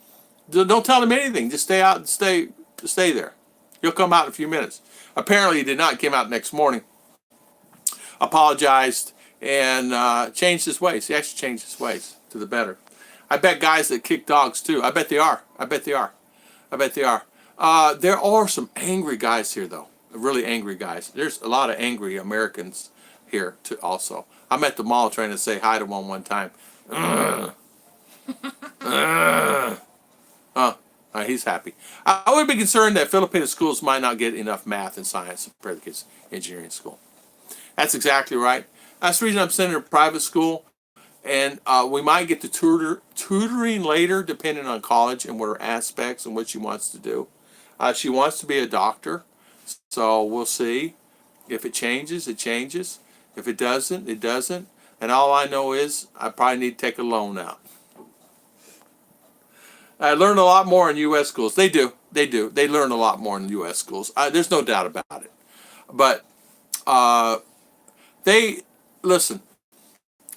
Don't tell him anything. Just stay out and stay there. He'll come out in a few minutes." Apparently, he did not. He came out next morning, apologized, and changed his ways. He actually changed his ways to the better. I bet guys that kick dogs too. I bet they are. There are some angry guys here, though. Really angry guys. There's a lot of angry Americans here too. Also, I'm at the mall trying to say hi to one time. He's happy. I would be concerned that Filipino schools might not get enough math and science compared to kids engineering school. That's exactly right. That's the reason I'm sending her to private school, and we might get to tutoring later, depending on college and what her aspects and what she wants to do. She wants to be a doctor, so we'll see. If it changes, it changes. If it doesn't, it doesn't. And all I know is I probably need to take a loan out. I learn a lot more in U.S. schools. They do. They learn a lot more in U.S. schools. There's no doubt about it. But listen,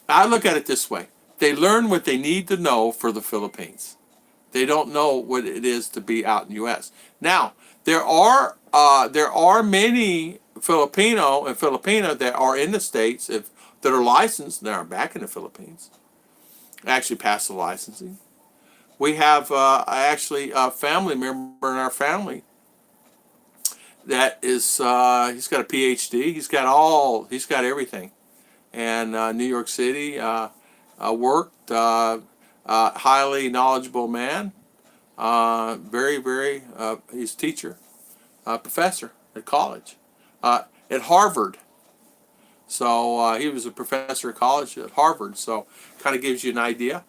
I look at it this way. They learn what they need to know for the Philippines. They don't know what it is to be out in the U.S. Now, there are many Filipino and Filipina that are in the States that are licensed and are back in the Philippines. Actually passed the licensing. We have actually a family member in our family that is he's got a PhD. He's got everything. And New York City worked. Highly knowledgeable man. Very he's a teacher, professor at college, at Harvard. So he was a professor at college at Harvard. So kind of gives you an idea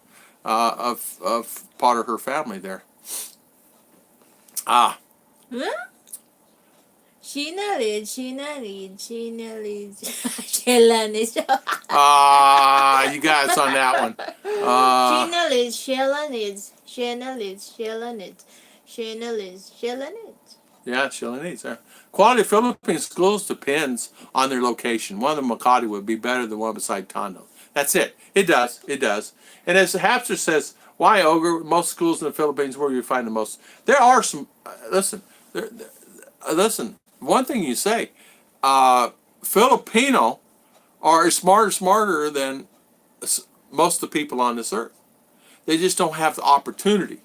of part of her family there. Huh? Sheila leads. You got us on that one. Sheila leads. Yeah, Sheila needs. Quality of Philippine schools depends on their location. One of the Makati would be better than one beside Tondo. That's it. It does. And as the Hapster says, why, Ogre, most schools in the Philippines, where you find the most? There are some, listen, one thing you say, Filipino are smarter than most of the people on this earth. They just don't have the opportunity.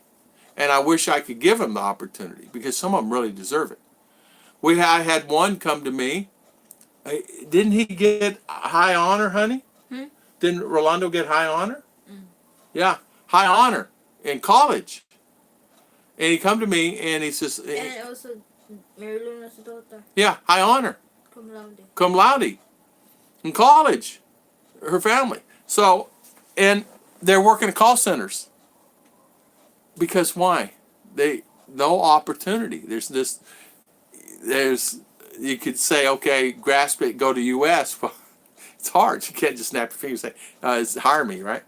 And I wish I could give them the opportunity because some of them really deserve it. I had one come to me. Didn't he get high honor, honey? Hmm? Didn't Rolando get high honor? Mm. Yeah, high honor in college. And he come to me and he says, And also, Mary Luna's daughter, yeah, high honor, cum laude. cum laude in college, her family. So, and they're working at call centers because why? They no opportunity. There's you could say, okay, grasp it, go to U.S. Well, it's hard. You can't just snap your fingers and say, hire me, right?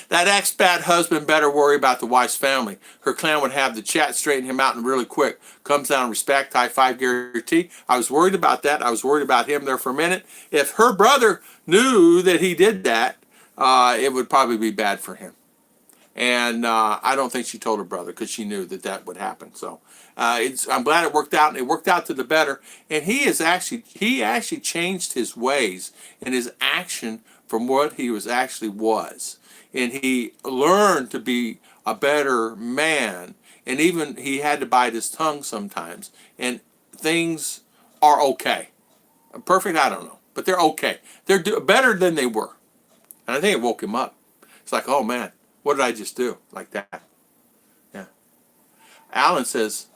That expat husband better worry about the wife's family. Her clan would have the chat straighten him out and really quick. Comes down respect, high five guarantee. I was worried about that. I was worried about him there for a minute. If her brother knew that he did that, it would probably be bad for him. And I don't think she told her brother because she knew that that would happen. So I'm glad it worked out, and it worked out to the better. And he actually changed his ways and his action from what he was. And he learned to be a better man. And even he had to bite his tongue sometimes. And things are okay. Perfect, I don't know. But they're okay. They're better than they were. And I think it woke him up. It's like, oh man, what did I just do? Like that. Yeah. Alan says,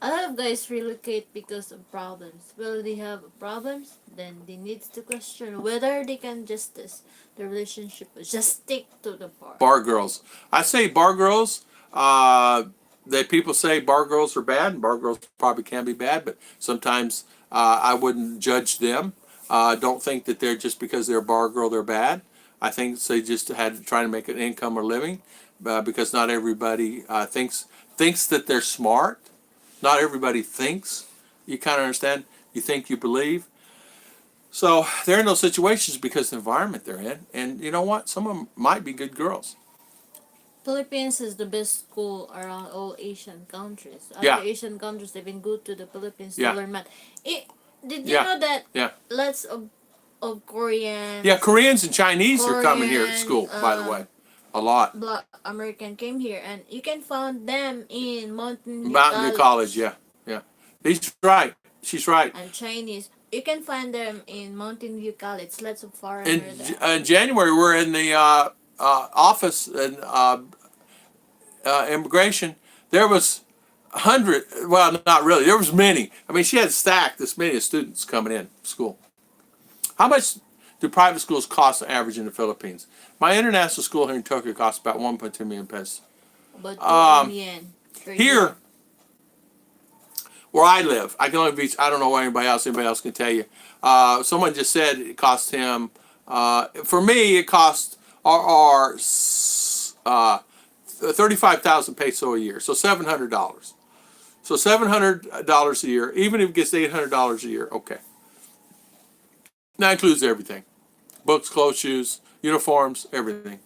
A lot of guys relocate because of problems. Well, they have problems, then they need to question whether they can justice the relationship or just stick to the bar. bar girls. I say bar girls. That people say bar girls are bad, and bar girls probably can be bad, but sometimes I wouldn't judge them. Don't think that they're just because they're a bar girl they're bad. I think they just had to try to make an income or living because not everybody thinks that they're smart. Not everybody thinks. You kind of understand. You think, you believe. So they're in those situations because of the environment they're in. And you know what? Some of them might be good girls. Philippines is the best school around all Asian countries. Other Yeah. Asian countries, they've been good to the Philippines to Yeah. learn math. Did you Yeah. know that Yeah. lots of Koreans, Yeah, Koreans and Chinese are coming here at school, by the way. A lot. Black American came here, and you can find them in Mountain View Mountain View College, yeah. Yeah. He's right. She's right. And Chinese. You can find them in Mountain View College. Lots of In, foreigners there. in January, we're in the office in immigration. There was 100, well, not really. There was many. I mean, she had stacked this many students coming in school. How much do private schools cost on average in the Philippines? My international school here in Tokyo costs about 1.2 million pesos. About 2 million per Here, year. where I live, I can only be, I don't know why anybody else can tell you. Someone just said it cost him, for me, it cost our 35,000 peso a year, so $700. So $700 a year, even if it gets $800 a year, okay. That includes everything. Books, clothes, shoes, uniforms, everything.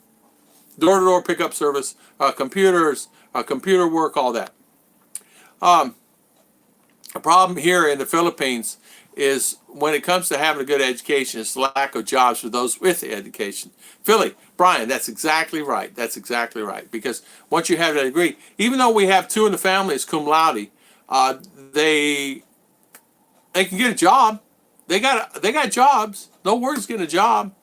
Door-to-door pickup service, computers, computer work, all that. A problem here in the Philippines is when it comes to having a good education, it's the lack of jobs for those with the education. Philly, Brian, that's exactly right. That's exactly right. Because once you have that degree, even though we have two in the family as cum laude, they can get a job. They got jobs. No worries getting a job.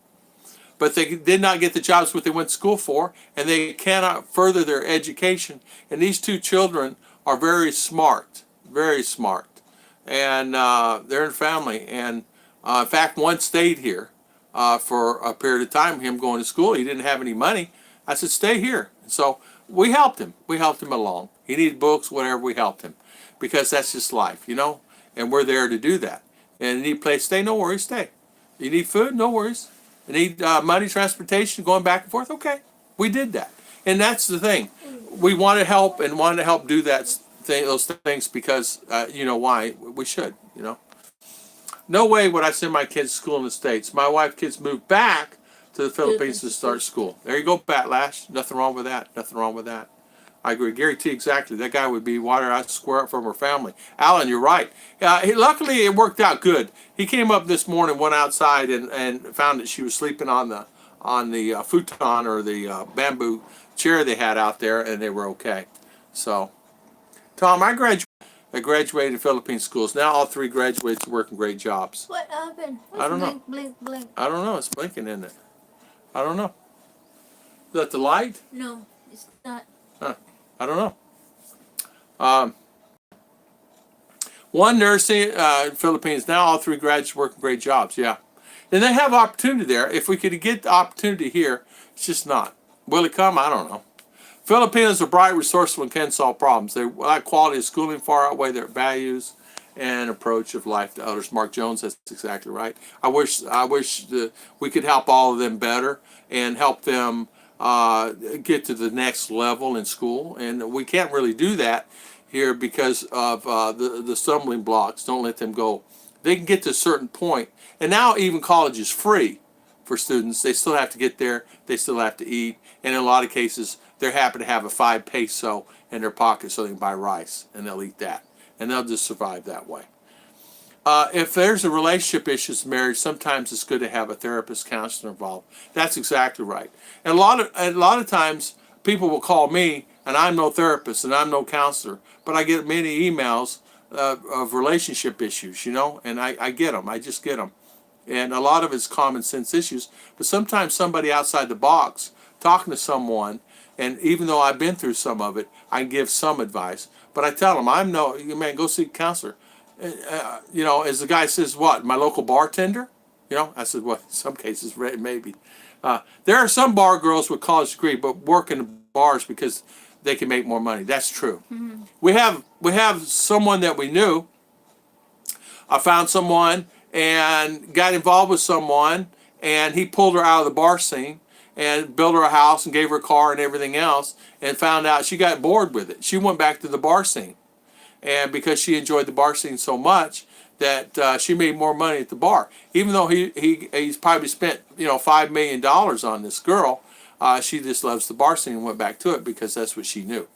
But they did not get the jobs what they went to school for, and they cannot further their education. And these two children are very smart, and they're in family. And in fact, one stayed here for a period of time. Him going to school, he didn't have any money. I said, "Stay here." So we helped him. We helped him along. He needed books, whatever. We helped him because that's just life, you know. And we're there to do that. And you need a place to stay, no worries, stay. You need food, no worries. You need money, transportation, going back and forth, okay. We did that. And that's the thing. We want to help and want to help do those things because, you know why, we should, you know. No way would I send my kids to school in the States. My wife's kids moved back to the Philippines to start school. There you go, Batlash. Nothing wrong with that. Nothing wrong with that. I agree. Gary T. Exactly. That guy would be water out square up from her family. Alan, you're right. Luckily, it worked out good. He came up this morning, went outside, and found that she was sleeping on the futon or the bamboo chair they had out there, and they were okay. So, Tom, I graduated Philippine schools. Now all three graduates are working great jobs. What happened? I What's don't know. blink, blink, blink? I don't know. It's blinking, isn't it? I don't know. Is that the light? No, it's not. Huh. I don't know. Um, one nursing Philippines. Now all three graduates working great jobs. Yeah, and they have opportunity there. If we could get the opportunity here, it's just not. Will it come? I don't know. Filipinos are bright, resourceful, and can solve problems. Their quality of schooling far outweigh their values and approach of life to others. Mark Jones, that's exactly right. I wish we could help all of them better and help them get to the next level in school. And we can't really do that here because of the stumbling blocks. Don't let them go. They can get to a certain point, and now even college is free for students. They still have to get there. They still have to eat, and in a lot of cases, they're happy to have a 5 peso in their pocket so they can buy rice, and they'll eat that, and they'll just survive that way. If there's a relationship issues in marriage, sometimes it's good to have a therapist, counselor involved. That's exactly right. And a lot of times, people will call me, and I'm no therapist and I'm no counselor, but I get many emails of relationship issues, and I get them. I just get them. And a lot of it's common sense issues, but sometimes somebody outside the box talking to someone, and even though I've been through some of it, I give some advice. But I tell them, man, go see a counselor. As the guy says, what, my local bartender? I said, well, in some cases, maybe. There are some bar girls with college degree, but work in bars because they can make more money. That's true. Mm-hmm. We have someone that we knew. I found someone and got involved with someone, and he pulled her out of the bar scene and built her a house and gave her a car and everything else, and found out she got bored with it. She went back to the bar scene, and because she enjoyed the bar scene so much that she made more money at the bar, even though he's probably spent $5 million on this girl. She just loves the bar scene and went back to it because that's what she knew.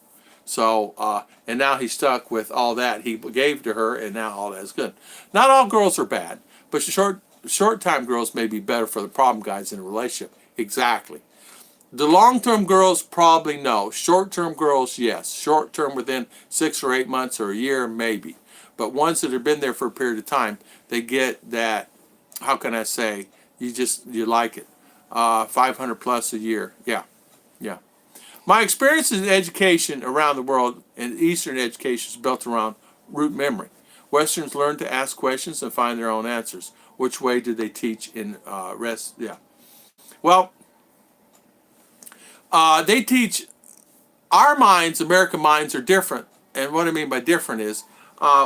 So, and now he's stuck with all that he gave to her, and now all that is good. Not all girls are bad, but short-time girls may be better for the problem guys in a relationship. Exactly. The long-term girls probably no. Short-term girls, yes. Short-term within 6 or 8 months or a year, maybe. But ones that have been there for a period of time, they get that, how can I say, you like it. 500 plus a year. Yeah. My experience in education around the world, and Eastern education, is built around root memory. Westerns learn to ask questions and find their own answers. Which way do they teach in rest? Yeah. Well, they teach, our minds, American minds, are different. And what I mean by different is,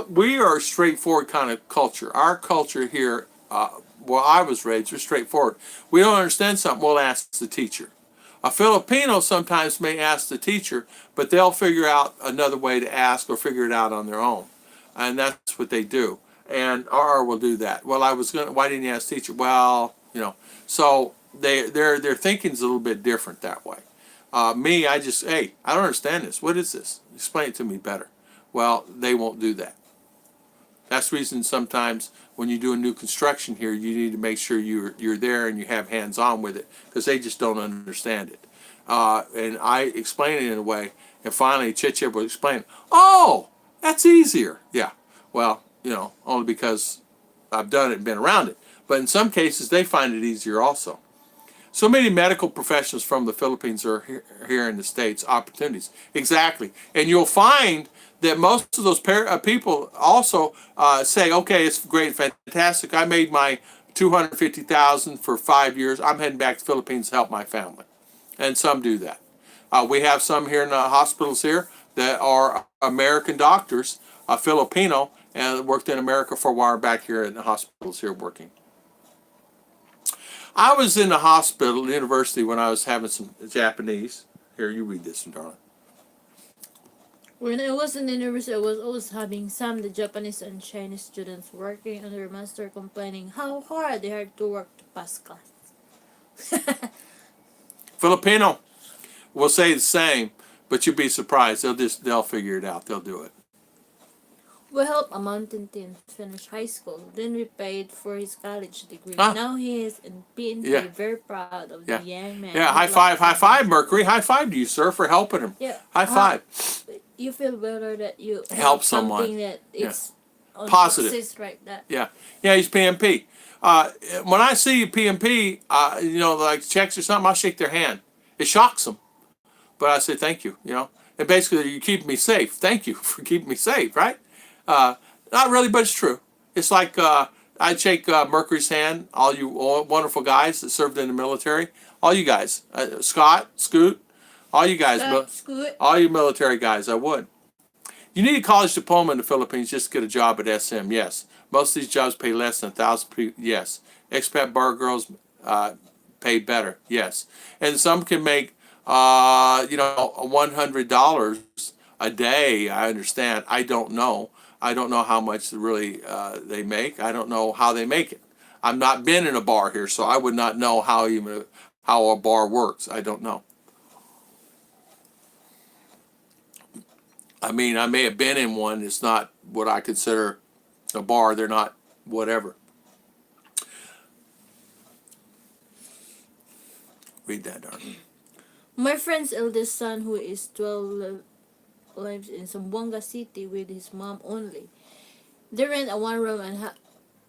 we are a straightforward kind of culture. Our culture here, where I was raised, we're straightforward. We don't understand something, we'll ask the teacher. A Filipino sometimes may ask the teacher, but they'll figure out another way to ask or figure it out on their own. And that's what they do. And R will do that. Well, why didn't you ask the teacher? Well, so their thinking's a little bit different that way. Me, I don't understand this. What is this? Explain it to me better. Well, they won't do that. That's the reason sometimes when you do a new construction here, you need to make sure you're there and you have hands-on with it, because they just don't understand it. And I explain it in a way, and finally Chiche will explain, oh, that's easier. Yeah, well, only because I've done it and been around it. But in some cases, they find it easier also. So many medical professionals from the Philippines are here in the States, opportunities. Exactly. And you'll find that most of those people also say, okay, it's great, fantastic. I made my $250,000 for 5 years. I'm heading back to the Philippines to help my family. And some do that. We have some here in the hospitals here that are American doctors, Filipino, and worked in America for a while, back here in the hospitals here working. I was in the hospital, the university, when I was having some Japanese. Here, you read this, darling. When I was in the university, I was always having some the Japanese and Chinese students working under a master complaining how hard they had to work to pass class. Filipino will say the same. But you'd be surprised. They'll figure it out. They'll do it. We helped a mountain teen finish high school. Then we paid for his college degree. Ah, Now he is in PNP, yeah, very proud of the yeah, young man yeah. who loves High science. five, Mercury. High five to you, sir, for helping him. Yeah. High five. You feel better that you Help help someone. something that Yeah. it's on Positive. success right that. Yeah, yeah. He's PMP. When I see PMP, like checks or something, I'll shake their hand. It shocks them, but I say thank you. And basically you keep me safe. Thank you for keeping me safe, right? Uh, Not really, but it's true. It's like I shake Mercury's hand. All you wonderful guys that served in the military, all you guys, Scott, Scoot, all you guys, That's good. all you military guys, I would. You need a college diploma in the Philippines just to get a job at SM. Yes, most of these jobs pay less than 1,000. Yes, expat bar girls pay better. Yes, and some can make $100 a day. I understand. I don't know. I don't know how much really they make. I don't know how they make it. I've not been in a bar here, so I would not know how a bar works. I don't know. I mean, I may have been in one. It's not what I consider a bar. They're not whatever. Read that, darling. My friend's eldest son, who is 12, lives in Zamboanga City with his mom only. They rent a one-room and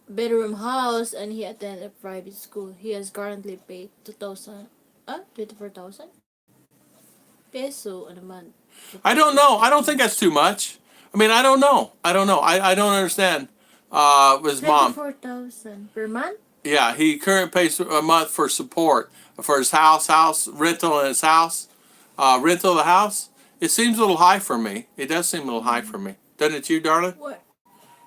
bedroom house, and he attended a private school. He has currently paid 24,000 peso a month. I don't know. I don't think that's too much. I mean, I don't know. I don't know. I don't understand. His mom. 24,000 per month. Yeah, he currently pays a month for support for his house rental in his house, rental of the house. It seems a little high for me. It does seem a little high for me. Doesn't it, you, darling? What?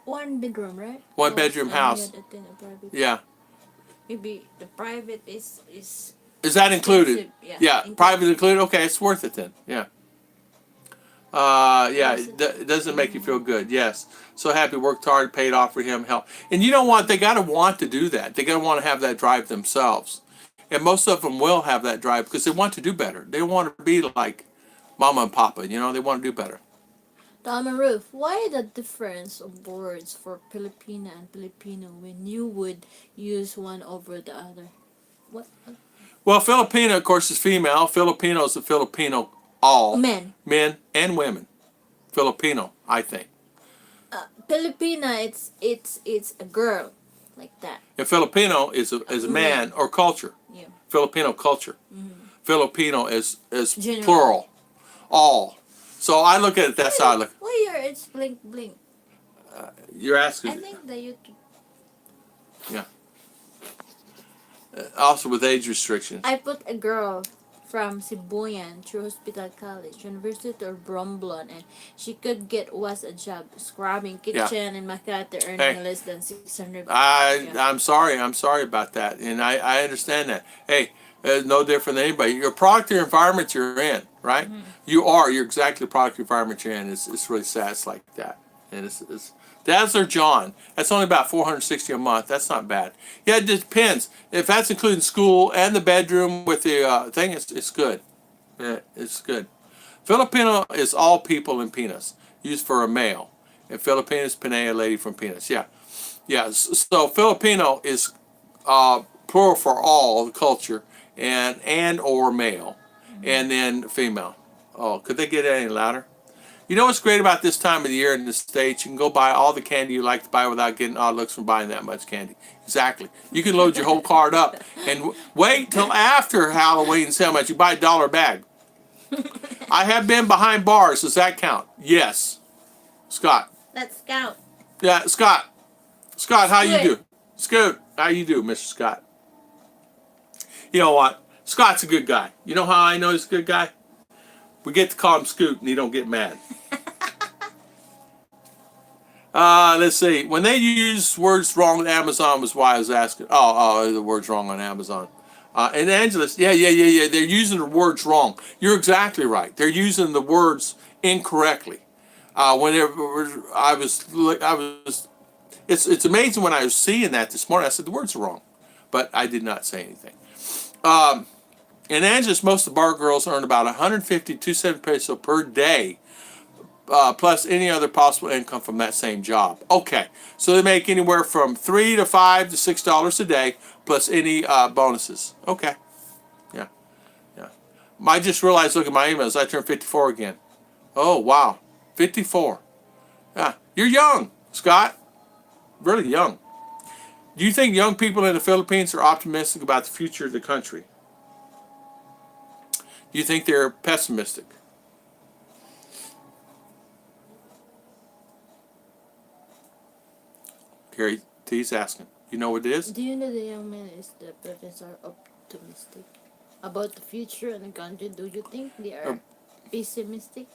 One bedroom, right? One bedroom house. He had attend a private. Yeah. Maybe the private is Is that included? expensive. Yeah, Included. private included. Okay, it's worth it then. Yeah. Yeah, it doesn't make you feel good. Yes. So happy, worked hard, paid off for him, help. And you know what? They got to want to do that. They got to want to have that drive themselves. And most of them will have that drive because they want to do better. They want to be like mama and papa. They want to do better. Tom and Ruth, why the difference of words for Filipina and Filipino when you would use one over the other? What? Well, Filipina, of course, is female. Filipino is a Filipino all. Men. Men and women. Filipino, I think. Filipina, it's a girl, like that. And Filipino is a man or culture. Yeah. Filipino culture. Mm-hmm. Filipino is General. plural, all. So I look at it. That's how I look. Why it's blink blink? You're I asking. think that you. Yeah. Also with age restrictions. I put a girl from Sibuyan through Hospital College, University of Bromblon, and she could get was a job scrubbing kitchen in Makati, earning less than 600. I'm sorry. I'm sorry about that, and I understand that. Hey, it's no different than anybody. Your product, your environment you're in, right? Mm-hmm. You're exactly the product environment you're in. It's really sad. It's like that, and it's Dazzler John. That's only about $460 a month. That's not bad. Yeah, it depends. If that's including school and the bedroom with the thing, it's good. Yeah, it's good. Filipino is all people in Pinas, used for a male. And Filipina is Pinay, a lady from Pinas. Yeah. Yeah, so Filipino is plural for all the culture and or male. And then female. Oh, could they get any louder? You know what's great about this time of the year in the States? You can go buy all the candy you like to buy without getting odd looks from buying that much candy. Exactly. You can load your whole cart up and wait till after Halloween and see how much. You buy $1 bag. I have been behind bars. Does that count? Yes. Scott. Let's count. Yeah, Scott. Scott, how you do? Scoot, how you do, Mr. Scott? You know what? Scott's a good guy. You know how I know he's a good guy? We get to call him Scoot and he don't get mad. Let's see. When they use words wrong on Amazon was why I was asking. The words wrong on Amazon. And Angeles, yeah. They're using the words wrong. You're exactly right. They're using the words incorrectly. Whenever it's amazing when I was seeing that this morning. I said the words are wrong, but I did not say anything. In Angeles, most of the bar girls earn about 150 to 270 pesos per day, plus any other possible income from that same job. Okay, so they make anywhere from $3 to $5 to $6 a day, plus any bonuses. Okay, yeah, yeah. I just realized, look at my emails, I turned 54 again. Oh, wow, 54. Yeah, you're young, Scott, really young. Do you think young people in the Philippines are optimistic about the future of the country? Do you think they're pessimistic? Gary T's asking. You know what it is? Do you know the young man is the parents are optimistic about the future and the country? Do you think they are pessimistic?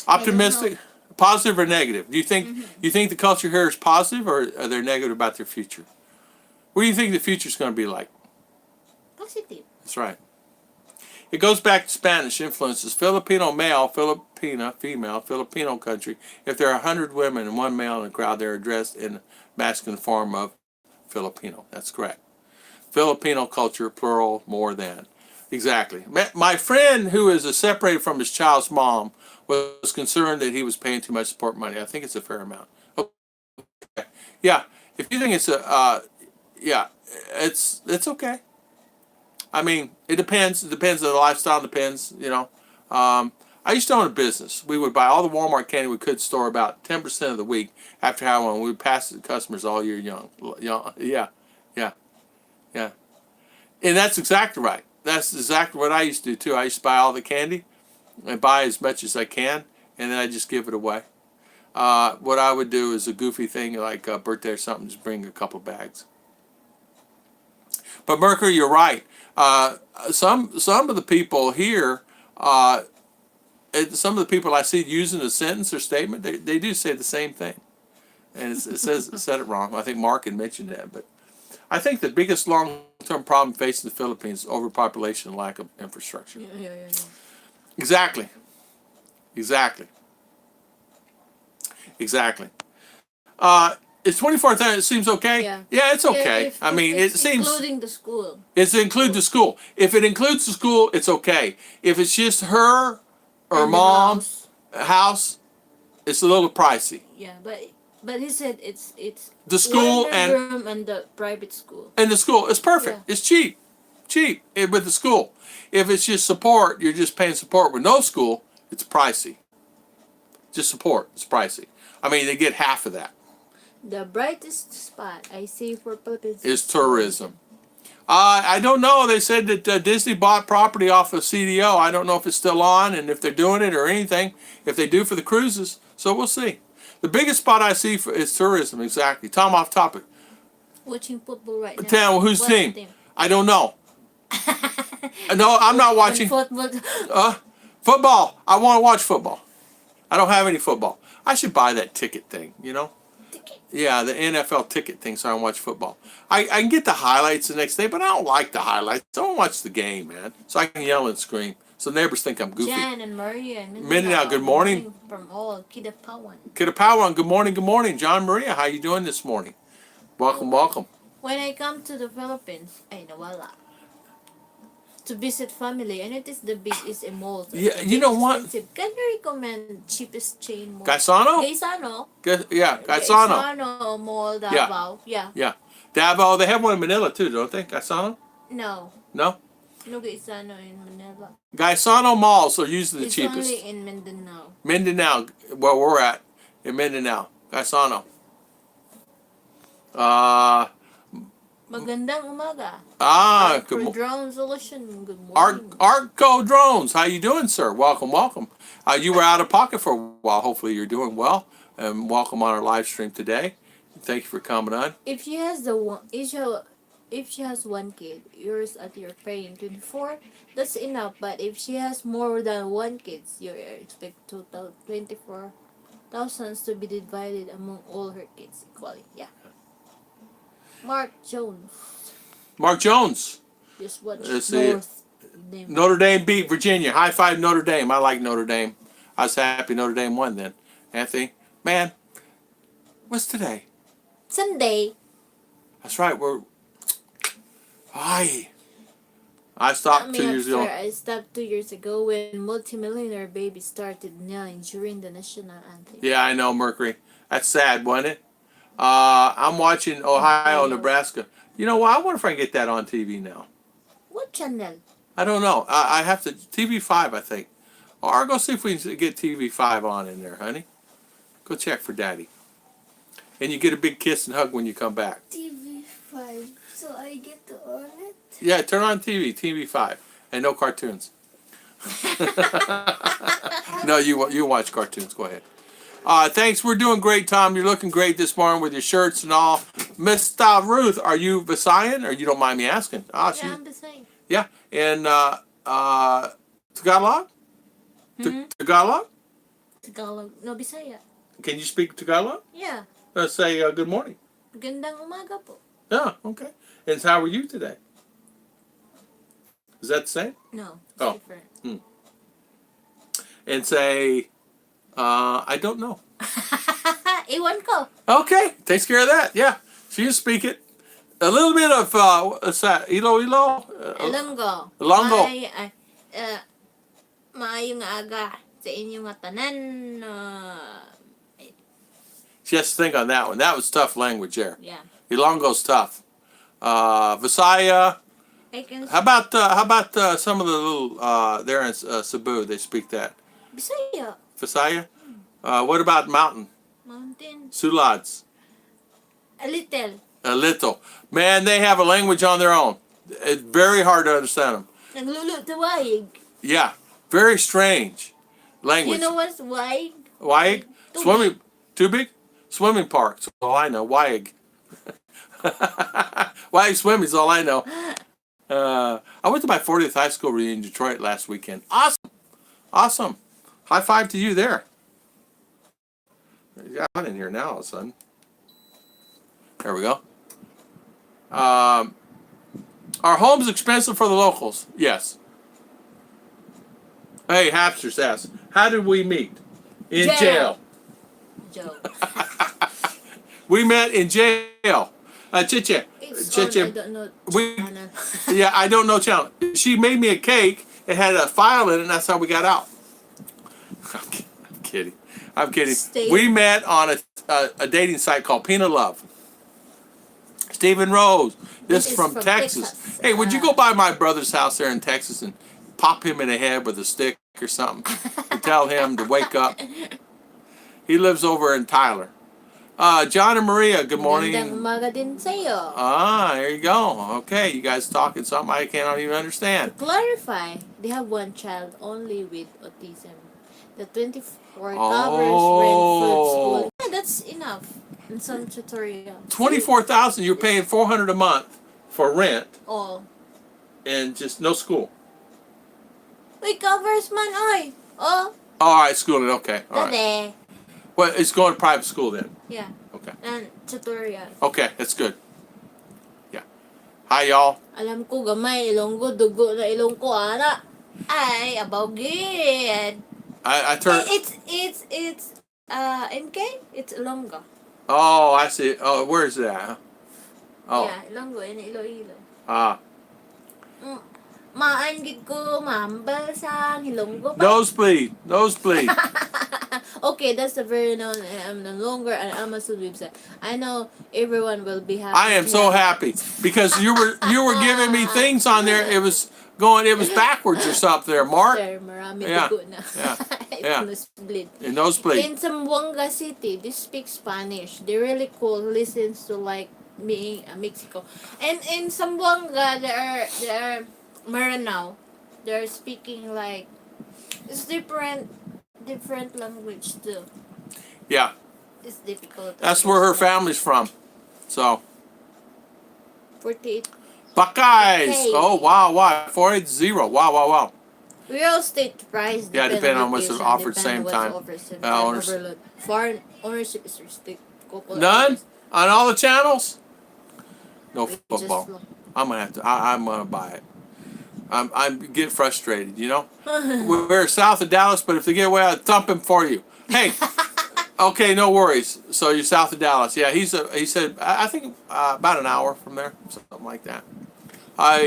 I don't know. Optimistic, positive or negative? Do you think the culture here is positive, or are they negative about their future? What do you think the future is going to be like? Positive. That's right. It goes back to Spanish influences. Filipino male, Filipina female, Filipino country. If there are 100 women and one male in the crowd, they are addressed in the masculine form of Filipino. That's correct. Filipino culture, plural, more than. Exactly. My friend who is separated from his child's mom was concerned that he was paying too much support money. I think it's a fair amount. Okay. Yeah. If you think it's yeah, it's okay. I mean, it depends. It depends on the lifestyle. Depends, you know. I used to own a business. We would buy all the Walmart candy we could, store about 10% of the week after having one. We would pass it to customers all year young. Yeah, yeah, yeah. And that's exactly right. That's exactly what I used to do too. I used to buy all the candy and buy as much as I can, and then I just give it away. What I would do is a goofy thing like a birthday or something, just bring a couple bags. But Mercury, you're right. Some of the people here, some of the people I see using a sentence or statement, they do say the same thing, and it said it wrong. I think Mark had mentioned that, but I think the biggest long-term problem facing the Philippines is overpopulation and lack of infrastructure. Yeah. Exactly. Exactly. Exactly. It's 24,000. It seems okay. Yeah. Yeah, it's okay. If I mean, it seems including the school. it's include the school. If it includes the school, it's okay. If it's just her or And the mom house. house, it's a little pricey. Yeah, but he said it's The school one and bedroom and the private school. the school, it's perfect. Yeah. It's cheap, with the school. If it's just support, you're just paying support with no school. It's pricey. Just support, it's pricey. I mean, they get half of that. The brightest spot I see for Philippines Is tourism. I don't know. They said that Disney bought property off of CDO. I don't know if it's still on and if they're doing it or anything. If they do for the cruises, so we'll see. The biggest spot I see is tourism. Exactly. Tom, off topic. Watching football right now. Tell whose What's team? the team? I don't know. No, I'm not watching. Football. I want to watch football. I don't have any football. I should buy that ticket thing. You know. Yeah, the NFL ticket thing, so I can watch football. I can get the highlights the next day, but I don't like the highlights. I don't watch the game, man. So I can yell and scream. So neighbors think I'm goofy. Jan and Maria and Mindinao, good morning. From all Kidapawan. Kidapawan, good morning, good morning. John Maria, how you doing this morning? Welcome, welcome. When I come to the Philippines, ay nawala. To visit family, and it is the biggest mall. Yeah, you know what? Expensive. Can you recommend cheapest chain mall? Gaisano? Gaisano. Yeah, Gaisano. Gaisano Mall, Davao. Yeah. Yeah. Davao, they have one in Manila too, don't they? Gaisano? No. No? No Gaisano in Manila. Gaisano malls are usually the It's cheapest. only in Mindanao. Mindinao, where we're at, in Mindinao. Gaisano. Magandang umaga. Good Drone Solution. Good morning. Arco Drones, how you doing, sir? Welcome, welcome. You were out of pocket for a while. Hopefully you're doing well. And welcome on our live stream today. Thank you for coming on. If she has if she has one kid, yours at your paying 24, that's enough. But if she has more than one kid, you expect 24,000 to be divided among all her kids equally. Yeah. Mark Jones. Mark Jones. Just watch Notre Dame beat Virginia. High five Notre Dame. I like Notre Dame. I was happy Notre Dame won then. Anthony, man, what's today? Sunday. That's right. We're. I I Not stopped me 2 years upstairs. ago. I stopped 2 years ago when multimillionaire baby started kneeling during the national anthem. Yeah, I know, Mercury. That's sad, wasn't it? I'm watching Ohio, Ohio. Nebraska. You know what? I wonder if I can get that on TV now. What channel? I don't know. I have to TV5, I think. Or go see if we can get TV5 on in there, honey. Go check for Daddy. And you get a big kiss and hug when you come back. TV5. So I get to on it? Yeah, turn on TV5, and no cartoons. No, you watch cartoons. Go ahead. Thanks. We're doing great, Tom. You're looking great this morning with your shirts and all. Miss Ruth, are you Visayan, or you don't mind me asking? Yeah, I'm the same. Yeah. And Tagalog? Tagalog? Tagalog. No, Bisaya. Can you speak Tagalog? Yeah. Let's say good morning. Gandang umaga po. Yeah, okay. And how are you today? Is that the same? No, it's Oh. different. And say, I don't know. Iwan ko. Okay, takes care of that. Yeah, so you speak it. A little bit of what's that? Ilo. Ilonggo. Ilonggo. Maayong aga sa inyong nga tanan. She has to think on that one. That was tough language there. Yeah. Ilonggo's tough. Visaya. I can How about some of the little there in Cebu? They speak that. Bisaya. Visaya. What about mountain? Mountain. Sulads. A little. A little. Man, they have a language on their own. It's very hard to understand them. Naglulot na waig. Yeah, very strange language. You know what's waig? Waig? Tubig. Swimming. Tubig? Swimming park. That's all I know. Waig. Waig swimming is all I know. I went to my 40th high school reunion in Detroit last weekend. Awesome. Awesome. High five to you there. You got in here now all of a sudden. There we go. Are homes expensive for the locals? Yes. Hey, Hapsters asks, how did we meet? In jail. Joke. We met in jail. Chiche. It's Chiche. on, I don't know. We, channel. yeah, I don't know channel. She made me a cake. It had a file in it, and that's how we got out. I'm kidding. I'm kidding. We met on a dating site called Pina Love. Stephen Rose. This is from Texas. Hey, would you go by my brother's house there in Texas and pop him in the head with a stick or something and tell him to wake up? He lives over in Tyler. John and Maria, good morning. Magandang umaga din sa'yo. There you go. Okay, you guys talking something I cannot even understand. To clarify, they have one child only with autism. The 24 covers rent, food, school. Yeah, that's enough. In some tutorial. 24,000. You're paying $400 a month for rent All. and just no school. Wait, covers man, oy. Oh. All right, schooling. Okay. All right. Dade. Well, it's going to private school then. Yeah. Okay. And tutorial. Okay, that's good. Yeah. Hi, y'all. Alam ko gamay ilonggo dugo na ilong ko ana. Ay, about good. I turned. It's MK. It's Ilonggo. Oh, I see. Oh, where is that? Huh? Oh. Yeah, Ilonggo in Iloilo. Ah. Maan gid ko mahambal sa Ilonggo pa. Nosebleed. Nosebleed. Okay, that's a very known. I'm no longer an Amazon website. I know everyone will be happy. I am so happy because you were giving me things on there. It was backwards or something there, Mark. Sir, marami Yeah. dugo na. Yeah. It's Yeah. nosebleed. In nosebleed. In Zamboanga City, they speak Spanish. They're really cool. Listens to like me, Mexico. And in Zamboanga, there are Maranao. They're speaking like it's different language too. Yeah. It's difficult. That's where her family's from. So. 48. Buckeyes. Okay. Oh, wow. 480. Wow. Real estate price. Yeah, depending on what's location, offered depending same on time. what's offered same Owners. overload. Foreign ownership is restricted. None on all the channels. No We just football. look. I'm gonna have to. I'm gonna buy it. I'm get frustrated. You know, we're south of Dallas, but if they get away, I'll thump him for you. Hey, okay, no worries. So you're south of Dallas. Yeah, he said I think about an hour from there, something like that.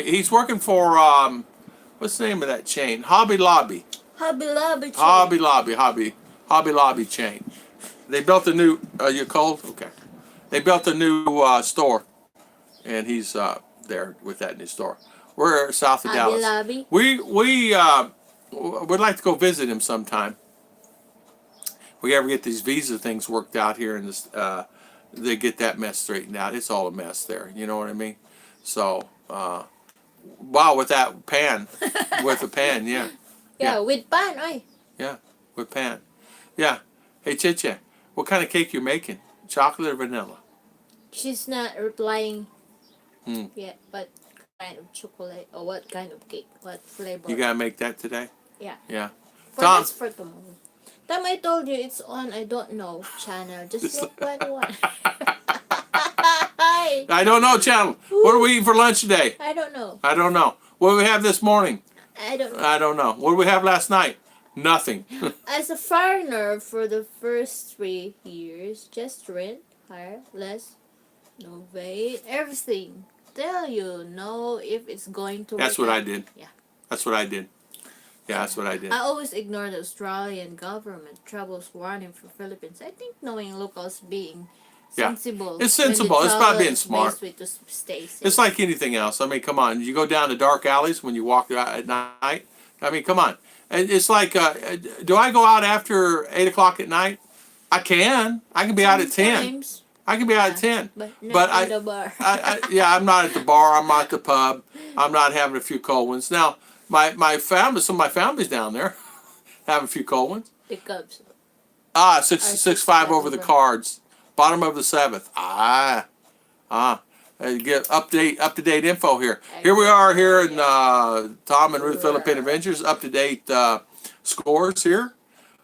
He's working for what's the name of that chain? Hobby Lobby. Hobby Lobby. Hobby Lobby chain. They built a new. You cold? Okay. They built a new store, and he's there with that new store. We're south of Hobby Dallas. Lobby. We would like to go visit him sometime. We ever get these visa things worked out here in this, they get that mess straightened out. It's all a mess there. You know what I mean? So, wow, with that pan, with the pan, yeah. Yeah, with pan, oy. Yeah, with pan. Yeah. Hey, Chiche, what kind of cake you making? Chocolate or vanilla? She's not replying Hmm. yet, but kind of chocolate or what kind of cake? What flavor? You gotta make that today? Yeah. Yeah. For Tom. this for tomorrow. Time I told you it's on I don't know channel. Just look what I want. I don't know, channel. What are we eating for lunch today? I don't know. I don't know. What did we have this morning? I don't know. I don't know. What did we have last night? Nothing. As a foreigner for the first 3 years, just rent, hire, less, no wait, everything. Tell you know if it's going to That's work what I out. did. Yeah. That's what I did. Yeah, that's what I did. I always ignore the Australian government troubles warning for Philippines. I think knowing locals being Yeah. sensible. It's when the sensible. It's about travel being is smart. best way to stay safe. It's like anything else. I mean, come on. You go down the dark alleys when you walk out at night. I mean, come on. And it's like, do I go out after 8 o'clock at night? I can. I can be out at 10. Sometimes, I can be out at 10. but not But at the bar. Yeah, I'm not at the bar. I'm not at the pub. I'm not having a few cold ones. Now, my family, some of my family's down there, having a few cold ones. The Cubs. Six five over the cards. Bottom of the 7th. Get up to date info here. Here we are here in Tom and Ruth Philippine Adventures. Up to date scores here.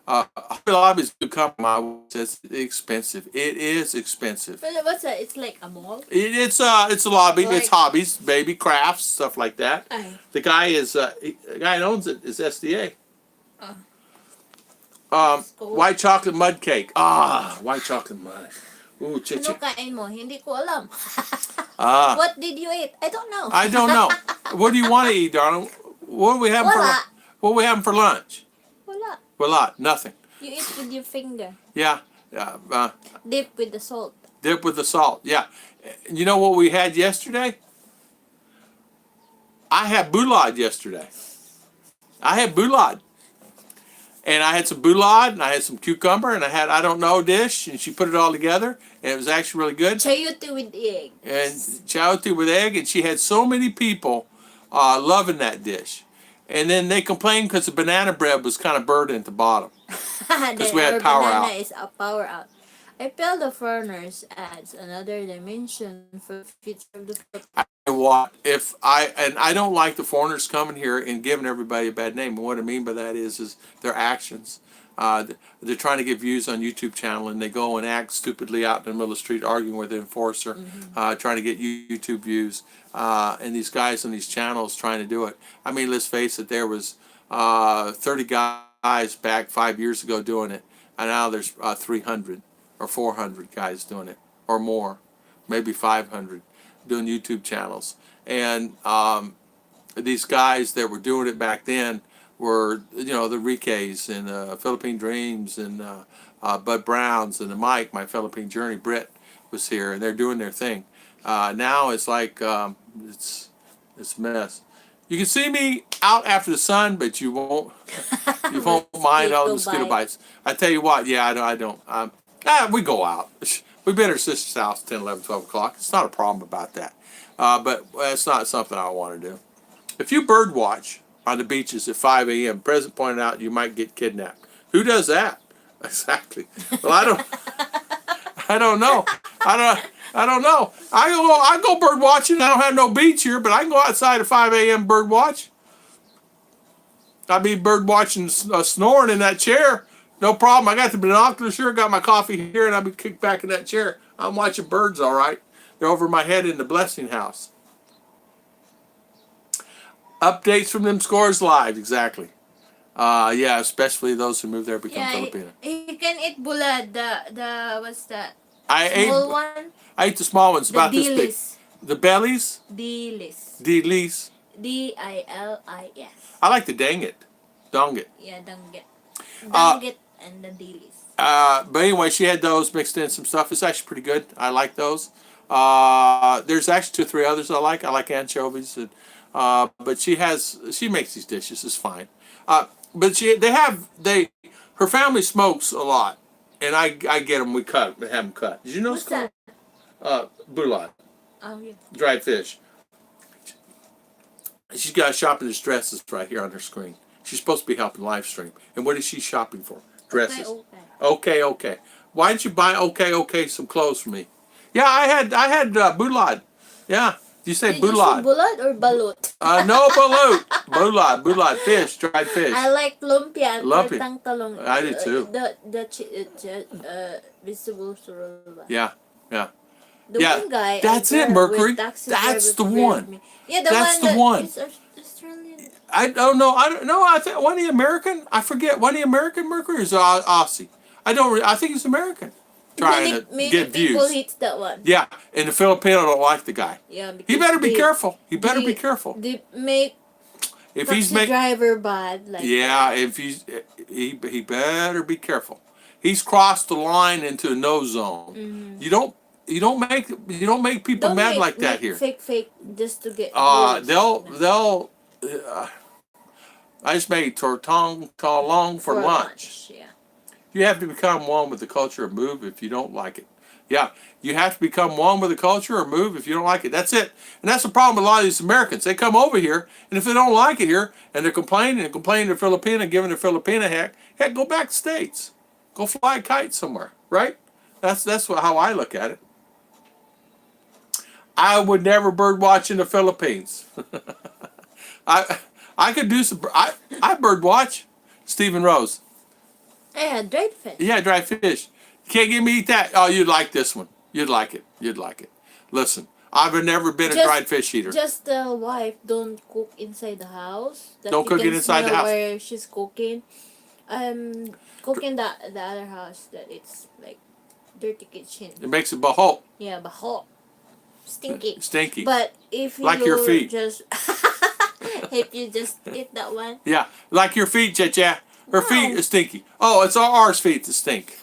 Hobby Lobby's good company. It's expensive. It is expensive. But what's that? It's like a mall. It's a lobby. Like- It's hobbies, baby crafts, stuff like that. Ay. The guy the guy that owns it is SDA. Cool. White chocolate mud cake. White chocolate mud. Ooh, chichi. Ano kain mo? Hindi ko alam. What What did you eat? I don't know. I don't know. What do you want to eat, darling? What are we having Wala. What are we having for lunch? Wala. Well, nothing. You eat with your finger. Yeah. Dip with the salt. Dip with the salt. Yeah. You know what we had yesterday? I had boulad yesterday. I had boulad. And I had some boulad, and I had some cucumber, and I had, I don't know, dish, and she put it all together, and it was actually really good. Chayote with egg. And chayote with egg, and she had so many people loving that dish. And then they complained because the banana bread was kind of burdened at the bottom. Because we had power banana out. is a power out. I feel the foreigners adds another dimension for the future of the Philippines. I don't like the foreigners coming here and giving everybody a bad name. And what I mean by that is their actions. They're trying to get views on YouTube channel, and they go and act stupidly out in the middle of the street arguing with the enforcer, trying to get YouTube views. And these guys on these channels trying to do it. I mean, let's face it, there was 30 guys back 5 years ago doing it, and now there's 300 or 400 guys doing it, or more, maybe 500 doing YouTube channels. And these guys that were doing it back then were, the Rikes and Philippine Dreams and Bud Browns and the Mike, My Philippine Journey. Britt was here, and they're doing their thing. Now it's like it's a mess. You can see me out after the sun, but you won't mind all the mosquito bites. I tell you what, yeah, I don't. We go out. We've been at our sister's house 10, 11, 12 o'clock. It's not a problem about that. But it's not something I want to do. If you bird watch on the beaches at 5 a.m., President pointed out you might get kidnapped. Who does that? Exactly. Well, I don't know. I don't know. I go bird watching. I don't have no beach here, but I can go outside at 5 a.m. bird watch. I'd be bird watching, snoring in that chair. No problem. I got the binoculars here, got my coffee here, and I'll be kicked back in that chair. I'm watching birds all right. They're over my head in the blessing house. Updates from them scores live, exactly. Yeah, especially those who move there become Filipino. You can eat bulad, the what's that? I Small one? ate the small ones, The about this big. dilis. The bellies, Dilis. Dilis. Dilis. I like the dang it, dong it. Yeah, danggit. Uh, Danggit and the dilis. But anyway, she had those mixed in some stuff. It's actually pretty good. I like those. There's actually 2 or 3 others I like. I like anchovies, and, but she makes these dishes. It's fine. But her family smokes a lot, and I get them. We have them cut. Did you know What's it's called that? bulat, Oh, yeah. dried fish? She's got shopping dresses right here on her screen. She's supposed to be helping live stream. And what is she shopping for? Dresses. Okay. Why didn't you buy some clothes for me? Yeah, I had bulad. Yeah. You say Did you say bulad? bulad or balut? No balut. Bulad, fish, dried fish. I like lumpia and Lumpia. tortang talong. I do too. The vegetable surulba. Yeah. The one guy. That's it, Mercury. That's the one. Yeah, That's the one. It's Australian. I don't know. I think one of the American. I forget. One of the American Mercury is Aussie. I think he's American. Trying to get views. People hate that one. Yeah, and the Filipino don't like the guy. Yeah, because He better be careful. He better be careful. They make If he's taxi driver bad. Like yeah, if he better be careful. He's crossed the line into a no zone. Mm-hmm. You don't make people mad like that here. Fake just to get. They'll. I just made tortong talong for lunch. Yeah. You have to become one with the culture or move if you don't like it. Yeah, you have to become one with the culture or move if you don't like it. That's it. And that's the problem with a lot of these Americans. They come over here, and if they don't like it here, and they're complaining to Filipina, giving the Filipina heck, go back to States. Go fly a kite somewhere, right? That's how I look at it. I would never bird watch in the Philippines. I could do some. I bird watch. Stephen Rose. Yeah, dried fish. Yeah, dried fish. You can't get me to eat that. Oh, you'd like this one. You'd like it. Listen, I've never been a dried fish eater. Just the wife don't cook inside the house. Don't cook it inside the house. Where she's cooking. Cooking the other house that it's like dirty kitchen. It makes it bahol. Yeah, bahol. Stinky. But if you like your feet. Just if you just eat that one. Yeah, like your feet, Cha. Her feet are stinky. Oh, it's ours feet that stink.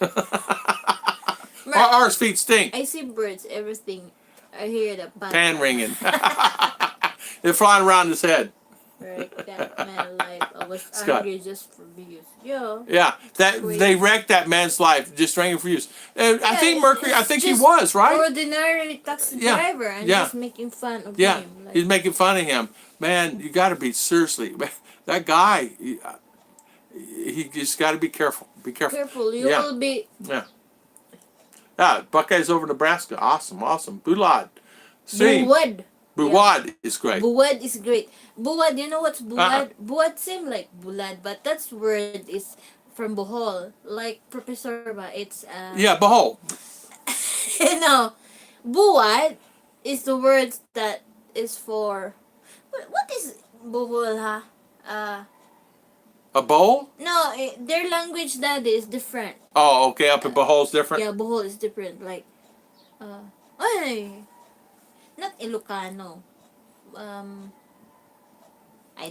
Ours feet stink. I see birds, everything. I hear the pan ringing. They're flying around his head. Right, that man I was Scott. angry just for views. Yeah. Yeah, they wrecked that man's life just ringing for views. I think Mercury. I think he was right. Ordinary taxi driver and just making fun of him. Yeah, he's making fun of him. Man, you got to be seriously. That guy. He just got to be careful. Be careful. Careful, you will be. Yeah. Yeah, Buckeyes over Nebraska. Awesome. Bulad. Buwad is great. Buwad is great. Buwad, you know what's buwad? Buwad seems like bulad, but that's word is from Bohol. Like Professor Ba, it's yeah, Bohol. No, buwad is the word that is for. What is Bohol, huh? A bowl? No, their language that is different. Oh, okay. Up in Bohol's different. Yeah, Bohol is different. Like, not Ilocano. I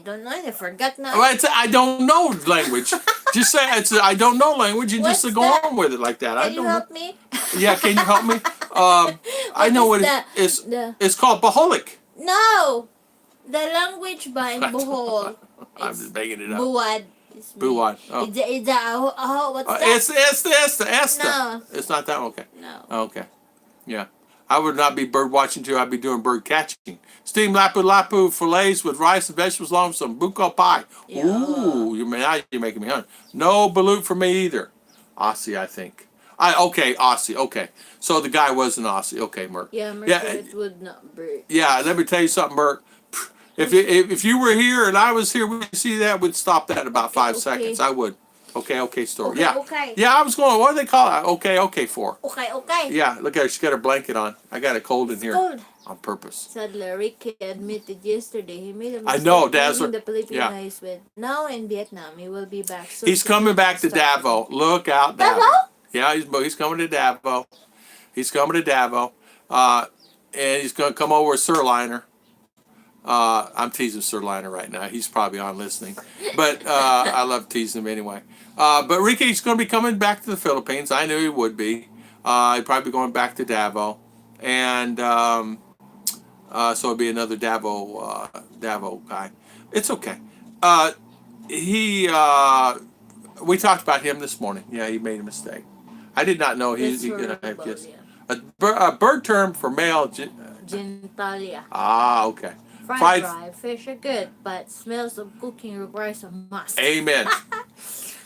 don't know. I forgot now. Well, it's I don't know language. Just say it's I don't know language and just go on with it like that. Can you help me? Yeah, can you help me? I know what it is. It's called Boholic. No, the language by Bohol. I'm just making it up. Buwad. Buwad. Oh. What's that? It's the Esta. No. It's not that one. Okay. No. Okay. Yeah. I would not be bird watching too. I'd be doing bird catching. Steamed lapu fillets with rice and vegetables along with some buko pie. Yeah. Ooh, you're making me hungry. No balut for me either. Aussie, I think. Okay, Aussie. Okay. So the guy was an Aussie. Okay, Merc. Yeah, Merc, it would not be. Yeah, let me tell you something, Merc. If you were here and I was here, we'd see that. We'd stop that in about 5 seconds. I would. Okay, story. Okay, yeah. okay. Yeah, I was going, what do they call it? Okay for. Okay. Yeah, look at her. She's got her blanket on. I got a cold in here. Cold. On purpose. Sadly, Ricky admitted yesterday he made a mistake. I know, Dazzler. The Philippines with now in Vietnam. He will be back soon. He's coming back to Davao. Look out, Davao. Yeah, he's coming to Davao. He's coming to Davao. and he's going to come over with Sirliner. I'm teasing Sirliner right now. He's probably on listening, but I love teasing him anyway. But Ricky's going to be coming back to the Philippines. I knew he would be. He'd probably be going back to Davao, and so it'll be another Davao guy. It's okay. He we talked about him this morning. Yeah, he made a mistake. I did not know he's going to have kids. A bird term for male. Genitalia. Ah, okay. Fried fish are good, but smells of cooking requires a must. Amen.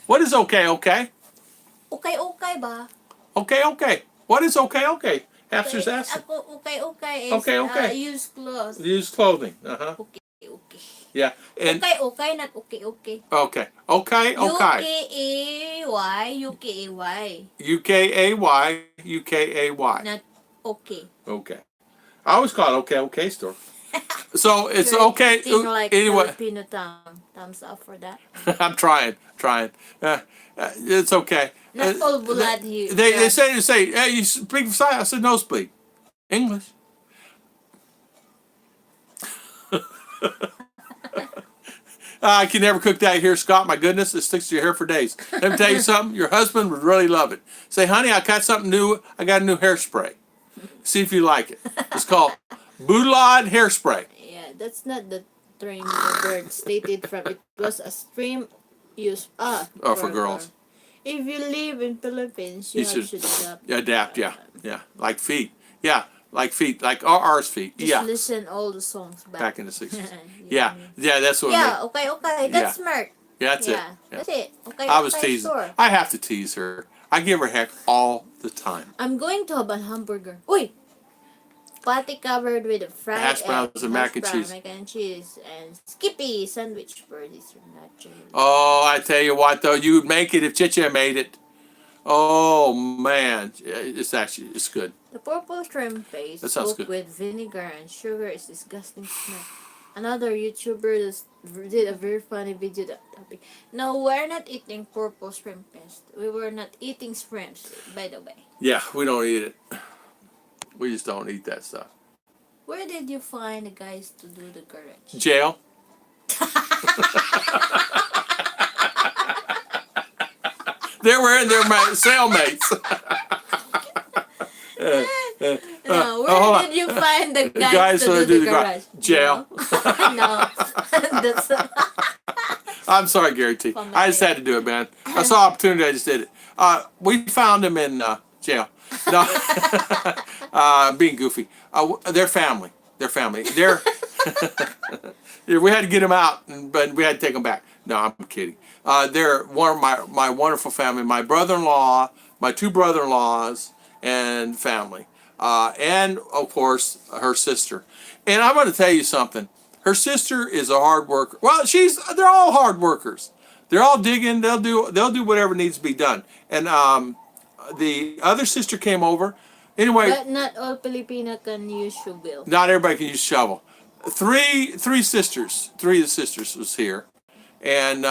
What is okay? Okay ba? Okay. What is okay? Hamster's asking. Okay is Okay. used clothes. Use clothing. Okay. Yeah. And Okay, not okay. Okay. UKAY. UKAY. Not okay. Okay. I always call it okay store. So it's okay. Thing like Anyway, Filipino thumbs up for that. I'm trying. It's okay. Not all blood here. They say, hey, you speak sign. I said, no speak English. I can never cook that here, Scott. My goodness, it sticks to your hair for days. Let me tell you something. Your husband would really love it. Say, honey, I got something new. I got a new hairspray. See if you like it. It's called Boulad Hairspray. Yeah, that's not the term the bird stated from. It was a stream used For girls. If you live in Philippines, you should adapt. Yeah, like feet. Yeah, like feet, like ours feet. Just listen all the songs back in the 60s. yeah, that's what. Yeah, okay. That's smart. Yeah, that's it. Yeah, that's it. Okay. I was teasing. Sure. I have to tease her. I give her heck all the time. I'm going to have a hamburger. Uy! Patty covered with fried hash browns and mac and cheese and Skippy sandwich birdies from that jelly. Oh, I tell you what though, you would make it if Chicha made it. Oh man, it's good. The purple shrimp paste cooked good. with vinegar and sugar is disgusting smell. Another YouTuber did a very funny video that topic. No, we're not eating purple shrimp paste. We were not eating shrimps, by the way. Yeah, we don't eat it. We just don't eat that stuff. Where did you find the guys to do the garage? Jail. They're my cellmates. No, where did you find the guys to do the garage? Jail. No. That's I'm sorry, Gary T. I just had to do it, man. I saw opportunity, I just did it. We found them in jail. No, being goofy. They're family. We had to get them out, but we had to take them back. No, I'm kidding. They're one of my wonderful family. My brother-in-law, my two brother-in-laws, and family. And, of course, her sister. And I'm going to tell you something. Her sister is a hard worker. Well, they're all hard workers. They're all digging. They'll do whatever needs to be done. And the other sister came over. Anyway. But not all Filipino can use shovel. Not everybody can use shovel. Three of the sisters was here. And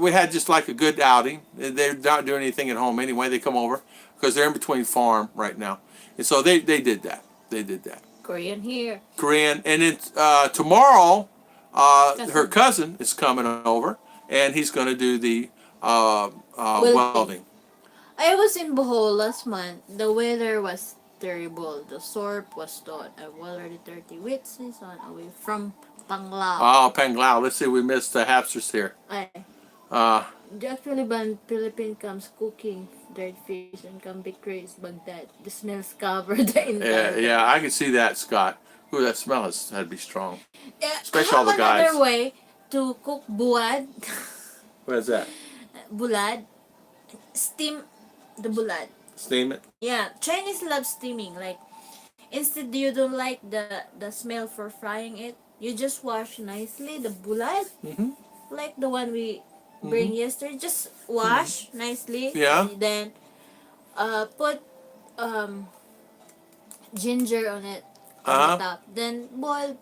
we had just like a good outing. They're not doing anything at home anyway. They come over because they're in between farm right now. And so they did that. Korean here. And then tomorrow, her cousin is coming over, and he's going to do the welding. I was in Bohol last month. The weather was terrible. The sorp was thought I already 30 witnesses on away from Panglao. Oh, Panglao. Let's see, we missed the Hapsters here. Actually, when Philippine comes cooking dried fish and come be crazy Baghdad, the smells cover the entire. Yeah, I can see that, Scott. Ooh, that smell had to be strong. Especially all the guys. Another way to cook buad. What is that? Bulad. Steam the bulad. Steam it? Yeah, Chinese love steaming. Like, instead you don't like the smell for frying it, you just wash nicely the bulad. Mm-hmm. Like the one we bring yesterday. Just wash nicely. Yeah. And then put ginger on it on the top. Then boil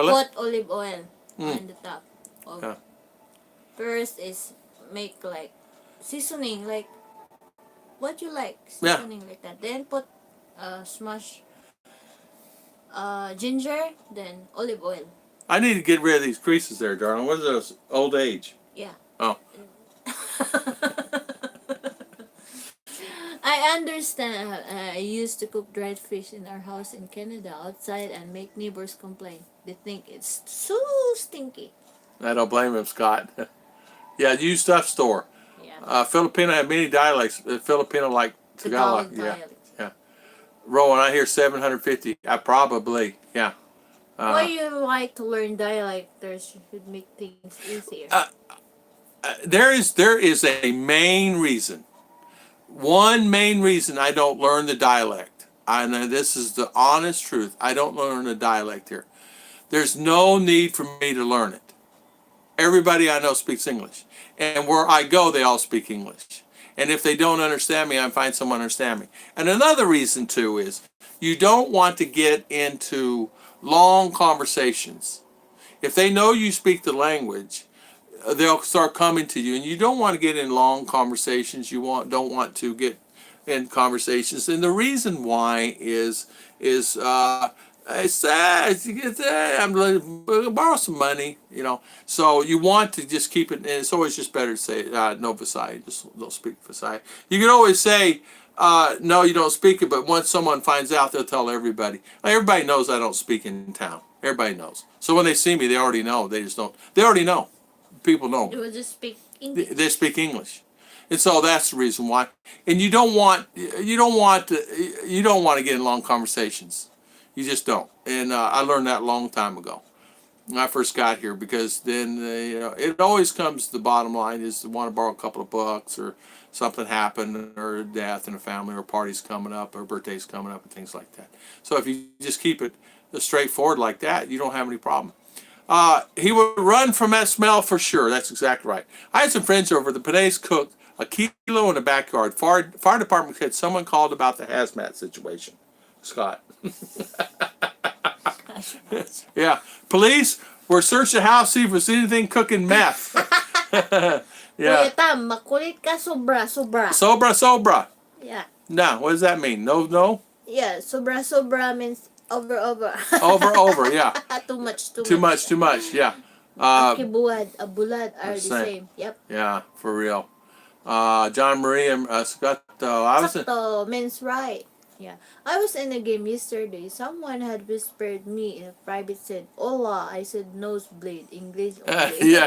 it? Put olive oil on the top. First is make like seasoning, like what you like, seasoning like that. Then put smash ginger, then olive oil. I need to get rid of these creases there, darling. What is those? Old age. Yeah. Oh. I understand. I used to cook dried fish in our house in Canada outside and make neighbors complain. They think it's so stinky. I don't blame him, Scott. Yeah, used stuff store. Yeah. Filipino have many dialects. Filipino like Tagalog. Tagalog Yeah. dialect. Yeah. Rowan, I hear 750. I probably, yeah. Why you like to learn dialects should make things easier. There is a main reason. One main reason I don't learn the dialect. I know this is the honest truth. I don't learn the dialect here. There's no need for me to learn it. Everybody I know speaks English. And where I go, they all speak English. And if they don't understand me, I find someone understand me. And another reason, too, is you don't want to get into long conversations. If they know you speak the language, they'll start coming to you. And you don't want to get in long conversations. You don't want to get in conversations. And the reason why is I'm going to borrow some money, you know. So you want to just keep it, and it's always just better to say, no Visay, just don't speak Visay. You can always say, no, you don't speak it, but once someone finds out, they'll tell everybody. Everybody knows I don't speak in town. Everybody knows. So when they see me, they already know. They just don't. They already know. People know. You will just speak English. They speak English. And so that's the reason why. And you don't want to get in long conversations. You just don't. And I learned that a long time ago when I first got here, because then it always comes to the bottom line is to want to borrow a couple of bucks, or something happened, or a death in a family, or parties coming up, or birthdays coming up, and things like that. So if you just keep it straightforward like that, you don't have any problem. He would run from that smell for sure. That's exactly right. I had some friends over. The Panays cooked a kilo in the backyard. Fire department said someone called about the hazmat situation. Scott. Yeah. Police were searching the house, see if there's anything cooking meth. Yeah. Kuya Tam, makulit ka sobra. Sobra. Yeah. Now, what does that mean? No? Yeah, sobra means over. Over, yeah. Too much. Too much, yeah. Akibuad, abulad are the same. Yep. Yeah, for real. John Marie and Scott, Sakto means right. Yeah. I was in a game yesterday. Someone had whispered me in a private said, Hola. I said nosebleed. English only. Yeah.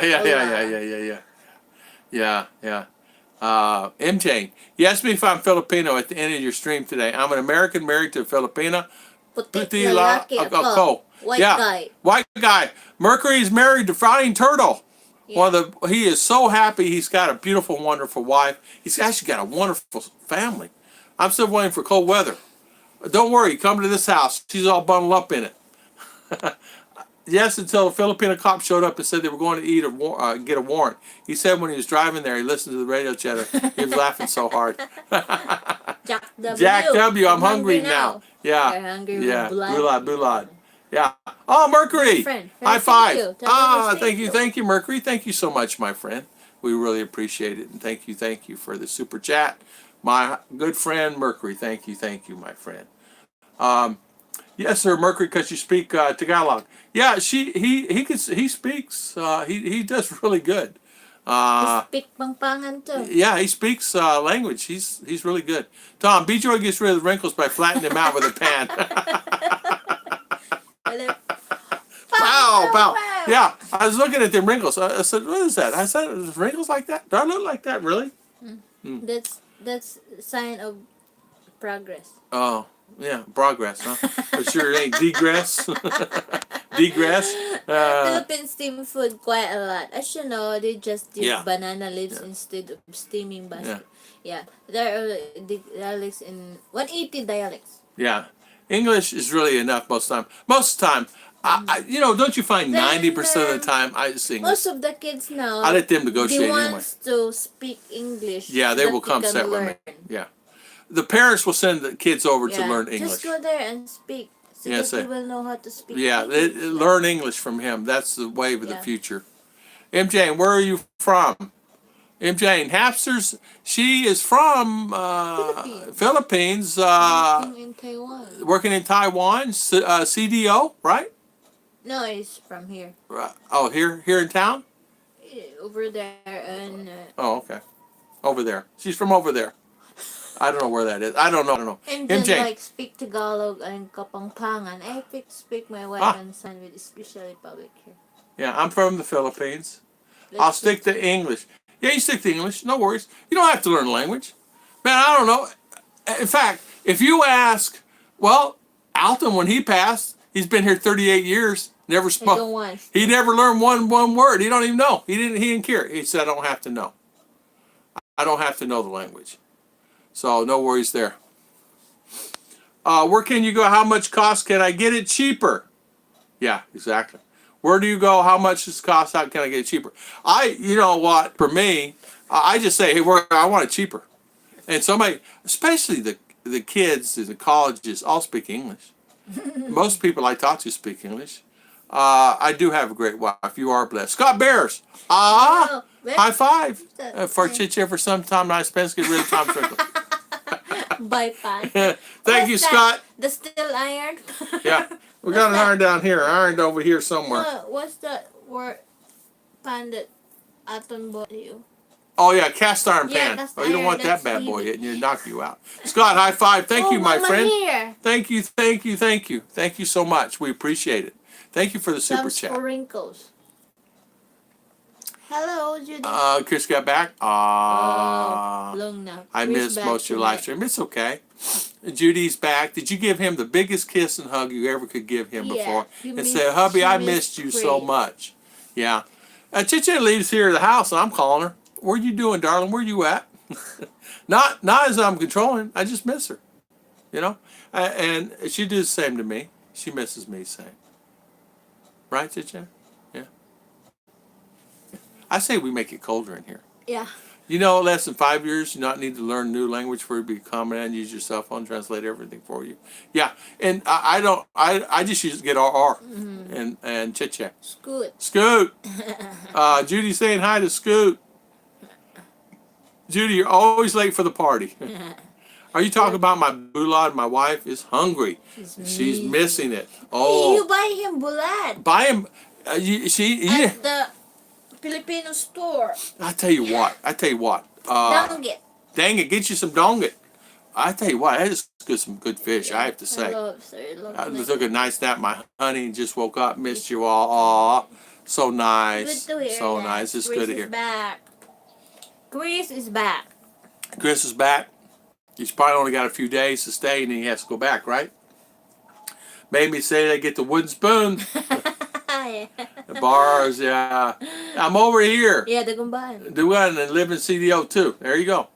MJ, you asked me if I'm Filipino at the end of your stream today. I'm an American married to a Filipina. Puti lalaki ako. White guy. Mercury's married to Flying Turtle. Yeah. He is so happy. He's got a beautiful, wonderful wife. He's actually got a wonderful family. I'm still waiting for cold weather. Don't worry, come to this house. She's all bundled up in it. Yes, until a Filipino cop showed up and said they were going to get a warrant. He said when he was driving there, he listened to the radio chatter. He was laughing so hard. Jack W. I'm hungry now. Yeah. You're hungry. Yeah. Bulad. Yeah. Oh, Mercury. High five. Thank you, Mercury. Thank you so much, my friend. We really appreciate it, and thank you for the super chat. My good friend Mercury, thank you, my friend. Yes, sir, Mercury, because you speak Tagalog. Yeah, he speaks. He does really good. He speaks pangpangan too. Yeah, he speaks language. He's really good. Tom, B-Joy gets rid of the wrinkles by flattening them out with a pan. Pow. Yeah, I was looking at them wrinkles. I said, what is that? I said, wrinkles like that? Do I look like that, really? That's a sign of progress. Oh, yeah, progress, huh? For sure it ain't degress. Degress. Philippine steam food quite a lot. As you know, they just use banana leaves instead of steaming basket. Yeah. There are dialects in 180 dialects. Yeah. English is really enough most of the time. Don't you find 90% of the time I sing? Most of the kids now, I let them negotiate they anyway. want to speak English. Yeah, they will come sit with me. Yeah. The parents will send the kids over to learn English. Just go there and speak. So that they will know how to speak English. Learn English from him. That's the wave of the future. MJ, where are you from? MJ and Hapsters. She is from Philippines, Working in Taiwan. working in Taiwan. CDO, right? No, it's from here. Oh, here in town. Over there and. Oh, okay. Over there. She's from over there. I don't know where that is. I don't know. And MJ. then like speak Tagalog and Kapampangan. I speak my wife and son with especially public here. Yeah, I'm from the Philippines. I'll stick to English. Yeah, you stick to English. No worries. You don't have to learn a language. Man, I don't know. In fact, if you ask, well, Alton, when he passed, he's been here 38 years, never spoke. He never learned one word. He don't even know. He didn't care. He said, I don't have to know. I don't have to know the language. So no worries there. Where can you go? How much cost? Can I get it cheaper? Yeah, exactly. Where do you go? How much does it cost? How can I get it cheaper? You know what? For me, I just say, hey, I want it cheaper. And somebody, especially the kids in the colleges, all speak English. Most people I talk to speak English. I do have a great wife. You are blessed. Scott Bears. High five for Chiche for some time. Nice pens. Get rid of Tom Strickland. Bye, pan. Thank you, Scott. The steel iron. Yeah, we got an iron down here. Ironed over here somewhere. What's that word pan that Aton bought you? Oh yeah, cast iron Yeah, pan. cast Oh, you don't iron, want that that's bad boy easy. hitting you, knock you out. Scott, high five. Thank you, my Mama friend. Here. Thank you. Thank you so much. We appreciate it. Thank you for the super Thumbs chat. for wrinkles. Hello, Judy. Chris got back. Long now. I missed most of your live stream. It's okay. Judy's back. Did you give him the biggest kiss and hug you ever could give him before? And say, hubby, I missed you so much. Yeah. Chiche leaves here at the house, and I'm calling her. What are you doing, darling? Where you at? not as I'm controlling. I just miss her. You know? And she does the same to me. She misses me the same. Right, Chiche? Yeah. I say we make it colder in here. Yeah. You know, less than 5 years, you not need to learn a new language for you to be competent and use your cell phone, translate everything for you. Yeah, and I just use get RR and chit chat. Scoot. Judy saying hi to Scoot. Judy, you're always late for the party. Are you talking about my bulad? My wife is hungry. She's missing it. Oh, You buy him bulad. buy him. At the Filipino store. I tell you what. Donggit. Dang it, get you some donggit. I tell you what, that is some good fish, I have to say. I took a nice nap. My honey just woke up, missed you all. Aw, so nice. Good to hear So that. nice. It's good to hear. Chris is back. Chris is back. He's probably only got a few days to stay and then he has to go back, right? Made me say they get the wooden spoon. The bars, yeah. I'm over here. Yeah, the Gumban. The one and live in CDO too. There you go.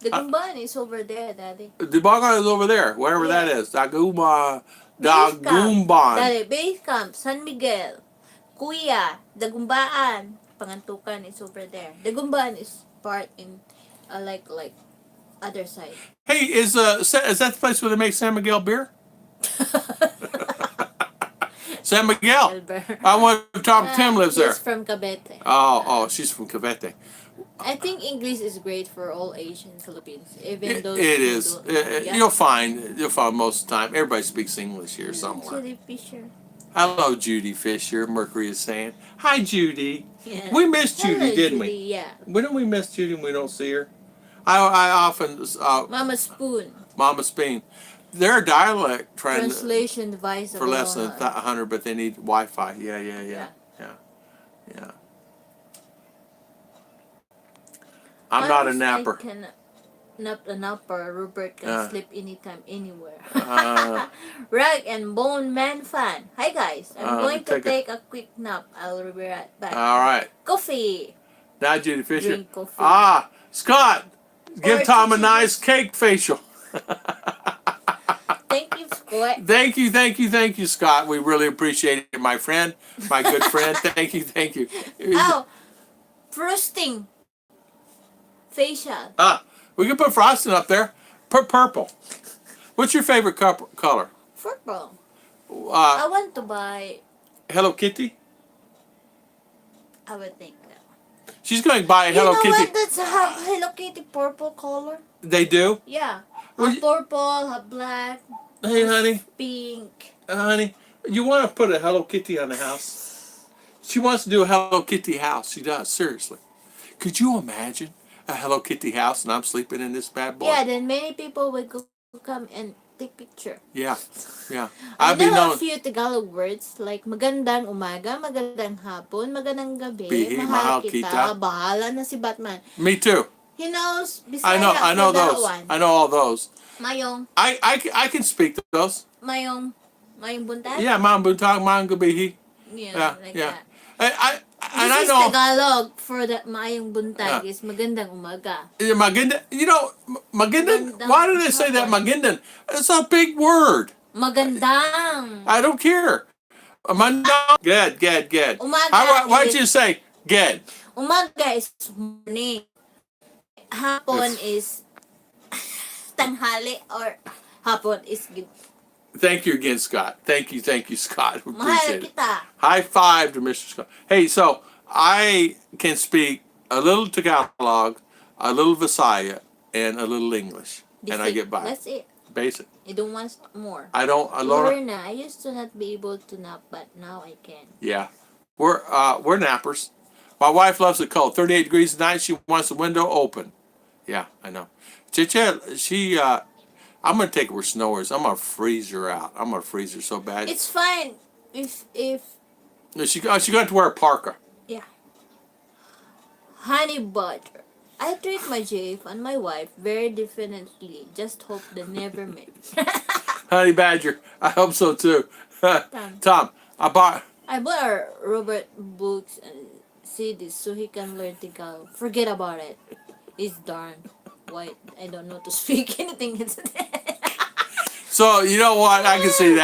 The Gumban is over there, Daddy. The bar is over there, wherever that is. Dagumban. Daddy, base camp, San Miguel. Kuya, the Gumbaan. Pangantukan is over there. The Gumban is part in, like other side. Hey, is that the place where they make San Miguel beer? San Miguel. I want to talk. Tim lives there. She's from Cavite. Oh, she's from Cavite. I think English is great for all Asian Philippines, even though it is. You'll find most of the time everybody speaks English here somewhere. Judy Fisher. Hello, Judy Fisher. Mercury is saying hi, Judy. Yeah. We missed Judy, Hello, didn't Judy, we? Yeah. When we miss Judy and we don't see her? I often Mama Spoon. Mama Spoon. Their dialect Translation device for less than 100, but they need Wi-Fi. Yeah. I'm not a napper. I can nap a napper. Robert can sleep anytime, anywhere. Rag and Bone Man fan. Hi guys, I'm going to take a quick nap. I'll be right back. All right. Coffee. Now, Judy Fisher. Drink coffee. Scott, give Tom a nice cake facial. Thank you, Scott. Thank you, Scott. We really appreciate it, my friend, my good friend. Thank you. Oh, frosting. Facial. We can put frosting up there. Put purple. What's your favorite color? Purple. I want to buy. Hello Kitty. I would think that. She's going to buy a You Hello know Kitty. what? That's have Hello Kitty purple color. They do? Yeah. Well, Have purple, have black, Hey, honey. pink. Honey, you want to put a Hello Kitty on the house? She wants to do a Hello Kitty house. She does, seriously. Could you imagine a Hello Kitty house and I'm sleeping in this bad boy? Yeah, then many people will go come and take picture. Yeah, yeah. I I'd be know a known. few Tagalog words like magandang umaga, magandang hapon, magandang gabi, Bihi, mahal mahal kita, kita. bahala na si Batman. Me too. He knows I Bisaya know for that those. one. I know all those. Mayong, I can speak those. mayong buntag? Yeah, Ma'am Buntag, Ma'am Gabihi. Yeah, like yeah. that. And This I is know. Tagalog for the mayong buntag is magandang umaga. Magindan, Magindan, Magandang why do they say that hapon. Magindan? It's a big word. Magandang. I don't care. Good. Umaga Why'd is you say good? umaga is morning. Hapon is tanghali or hapon is good. Thank you again, Scott. Thank you, Scott. We Mahal appreciate it. kita. High five to Mr. Scott. Hey, so I can speak a little Tagalog, a little Visaya, and a little English, and I get by. That's it. Basic. I don't want more. I don't. Learn na. I used to not be able to nap, but now I can. Yeah, we're nappers. My wife loves it cold. 38 degrees at night. She wants the window open. Yeah, I know. Chicha, I'm gonna take her with snowers. I'm gonna freeze her out. I'm gonna freeze her so bad. It's fine if She got to wear a parka. yeah. Honey butter. I treat my Jave and my wife very differently. Just hope they never meet. Honey Badger. I hope so too. Tom, I bought our Robert books and CDs so he can learn Tagalog. Forget about it. He's darn white. I don't know to speak anything. So you know what? I can see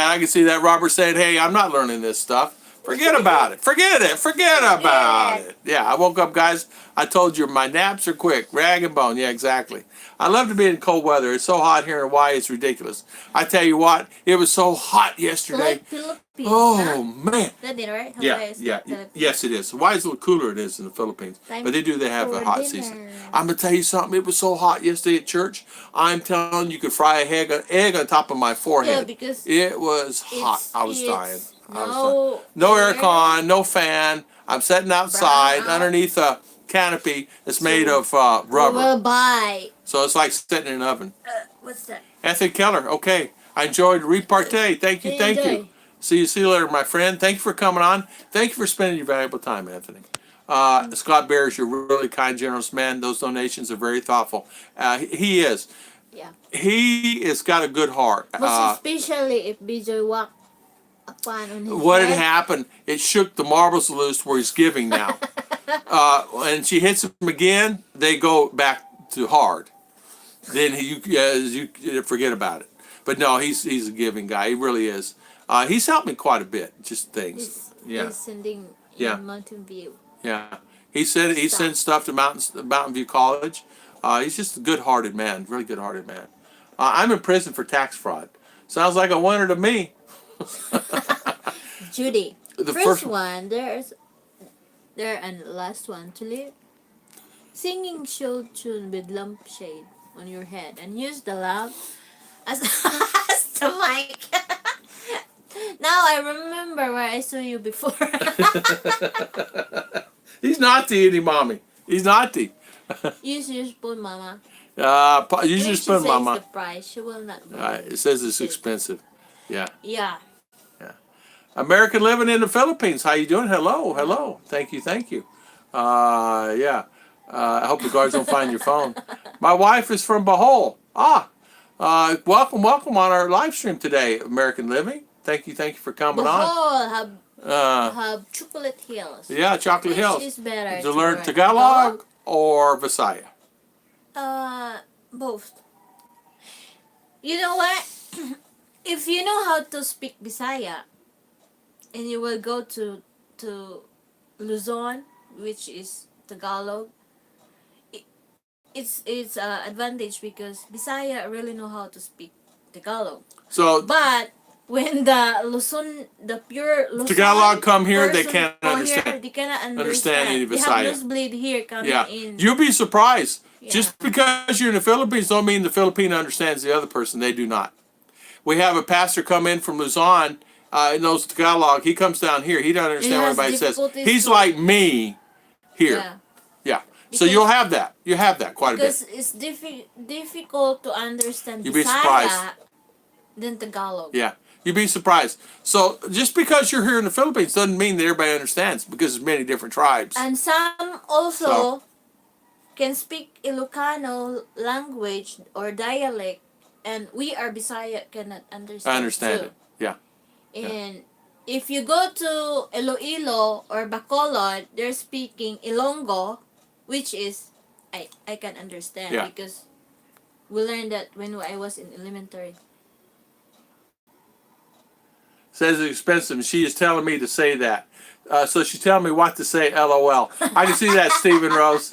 that. Robert said, "Hey, I'm not learning this stuff. Forget about it. Forget about it." Yeah, I woke up, guys. I told you my naps are quick. Rag and bone. Yeah, exactly. I love to be in cold weather. It's so hot here in Hawaii. It's ridiculous. I tell you what, it was so hot yesterday. Like Philippines. Oh man. That did right? Yeah. Yes, it is. Hawaii is a little cooler it is in the Philippines. But they have a hot season. I'm going to tell you something. It was so hot yesterday at church. I'm telling you, could fry an egg on top of my forehead. Yeah, because it was hot. I was dying. No aircon, no fan. I'm sitting outside underneath a canopy that's made of rubber. We'll buy. So it's like sitting in an oven. What's that? Anthony Keller. Okay. I enjoyed repartee. Thank you. See you later, my friend. Thank you for coming on. Thank you for spending your valuable time, Anthony. Scott Bears, you're a really kind, generous man. Those donations are very thoughtful. He is. Yeah. He has got a good heart. Most especially if BJ walk upon on his What head. had happened, it shook the marbles loose where he's giving now. And she hits him again, they go back to hard. Then you forget about it. But no, he's a giving guy. He really is. He's helped me quite a bit, just things. He's sending Mountain View. Yeah. He said he sends stuff to Mountain View College. He's just a good-hearted man, really good-hearted man. I'm in prison for tax fraud. Sounds like a winner to me. Judy, The first one, there and last one to live. Singing show tune with lampshade on your head and use the lamp as the mic. Now I remember where I saw you before. He's naughty, isn't he, Mommy? He's naughty. Use your spoon, Mama. Use your spoon, Mama. The price. She will not. It says it's expensive. Yeah. Yeah. American living in the Philippines. How you doing? Hello. Thank you. Yeah. I hope the guards don't find your phone. My wife is from Bohol. Welcome on our live stream today, American Living. Thank you for coming on. Bohol have Chocolate Hills. Yeah, Chocolate Hills. Which is better to learn Tagalog or Visaya? Both. You know what? If you know how to speak Bisaya, and you will go to Luzon, which is Tagalog, it's advantage because Bisaya really know how to speak Tagalog. So, but when the pure Luzon Tagalog come here, they person can't go here, understand. they cannot Understand any understand. They have Visaya. nosebleed here coming Yeah, in. you'll be surprised. Yeah. Just because you're in the Philippines don't mean the Filipino understands the other person. They do not. We have a pastor come in from Luzon, knows Tagalog. He comes down here. He doesn't understand what has anybody says. difficulties He's to- like me here. Yeah. Yeah. So Because- you'll have that. You have that quite a bit. Because it's difficult to understand You'd be Visaya surprised. than Tagalog. Yeah. You'd be surprised. So just because you're here in the Philippines doesn't mean that everybody understands because there's many different tribes. And some also can speak Ilocano language or dialect, and we are Bisaya cannot understand. I understand too. it. Yeah. And if you go to Iloilo or Bacolod, they're speaking Ilonggo, which is I can understand Yeah. because we learned that when I was in elementary. Says it's expensive, and she is telling me to say that. So she's telling me what to say, LOL. I can see that, Stephen Rose.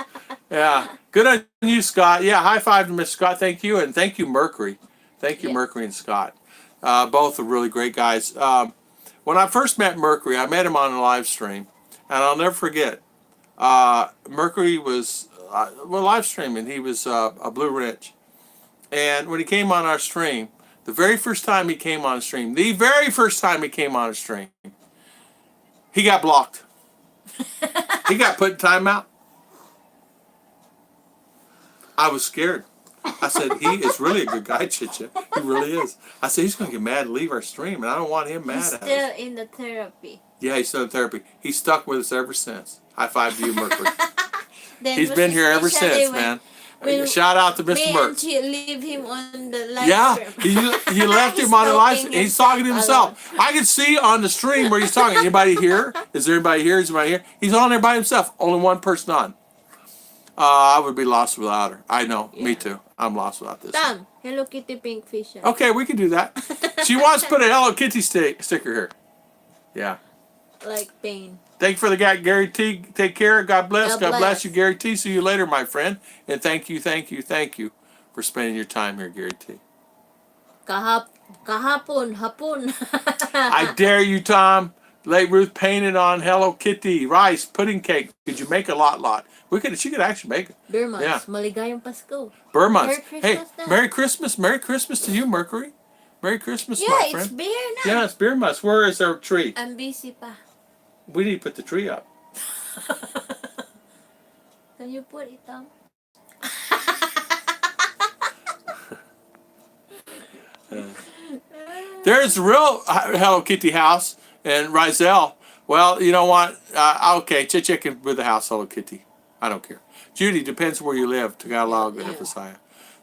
Yeah. Good on you, Scott. Yeah, high five to Miss Scott. Thank you. And thank you, Mercury. Thank you, Yeah. Mercury and Scott. Both are really great guys. When I first met Mercury, I met him on a live stream. And I'll never forget. Mercury was, live streaming. He was a Blue Ridge. And when he came on our stream, the very first time he came on a stream, he got blocked. He got put in timeout. I was scared. I said, he is really a good guy, Chicha. He really is. I said, he's going to get mad and leave our stream, and I don't want him mad He's at still us. in the therapy. Yeah, he's still in therapy. He's stuck with us ever since. High five to you, Mercury. Then He's was been here ever especially since, when man. when Shout out to Mr. Me Merc. and she leave him on the live Yeah, stream. he left He's him on the live talking stream. He's talking to himself. I can see on the stream where he's talking. Anybody here? Is there anybody here? Is anybody here? He's on there by himself. Only one person on. I would be lost without her. I know. Me Yeah. too. I'm lost without this. Tom, Hello Kitty pink fish. Okay, we can do that. She wants to put a Hello Kitty sticker here. Yeah. Like pain. Thank you for the guy, Gary T. Take care. God bless. God God bless bless. you, Gary T. See you later, my friend. And thank you for spending your time here, Gary T. Kahapon, hapon. I dare you, Tom. Late Ruth painted on Hello Kitty, rice, pudding cake. Could you make a lot? She could actually make it. Burmans, Yeah. maligayang Pasko. Burmans. Merry Hey, Christmas na. Merry Christmas to you, Mercury. Merry Christmas, Yeah, my it's friend. beer na. Yeah, it's beer months. Where is our tree? I'm busy pa. We need to put the tree up. Can you put it down? There's the real Hello Kitty house in Rizal. Well, you know what? Okay, chicken with the house Hello Kitty. I don't care. Judy, depends where you live. Tagalog and Visaya.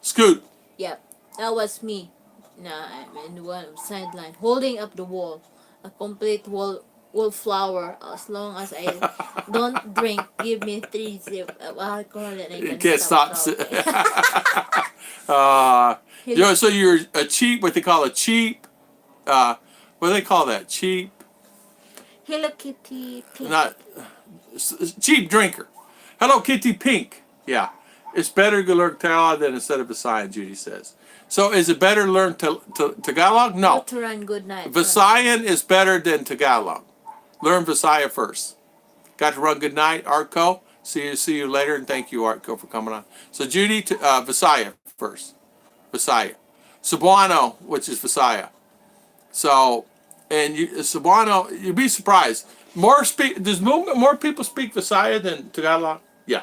Scoot. Yep, that was me. I'm in one sideline, holding up the wall, a complete wallflower. As long as I don't drink, give me 3 sip of alcohol and I You can can't stop. talking. So you're a cheap, what they call a cheap, what do they call that? Cheap, Hello Kitty pink. not, cheap drinker. Hello Kitty pink. Yeah. It's better to learn Tagalog than instead of Visayan, Judy says. So is it better to learn Tagalog? No. To run good night. Visayan is better than Tagalog. Learn Visaya first. Got to run good night, Artco. See you later, and thank you, Artco, for coming on. So Judy, Visaya first. Visaya. Cebuano, which is Visaya. So, and Cebuano, you'd be surprised. Does more people speak Visaya than Tagalog? Yeah.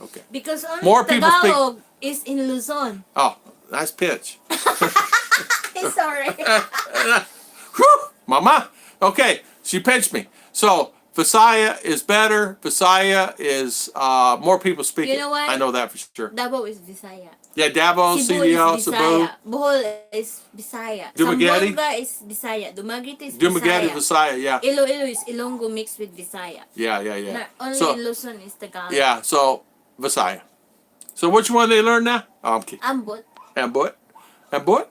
Okay. Because only More people speak- Tagalog is in Luzon. Oh, nice pitch. Sorry. Whew, mama. Okay, she pinched me. So Visaya is better. Visaya is more people speak You it. know what? I know that for sure. Davao is Visaya. Yeah, Davao, Cebu CDO, is Cebu. Bisaya. Bohol is Bisaya. Dumaguete? Zamboanga is Bisaya. Dumaguete is Dumaguete, Bisaya. Visaya, yeah. Iloilo is Ilonggo mixed with Bisaya. Yeah. Only So, in Luzon is Tagalog. yeah, so Visaya. So which one they learn now? Oh, I'm kidding. Ambot. Ambot? Ambot?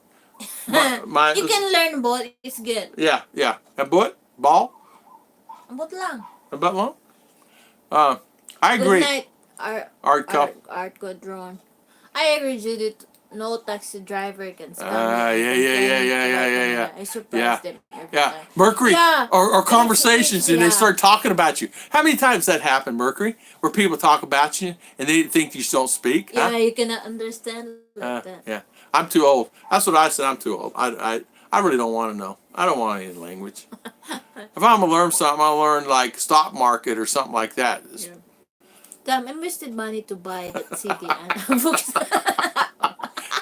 You can learn both. It's good. Yeah. Ambot? Ball? Ambot lang. Ambot long? I agree. Good night. Art cup. Art good drawn. I agree, Judith. no taxi driver can scam Yeah, you and yeah, complain yeah, about yeah, Manila. yeah, I surprise yeah, them every yeah. time. Mercury, Yeah, or it's conversations, and they yeah. start talking about you. How many times that happened, Mercury, where people talk about you and they think you don't speak, huh? Yeah, you cannot understand like that. Yeah. I'm too old. That's what I said. I'm too old. I really don't want to know. I don't want any language. If I'm gonna learn something, I'll learn like stock market or something like that. Yeah. Damn, invested money to buy that city and books.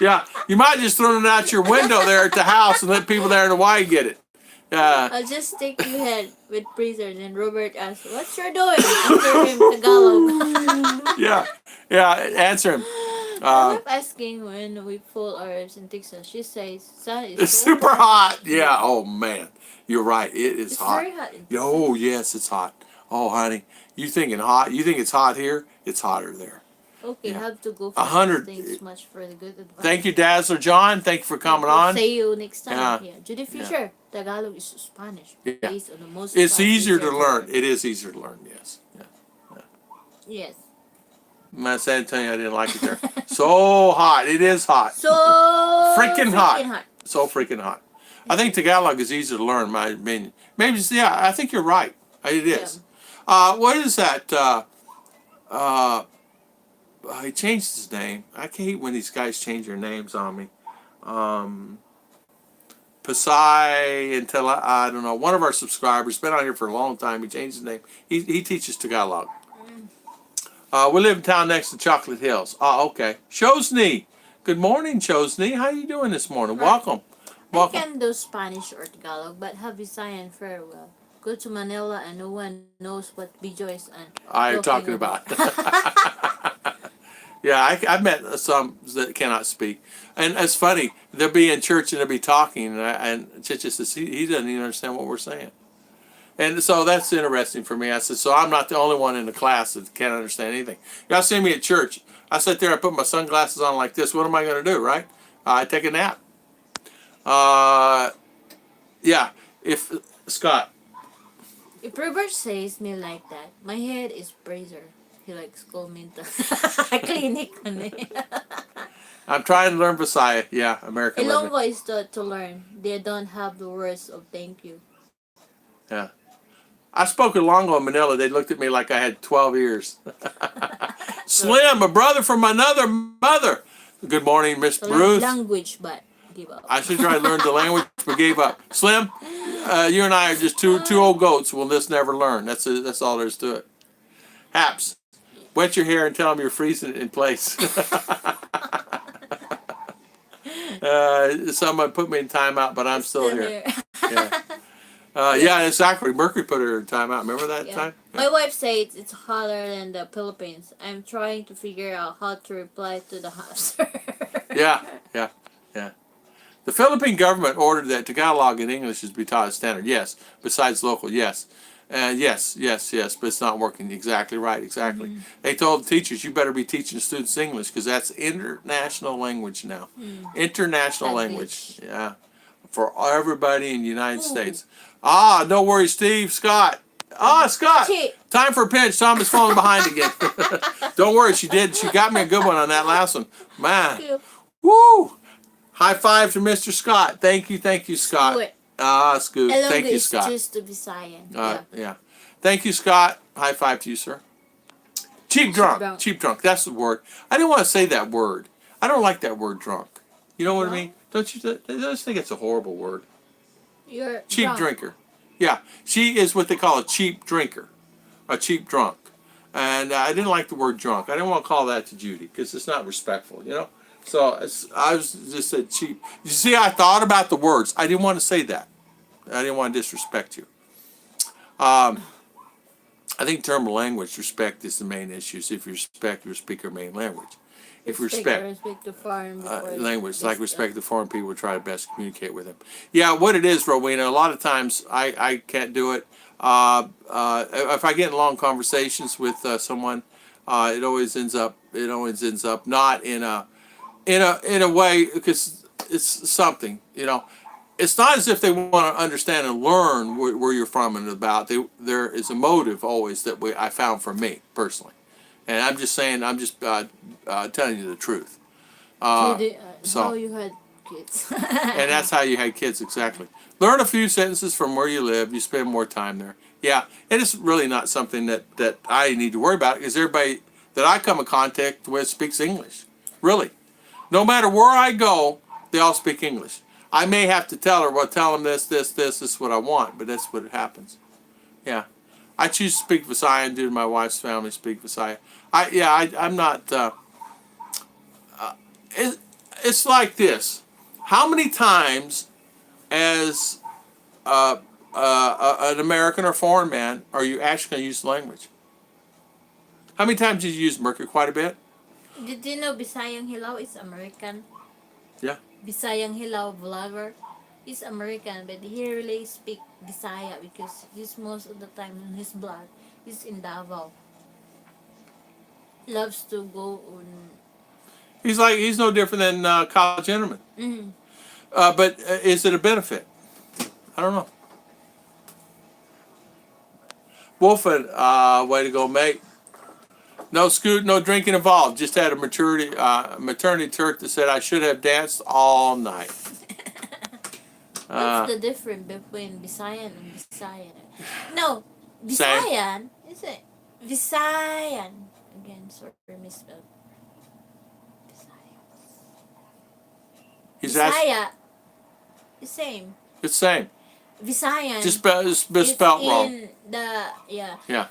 Yeah, you might just throw it out your window there at the house and let people there in Hawaii get it. I'll just take you head with prison and Robert asks, "What you're doing?" Answer him Tagalog. Yeah, yeah. Answer him. My wife asking when we pull ours in Texas. She says, "Sun is It's so super hot." hot. Yeah. Oh man, you're right. It is It's hot. very hot. In Oh yes, it's hot. Oh honey, you thinking hot? You think it's hot here? It's hotter there. Okay, Yeah. have to go for 100. Thanks much for the good advice. Thank you, Dazzler John. Thank you for coming We'll on. see you next time. Yeah. Yeah. Judy Yeah. Fisher. Tagalog is Spanish. Yeah. Based on the most It's part, easier to learn. It is easier to learn. Yes. Yeah. Yes. I'm saying to you, I didn't like it there. So hot. It is hot. So Freaking hot. So freaking hot. I think Tagalog is easier to learn. My opinion. Maybe. Yeah. I think you're right. It is. What is that? He changed his name. I hate when these guys change their names on me. Pasai until I don't know. One of our subscribers been on here for a long time. He changed his name. He teaches Tagalog. We live in town next to Chocolate Hills. Okay. Chosney. Good morning, Chosney. How you doing this morning? Welcome. I Welcome. can do Spanish or Tagalog, but have Visayan very well. Go to Manila and no one knows what Bijoy and I'm talking about. Yeah, I've met some that cannot speak. And it's funny. They'll be in church and they'll be talking, and Chicha says, he doesn't even understand what we're saying. And so that's interesting for me. I said, so I'm not the only one in the class that can't understand anything. Y'all see me at church. I sit there and put my sunglasses on like this. What am I going to do, right? I take a nap. Yeah. If, Scott. If Robert says me like that, my head is brazier. He likes call me the clinic. I'm trying to learn Visaya. Yeah, American living. Ilonggo is to learn. They don't have the words of thank you. Yeah. I spoke Ilonggo in Manila. They looked at me like I had 12 years. Slim, a brother from another mother. Good morning, Miss So Ruth. language, but give up. I should try to learn the language, but gave up. Slim, you and I are just two old goats. We'll just never learn. That's all there is to it. Haps, wet your hair and tell them you're freezing it in place. Someone put me in timeout, but I'm still here. Yeah. Yeah, exactly. Mercury put her in timeout. Remember that time? Yeah. My wife says it's hotter than the Philippines. I'm trying to figure out how to reply to the hamster. Yeah. The Philippine government ordered that Tagalog and English is be taught as standard. Yes. Besides local, yes. Yes, but it's not working exactly right. Exactly. Mm-hmm. They told the teachers, you better be teaching students English because that's international language now. International language. Yeah. For everybody in the United States. No worries, Steve. Scott. Scott. Time for a pinch. Tom is falling behind again. Don't worry, she did. She got me a good one on that last one. Man. Woo. High five to Mr. Scott. Thank you, Scott. Scoot. Thank you, Scott. Just to be silent. Yeah. Thank you, Scott. High five to you, sir. Cheap drunk. Cheap drunk. That's the word. I didn't want to say that word. I don't like that word drunk. You know what I mean? Don't you? I just think it's a horrible word. You're cheap drunk. Drinker. Yeah. She is what they call a cheap drinker. A cheap drunk. And I didn't like the word drunk. I didn't want to call that to Judy because it's not respectful, you know? So I was just said cheap. You see, I thought about the words. I didn't want to say that. I didn't want to disrespect you. I think term of language, respect is the main issue. So if you respect, you speak your main language. If you respect the foreign language, like respect the foreign people, try to best communicate with them. Yeah, what it is, Rowena, a lot of times I can't do it. If I get in long conversations with someone, it always ends up not in a way, because it's something, you know. It's not as if they want to understand and learn where you're from and about. There is a motive always that I found for me personally, and I'm just saying, I'm just telling you the truth. So, how you had kids. and that's how you had kids, exactly. Learn a few sentences from where you live. You spend more time there. Yeah, it is really not something that I need to worry about because everybody that I come in contact with speaks English. Really. No matter where I go, they all speak English. I may have to tell her, well, tell them this is what I want, but that's what happens. Yeah. I choose to speak Visayan due to my wife's family speak Visaya. I'm not, it's like this. How many times as an American or foreign man are you actually going to use the language? How many times did you use Mercury? Quite a bit? Did you know Bisayang Hilaw is American? Yeah. Bisayang Hilaw vlogger is American, but he really speak Bisaya because he's most of the time in his blog he's in Davao. Loves to go on. He's no different than college gentleman. Mm-hmm. But is it a benefit? I don't know. Wolfen, way to go, mate. No scoot, no drinking involved. Just had a maternity turk that said I should have danced all night. What's the difference between Bisayan and Bisayan? No, Bisayan is it? Visayan. Again, sorry, misspelled. He's Bisaya. The same. It's the same. Visayan. Just spelled wrong. In the Yeah.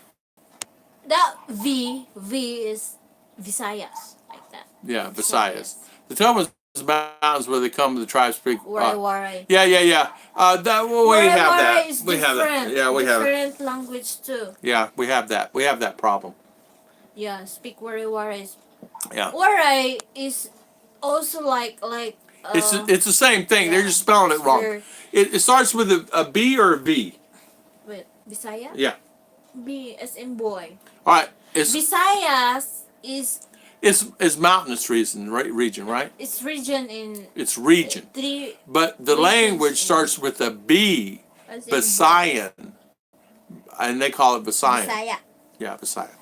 That V is Visayas like that. Yeah, Visayas. The Thomas Mountains where they come, the tribes speak. Waray. Yeah. We have that. Is We have that. different. Yeah, we have it. Different language too. Yeah, we have that. We have that problem. Yeah, speak Waray. Yeah. Waray is also like. It's the same thing. They're just spelling it wrong. It starts with a B or a V. Wait, Bisaya? Yeah. B as in boy. All right. Visayas is. It's mountainous region, right? It's region in. It's region. Three. But the language starts with a B, Visayan, and they call it Visayan. Visaya. Yeah, Visayan.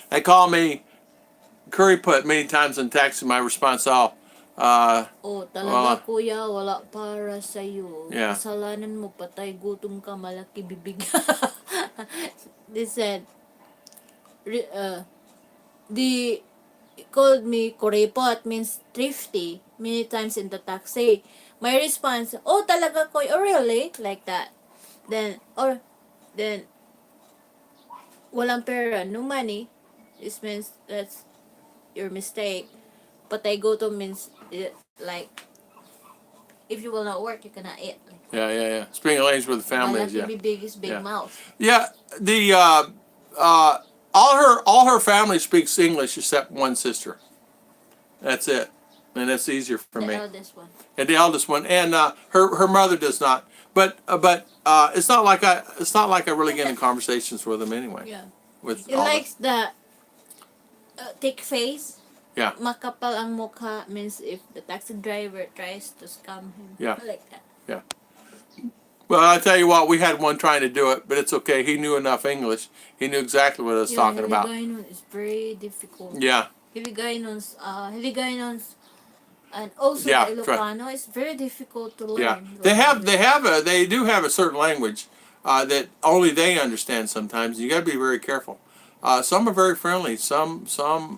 They call me curry putt many times in text. My response, talaga kuya, wala para sa'yo. Yeah. Kasalanan mo, patay, gutom ka, malaki bibig. They said, they called me kuripot, means thrifty, many times in the taxi. My response, talaga koy, really? Like that. Then, walang pera, no money. This means that's your mistake. Patay gutom means like if you will not work, you cannot eat. Yeah. Speaking of language with the family is, Malaki bibig is big mouth. Yeah, the all her family speaks English except one sister. That's it, and that's easier for me. The eldest one. And the eldest one, and her mother does not. But it's not like I really get in conversations with them anyway. Yeah. With He likes the thick face. Yeah. Makapal ang mukha means if the taxi driver tries to scam him. Yeah. Like that. Yeah. Well, I tell you what, we had one trying to do it, but it's okay. He knew enough English. He knew exactly what I was talking about. Hiligaynon is very difficult. Yeah. Hiligaynons, and also Yeah, the Ilocano is very difficult to learn. Yeah. They do have a certain language that only they understand sometimes. You got to be very careful. Some are very friendly. Some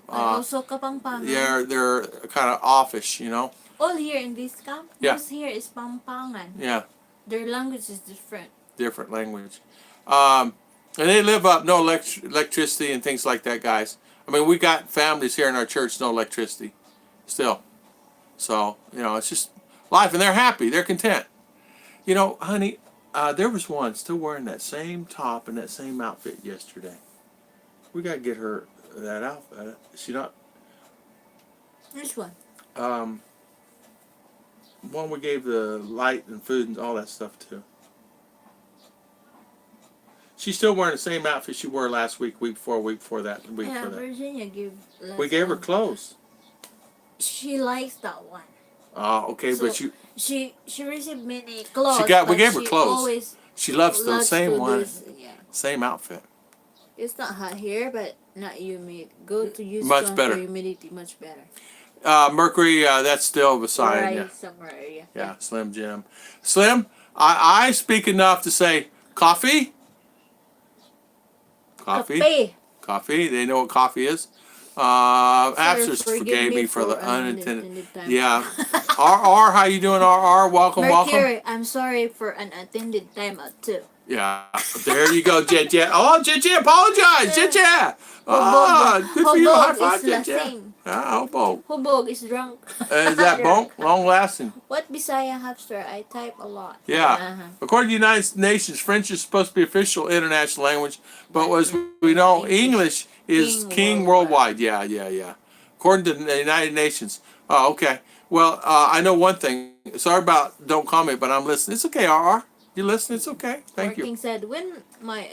also Kapampangan. they're kind of offish, you know. All here in this camp, most here is Pampangan. Yeah. Their language is different. Different language. And they live up no electricity and things like that, guys. I mean, we got families here in our church, no electricity still. So, it's just life, and they're happy. They're content. Honey, there was one still wearing that same top and that same outfit yesterday. We got to get her that outfit. She not... Which one? One we gave the light and food and all that stuff to. She's still wearing the same outfit she wore last week before that, week before that. Virginia gave. We gave her clothes. She likes that one. Oh, okay, So, but she received many clothes. we gave her she clothes. Always She loves the loves same to one, same outfit. It's not hot here, but not humid. Go to Houston Much better. for humidity, much better. Mercury, that's still a sign. Yeah. Right, somewhere, yeah. Yeah, Slim Jim. Slim, I speak enough to say coffee. Coffee. Cafe. Coffee. They know what coffee is. Sir, Absers forgive forgave me me for the for unintended. unattended time. Yeah. R, how you doing? R, welcome, welcome. Mercury, I'm sorry for unattended time out too. Yeah. There you go, Jet Jet. Oh, Jet Jet, apologize, Jet Jet. Oh, good for you. High Hobog five, is Jet Jet. lasing. Ah, Hobog. Hobog is drunk. Is that bonk? Long lasting. What Bisaya hamster? I type a lot. Yeah. Uh-huh. According to the United Nations, French is supposed to be official international language, but as we know, English is king worldwide. Yeah. According to the United Nations. Oh, okay. Well, I know one thing. Sorry about don't call me, but I'm listening. It's okay, RR. You listen? It's okay. Thank you. King said, when my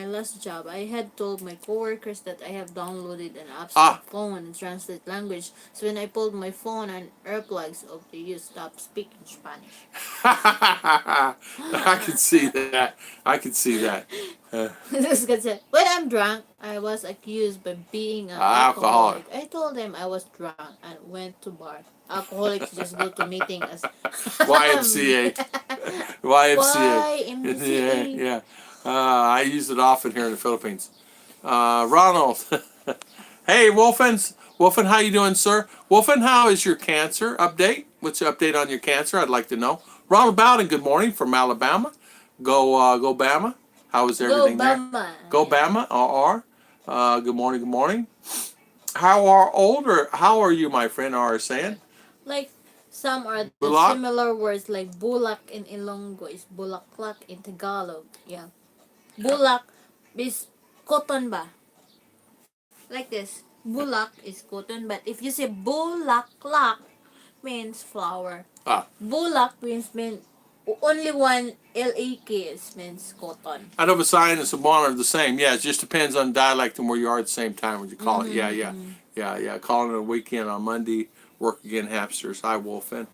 last job, I had told my coworkers that I have downloaded an app on phone and translate language. So when I pulled my phone and earplugs of the you stop speaking Spanish. I can see that. I can see that. This guy said, when I'm drunk, I was accused by being an Alcoholic. alcoholic. I told them I was drunk and went to bar. Alcoholics just go to meeting as YMCA. YMCA. YMCA. Yeah. I use it often here in the Philippines. Ronald. Hey, Wolfen, how you doing, sir? Wolfen, how is your cancer update? What's the update on your cancer? I'd like to know. Ronald Bowden, good morning from Alabama. Go Bama. How is everything there? Go Bama. RR. Good morning. How are you, my friend, R saying? Like, some are the Bulak? similar words like bulak in Ilonggo is bulaklak in Tagalog. Yeah. Bulak is cotton ba? Like this. Bulak is cotton, but if you say bulaklak means flower. Bulak means only one LAK means cotton. I know Visayan and Cebuano are the same. Yeah, it just depends on dialect and where you are at the same time when you call it. Yeah. Calling it a weekend on Monday, work again, hamsters. Hi, Wolfen.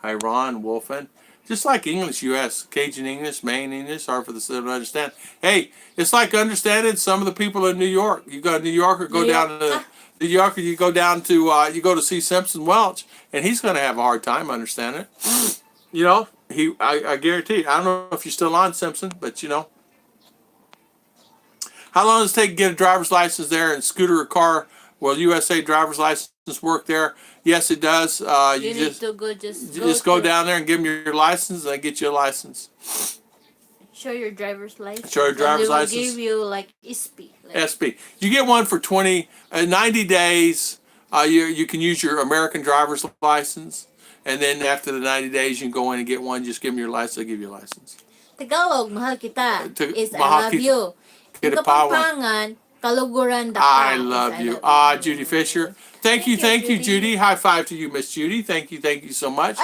Hi, Ron, Wolfen. Just like English, U.S., Cajun English, Maine English, hard for the citizen to understand. Hey, it's like understanding some of the people in New York. You go to New York or go down to New York, or you go down to you go to see Simpson Welch, and he's going to have a hard time understanding it. You know, I guarantee. I don't know if you're still on Simpson, but you know. How long does it take to get a driver's license there and scooter or car? Will USA driver's license work there? Yes, it does. You need just to go down there and give them your license, and they get you a license. Show your driver's license. Show your driver's license. They will give you like SP. SP. You get one for 90 days. You can use your American driver's license, and then after the 90 days, you can go in and get one. Just give them your license. They'll give you a license. Tagalog, mahal kita. Is mahal I love kita. you. Get In a power. Kapangangan, kaluguran da I ka. love Is you. I love Judy Fisher. Thank you, Judy. High five to you, Miss Judy. Thank you so much.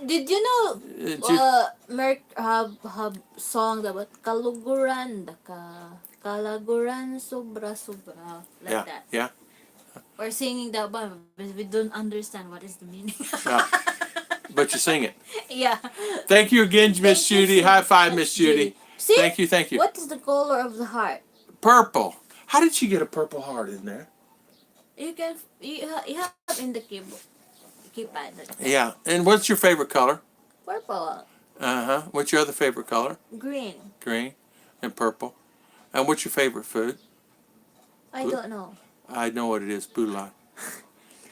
Did you know Merck have songs about kaluguran da ka, kalaguran sobra like that. Yeah. We're singing that, but we don't understand what is the meaning. But you sing it. Yeah. Thank you again, Miss Judy. High five, Miss Judy. See? Thank you. What is the color of the heart? Purple. How did she get a purple heart in there? You have in the keypad. Yeah. And what's your favorite color? Purple. What's your other favorite color? Green. Green and purple. And what's your favorite food? I don't know. I know what it is. Bulan.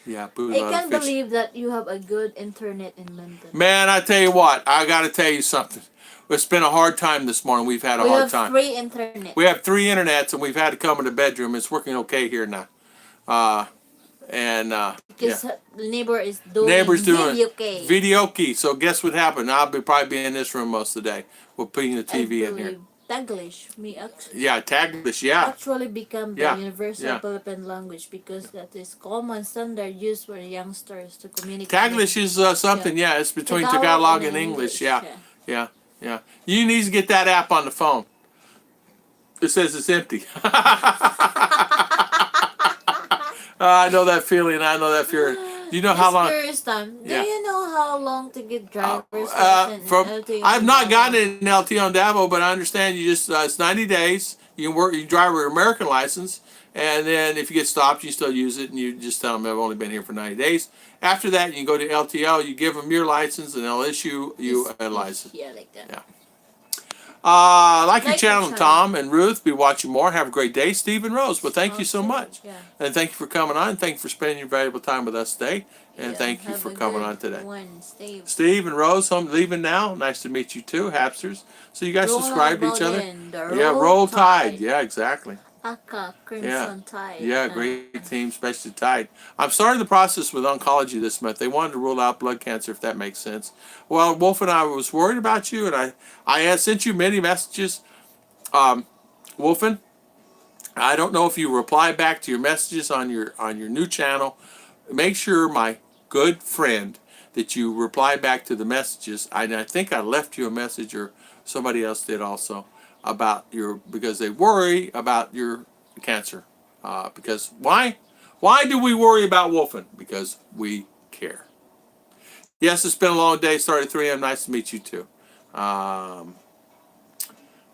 Yeah, Bulan. I can't believe that you have a good internet in London. Man, I tell you what. I got to tell you something. It's been a hard time this morning. We've had a hard time. We have 3 internet. We have 3 internets, and we've had to come in the bedroom. It's working okay here now. Because the neighbor's doing video key. So guess what happened? I'll probably be in this room most of the day. We're putting the TV in here. Taglish, Taglish, yeah. Actually become the universal Philippine language because that is common standard used for youngsters to communicate. Taglish is something, it's between Tagalog and English. Yeah. You need to get that app on the phone. It says it's empty. I know that feeling. Do you know how long? Curious time. Do you know how long to get driver's license? I've not gotten it in LT on Davo, but I understand you just it's 90 days. You can work. You drive your American license, and then if you get stopped, you still use it, and you just tell them I've only been here for 90 days. After that, you can go to LTL. You give them your license, and they'll issue you a license. Yeah, like that. Yeah. Like your channel, Tom and Ruth. Be watching more. Have a great day, Steve and Rose. Well, thank you so much, and thank you for coming on. Thank you for spending your valuable time with us today, and thank you for coming on today. Steve and Rose, I'm leaving now. Nice to meet you too, Hapsters. So you guys subscribe to each other. Yeah, roll tide. Yeah, exactly. Aka, Crimson Tide. Yeah, great team, especially Tide. I'm starting the process with oncology this month. They wanted to rule out blood cancer, if that makes sense. Well, Wolf and I was worried about you, and I had sent you many messages. Wolfen, I don't know if you reply back to your messages on your new channel. Make sure, my good friend, that you reply back to the messages. I think I left you a message, or somebody else did also, about because they worry about your cancer. Because why do we worry about Wolfen? Because we care. Yes, it's been a long day. Started at 3 a.m. Nice to meet you too.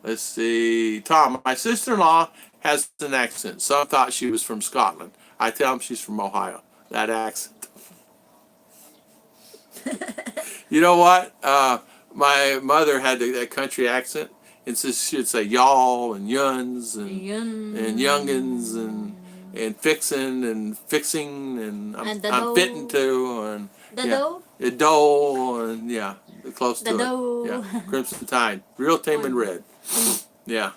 Let's see. Tom, my sister-in-law has an accent. Some thought she was from Scotland. I tell them she's from Ohio. That accent. You know what? My mother had that country accent. And so she'd say y'all and yuns and youngins and fixin' and fixing and I'm fitting to and the dough and close to it. Yeah, Crimson Tide, real tame and red. Yeah,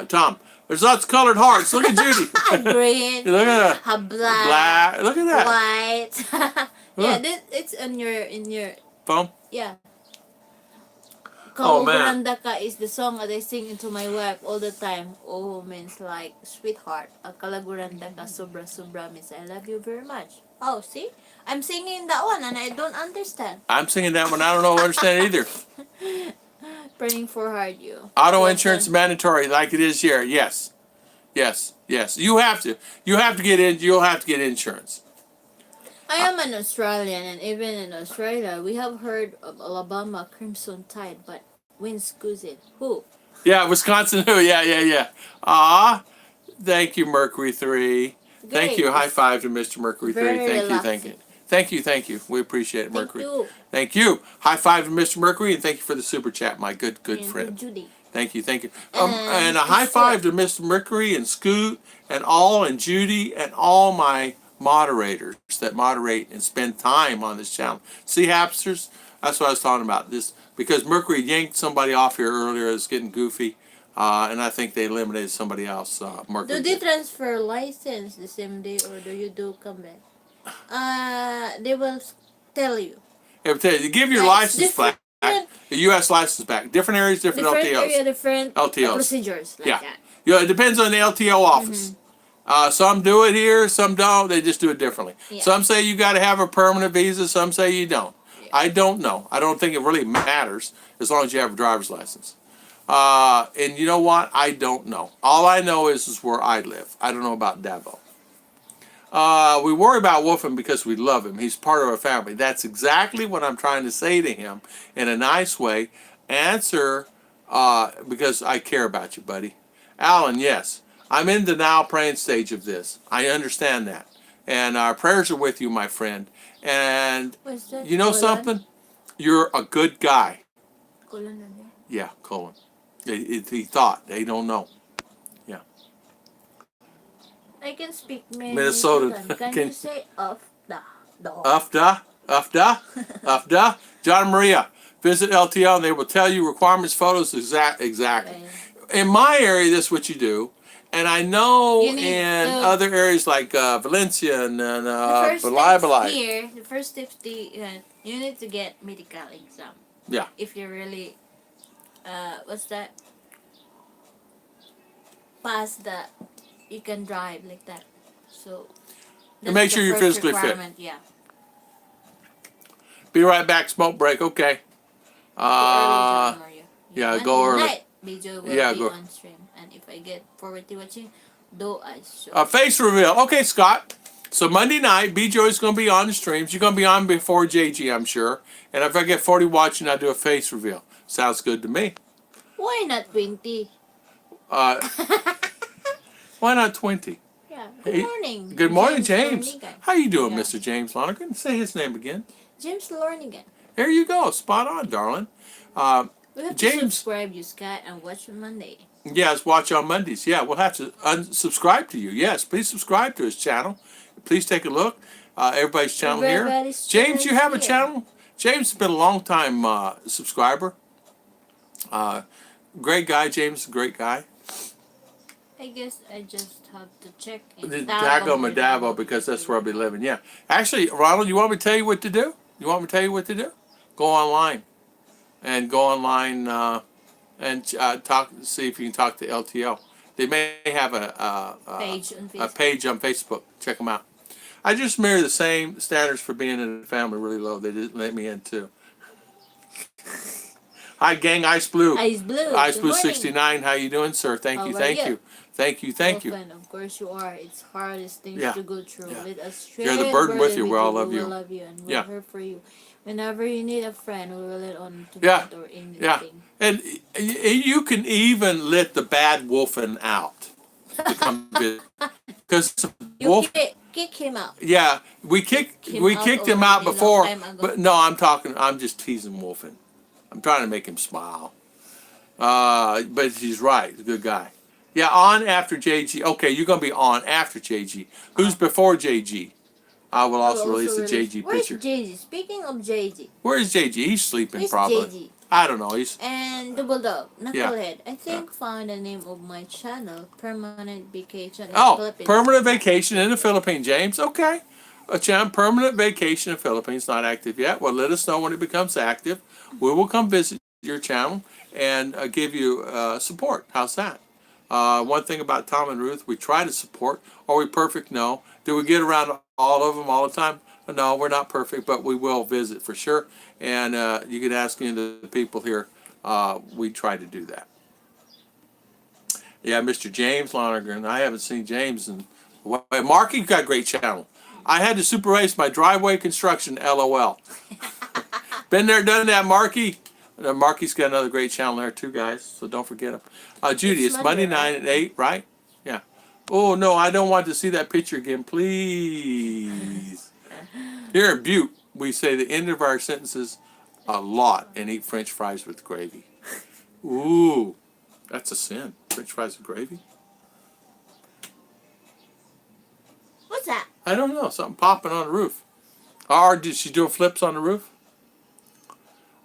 Tom. There's lots of colored hearts. Look at Judy. Green. Look at that. Black. Look at that. White. Yeah, it's in your phone. Yeah. Oh man. Kalagurandaka is the song that I sing into my wife all the time. Oh, means like sweetheart. Kalagurandaka sobra sobra means I love you very much. Oh, see? I'm singing that one and I don't understand. I'm singing that one. I don't understand either. Praying for hard you. Auto insurance mandatory like it is here. Yes. You have to. You'll have to get insurance. I am an Australian, and even in Australia, we have heard of Alabama Crimson Tide, but Wisconsin, who? Yeah, Wisconsin, who? Yeah. Thank you, Mercury 3. Great. Thank you. High five to Mr. Mercury 3. Thank you. We appreciate it, Mercury. Thank you. High five to Mr. Mercury, and thank you for the super chat, my good friend. Judy. Thank you. And a high five to Mr. Mercury and Scoot and Judy and all my moderators that moderate and spend time on this channel. See, Hapsters? That's what I was talking about. This because Mercury yanked somebody off here earlier. It's getting goofy, and I think they eliminated somebody else. Mercury. Do they transfer license the same day, or do you do come back? They will tell you. You give your license back, the U.S. license back. Different areas, different LTOs. Different LTOs. Procedures. Like that. Yeah, it depends on the LTO office. Some do it here, some don't. They just do it differently. Yeah. Some say you got to have a permanent visa. Some say you don't. Yeah. I don't know. I don't think it really matters as long as you have a driver's license. And you know what? I don't know. All I know is where I live. I don't know about Davo. We worry about Wolfen because we love him. He's part of our family. That's exactly what I'm trying to say to him in a nice way. Answer because I care about you, buddy. Alan, yes. I'm in the now praying stage of this. I understand that. And our prayers are with you, my friend. And you know something? You're a good guy. Yeah, colon. He thought. They don't know. Yeah. I can speak Minnesota. Can you say Ufda? Ufda. John Maria. Visit LTL and they will tell you requirements, photos, exactly. In my area, this is what you do. And I know in other areas like Valencia and Balai. Here, the first step you need to get medical exam. Yeah. If you're really, pass that, you can drive like that. So. And make sure you're physically fit. Yeah. Be right back. Smoke break. Okay. Yeah, go early. Video will be on stream, and if I get forward to watching, though I show. Face reveal. Okay, Scott. So Monday night, B Joy's going to be on the streams. You're going to be on before JG, I'm sure. And if I get 40 watching, I do a face reveal. Sounds good to me. Why not 20? Uh, why not 20? Yeah. Hey, Good morning. good morning, James. Lornigan. How you doing, Yeah. Mr. James Lonergan? Say his name again. James Lornigan. There you go. Spot on, darling. Uh, We have to James, subscribe you, Scott, and watch on Monday. yes, watch on Mondays. Yeah, we'll have to unsubscribe to you. Yes, please subscribe to his channel. Please take a look. Everybody's channel here. Everybody's James, you have a here. channel? James has been a long time subscriber. Great guy, James. Great guy. I guess I just have to check The in Dago Madavo, because that's where I'll be living. Yeah. Actually, Ronald, you want me to tell you what to do? You want me to tell you what to do? Go online. And go online and talk. See if you can talk to LTL. They may have a page on Facebook. Check them out. I just mirror the same standards for being in the family really low. They didn't let me in too. Hi, gang. Ice Blue. Ice Blue. Ice Good Blue morning. 69. How you doing, sir? Thank you. How Thank are you. Thank you. Thank you. Girlfriend, of course you are. It's hardest things Yeah. to go through. Yeah. Let us You're the burden with you. We all love We you. will love you and we're Yeah. here for you. Whenever you need a friend, we will let on to Yeah. God or anything. Yeah. And you can even let the bad wolfen out to come visit. Because You wolf. kick him out. Yeah, we kicked him him out already before, long time ago. but no, I'm just teasing Wolfen. I'm trying to make him smile. But he's right, he's a good guy. Yeah, on after JG. Okay, you're gonna be on after JG. Who's before JG? I will also release the JG Where's picture. JG? Speaking of JG. Where is JG? He's sleeping Where's probably. JG? I don't know. He's And Double Dog, Knucklehead. I think found the name of my channel, Permanent Vacation in the Philippines. Permanent vacation in the Philippines, James. Okay. A channel, permanent vacation in the Philippines, not active yet. Well, let us know when it becomes active. We will come visit your channel and give you support. How's that? One thing about Tom and Ruth, we try to support. Are we perfect? No. Do we get around all of them all the time? No, we're not perfect, but we will visit for sure. And you can ask any of the people here. We try to do that. Yeah, Mr. James Lonergan. I haven't seen James in a while. Marky's got a great channel. I had to supervise my driveway construction, LOL. Been there, done that, Marky. Marky's got another great channel there too, guys, so don't forget him. Judy, it's Monday night at 8, right? Yeah. Oh, no, I don't want to see that picture again, please. Here in Butte, we say the end of our sentences a lot and eat French fries with gravy. Ooh, that's a sin. French fries with gravy? What's that? I don't know. Something popping on the roof. Or did she do flips on the roof?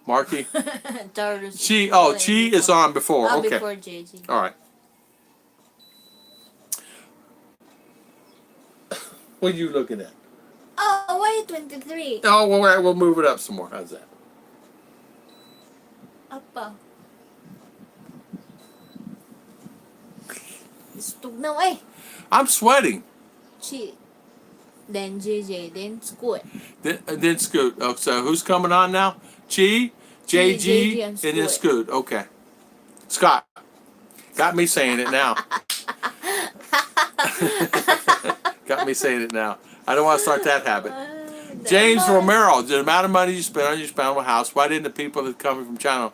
Marky? Chi is on before. Okay. Before JG. All right. What are you looking at? Oh, why are you 23? Oh, well, we'll move it up some more. How's that? Apa? Stug na eh. I'm sweating. Chi. Then JJ. Then Squid. Then Scoot. Oh, so who's coming on now? Chi, JG, and and then Scoot. Okay. Scott. Got me saying it now. Got me saying it now. I don't want to start that habit. James Romero, the amount of money you spend on your spinal house, why didn't the people that coming from China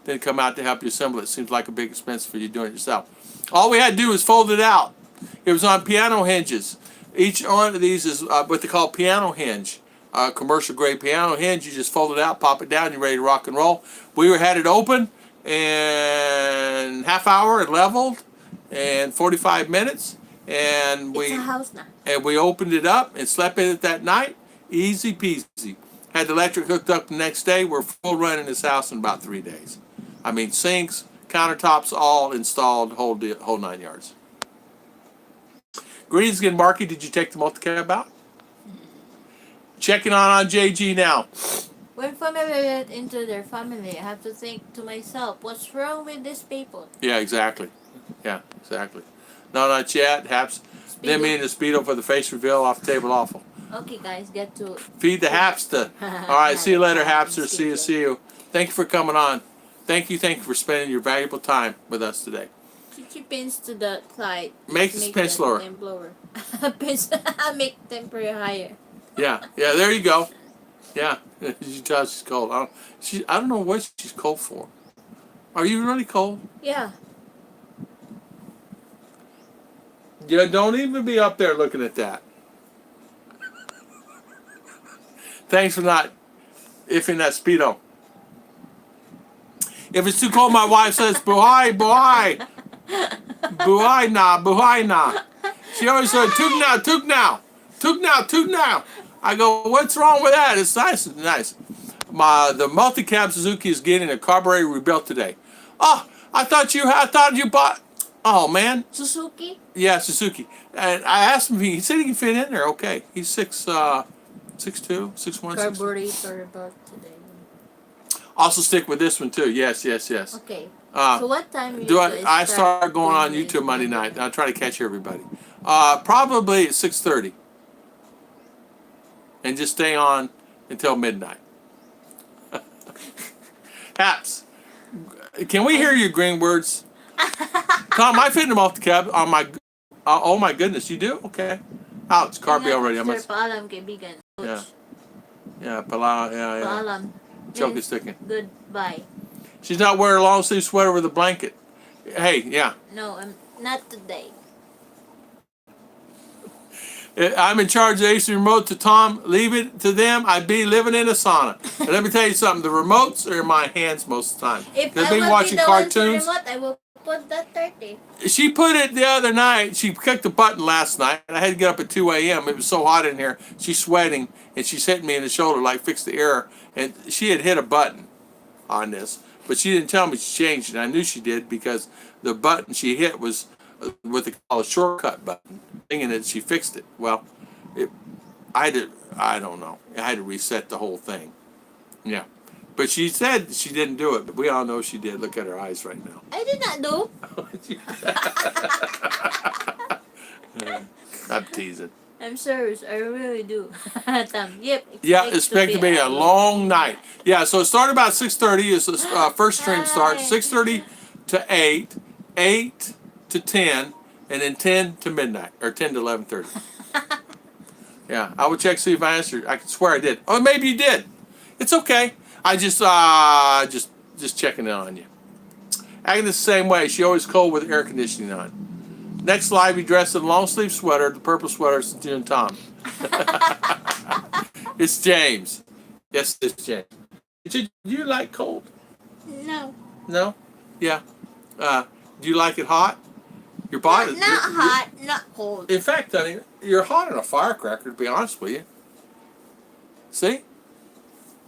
then come out to help you assemble it? Seems like a big expense for you doing it yourself. All we had to do was fold it out. It was on piano hinges. Each one of these is what they call piano hinge. Commercial grade piano hinge. You just fold it out, pop it down, you're ready to rock and roll. We had it open in half hour, it leveled, and 45 minutes. And It's a house now. and we opened it up and slept in it that night. Easy peasy. Had the electric hooked up the next day. We're full run in this house in about 3 days. I mean, sinks, countertops, all installed, whole 9 yards. Greetings again, Marky. Did you take the multicab out? Checking on JG now. When family get into their family, I have to think to myself, what's wrong with these people? Yeah, exactly. Yeah, exactly. No, not yet. Haps. Then me and the Speedo for the face reveal off the table awful. Okay, guys, get to Feed the Hapster. All right, see you later, Hapster. See you. Thank you for coming on. Thank you for spending your valuable time with us today. Chichi pins to the Clyde. Make the pin slower. Pins, make temperature higher. Yeah, there you go. Yeah, you tell she's cold. I don't know what she's cold for. Are you really cold? Yeah. You don't even be up there looking at that. Thanks for not ifing that Speedo. If it's too cold, my wife says, buhay, buhay. Buhay na, buhay na. She always said, took now, took now. Took now, took now. I go, what's wrong with that? It's nice, it's nice. The multi-cab Suzuki is getting a carburetor rebuilt today. Oh, I thought you bought. Oh man, Suzuki? yeah, Suzuki. And I asked him. He said he can fit in there. Okay, he's 6'2", 6'1", 6'2". Carburetor about today. Also stick with this one too. Yes, yes, yes. Okay. Uh, So what time you do guys I start going on this YouTube Monday night? I'll try to catch everybody. Probably at 6:30, and just stay on until midnight. Haps, can we hear your green words? Tom, I fit in them off the cab on my. Oh my goodness, you do? Okay. Oh, it's Carby already. I Sir, must. paalam kaibigan. Yeah. Yeah, pala. Yeah, yeah. Paalam. Choke Means is sticking. Goodbye. She's not wearing a long sleeve sweater with a blanket. Hey, yeah. No, I'm not today. I'm in charge of the AC remote to Tom. Leave it to them. I'd be living in a sauna. And let me tell you something. The remotes are in my hands most of the time. If They've I been will watching be the one to cartoons. remote, I will put that 30. She put it the other night. She clicked the button last night. And I had to get up at 2 a.m. It was so hot in here. She's sweating. And she's hitting me in the shoulder like, fix the air. And she had hit a button on this. But she didn't tell me she changed it. I knew she did because the button she hit was what they call a shortcut button. Thinking that she fixed it. Well, I don't know. I had to reset the whole thing. Yeah. But she said she didn't do it, but we all know she did. Look at her eyes right now. I did not do. I'm teasing. I'm serious. I really do. Yep. Yeah, expect to be a long night. Yeah, so it started about 6:30 is the first stream starts. 6:30 to 8, 8 to 10, and then 10 to midnight, or 10 to 11:30. Yeah, I would check see if I answered. I could swear I did. Oh, maybe you did. It's okay. I just checking in on you. Acting the same way. She always cold with air conditioning on. Next live, he dressed in a long sleeve sweater. The purple sweater is June Tom. It's James. Yes, it's James. Do you like cold? No. No. Yeah. Do you like it hot? Your body. Not hot, not cold. In fact, honey, you're hot on a firecracker, to be honest with you. See?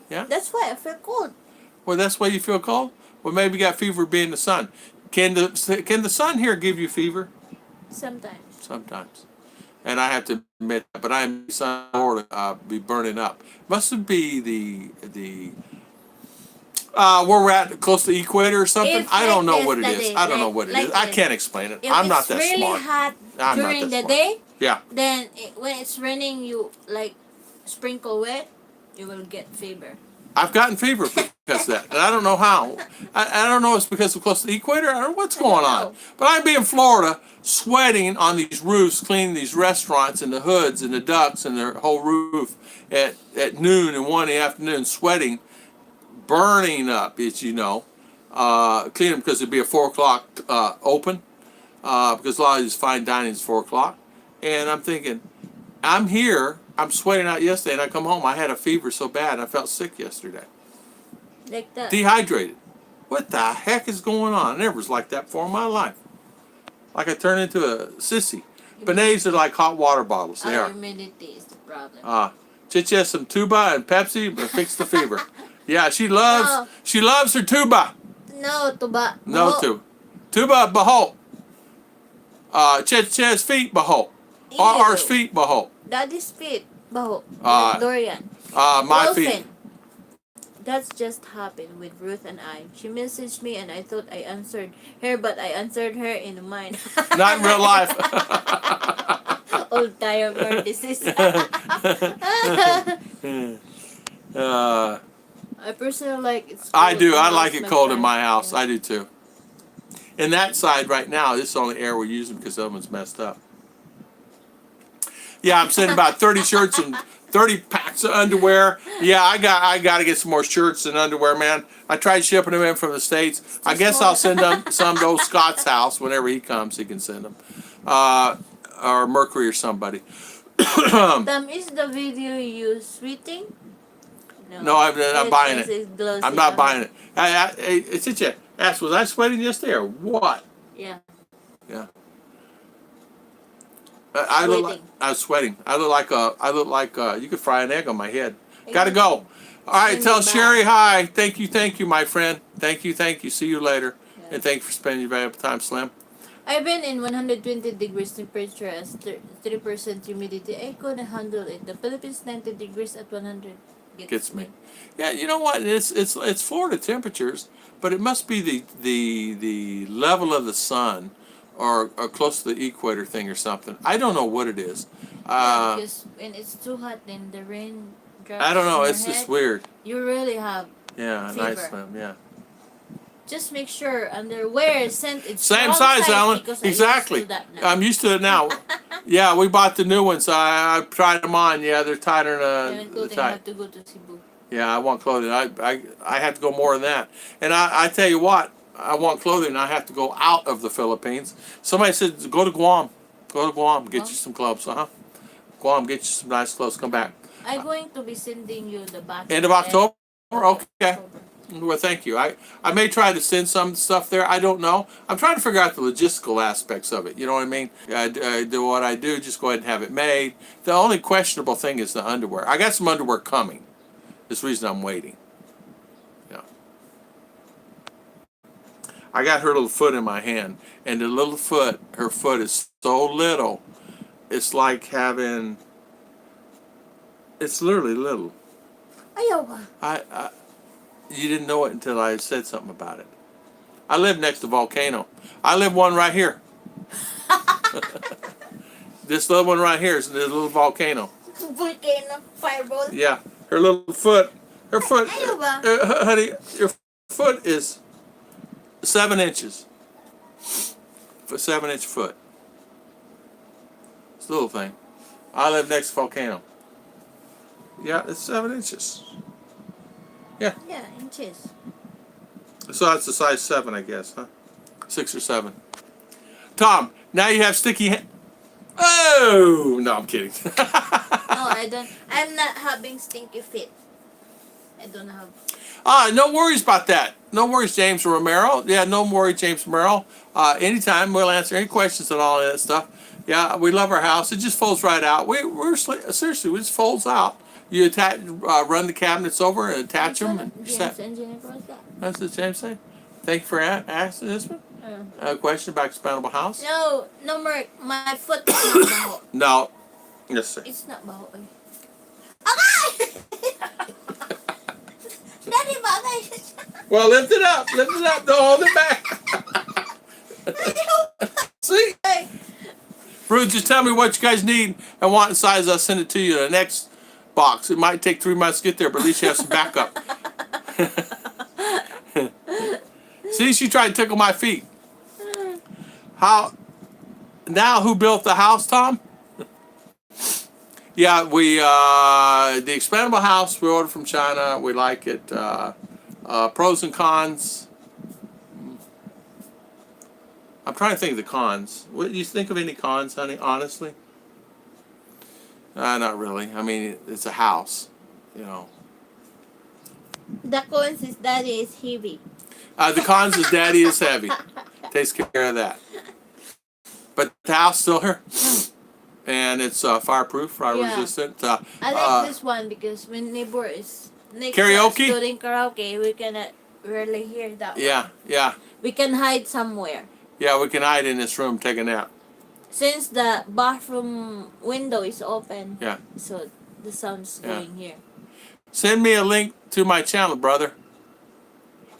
Yeah? That's why I feel cold. Well, that's why you feel cold? Well, maybe you got fever being the sun. Can the sun here give you fever? Sometimes. Sometimes. And I have to admit, but I'm sun or be burning up. Must be the where we're at close to the equator or something. If I don't know like what it this, is. that I is, don't know like- what it like is. I this. can't explain it. If I'm not it's that really smart. hot I'm not during that the smart. day, Yeah. then when it's raining, you like sprinkle wet, you will get fever. I've gotten fever because of that. And I don't know how. I don't know if it's because we're close to the equator. I don't know what's going on. But I'd be in Florida sweating on these roofs, cleaning these restaurants and the hoods and the ducts and the whole roof at noon and 1 in the afternoon, sweating, burning up, as you know. Clean them because it'd be a 4 o'clock open because a lot of these fine dining is 4 o'clock. And I'm thinking, I'm here. I'm sweating out yesterday, and I come home. I had a fever so bad, I felt sick yesterday. Like that. Dehydrated. What the heck is going on? I never was like that before in my life. Like I turned into a sissy. Beignets are like hot water bottles. They Our are. humidity is the problem. Chichi has some tuba and Pepsi, but fix the fever. Yeah, she loves her tuba. No, tuba. No tuba. Tuba baho. Chichi's feet baho. R's feet baho. Daddy's feet. Baho. Dorian. My Wilson. feet. That's just happened with Ruth and I. She messaged me and I thought I answered her, but I answered her in mine. Not in real life. Old time narcissist. I personally like it's. I cold do. I most like it of cold the in my time. house. Yeah. I do too. And that side right now, this is the only air we're using because the oven's messed up. Yeah, I'm sending about 30 shirts and 30 packs of underwear. Yeah, I got to get some more shirts and underwear, man. I tried shipping them in from the States. I guess I'll send them some to old Scott's house whenever he comes. He can send them. or Mercury or somebody. Is the video you sweating? No, I'm not buying it. I'm not buying it. It's such a ask. Was I sweating yesterday or what? Yeah. Yeah. I look like I was sweating. I look like you could fry an egg on my head. Gotta go. All right, tell Sherry hi. Thank you, my friend. Thank you. See you later. Yeah. And thank you for spending your valuable time, Slim. I've been in 120 degrees temperature as 3% humidity. I couldn't handle it. The Philippines 90 degrees at 100 Gets me. Yeah, you know what? It's Florida temperatures, but it must be the level of the sun, or close to the equator thing or something. I don't know what it is. Yeah, because when it's too hot, then the rain drops. I don't know. On It's your just head, weird. you really have Yeah, fever. nice Slim. Yeah. Just make sure underwear scented. Same size, Alan. Exactly. I'm used to it now. Yeah, we bought the new ones. I tried them on. Yeah, they're tighter than I tight. have to go to Cebu. Yeah, I want clothing. I have to go more than that. And I tell you what, I want clothing. I have to go out of the Philippines. Somebody said, go to Guam. Go to Guam. Get you some clothes. Guam, get you some nice clothes. Come back. I'm going to be sending you the back. End of October? Okay. October. Well, thank you. I may try to send some stuff there. I don't know. I'm trying to figure out the logistical aspects of it. You know what I mean? I do what I do. Just go ahead and have it made. The only questionable thing is the underwear. I got some underwear coming. This reason I'm waiting. Yeah. I got her little foot in my hand, and the little foot, her foot is so little. It's like having. It's literally little. Ayaw. You didn't know it until I said something about it. I live next to a volcano. I live one right here. This little one right here is a little volcano. Volcano fireball. Yeah, her little foot. Her foot, honey, your foot is 7 inches. For 7-inch foot. It's a little thing. I live next to a volcano. Yeah, it's 7 inches. Yeah. Yeah, inches. So that's a size 7, I guess, huh? 6 or 7. Tom, now you have sticky hands. Oh! No, I'm kidding. No, I don't. I'm not having stinky feet. I don't have. No worries about that. No worries, James Romero. Yeah, no worries, James Romero. Anytime, we'll answer any questions and all that stuff. Yeah, we love our house. It just folds right out. We're seriously, it just folds out. You attach, run the cabinets over and attach them. And set. That's what James said. Thank you for asking this one. A question about expandable house? No, more. My foot is not baho. No. Yes, sir. It's not baho. Okay! Daddy, bagay. Well, lift it up. Lift it up. Don't hold it back. See? Ruth, just tell me what you guys need and want in size. I'll send it to you in the next box. It might take 3 months to get there, but at least you have some backup. See, she tried to tickle my feet. Now who built the house, Tom? Yeah, we the expandable house we ordered from China. We like it. Pros and cons. I'm trying to think of the cons. What do you think of any cons, honey? Honestly, not really. I mean, it's a house, you know. The cons is daddy is heavy. The cons is daddy is heavy. Takes care of that. But the house still here. And it's fireproof, fire resistant. I like this one because when neighbor is karaoke doing karaoke, we cannot really hear that. Yeah. We can hide somewhere. Yeah, we can hide in this room, take a nap. Since the bathroom window is open. Yeah. So the sound's going here. Send me a link to my channel, brother.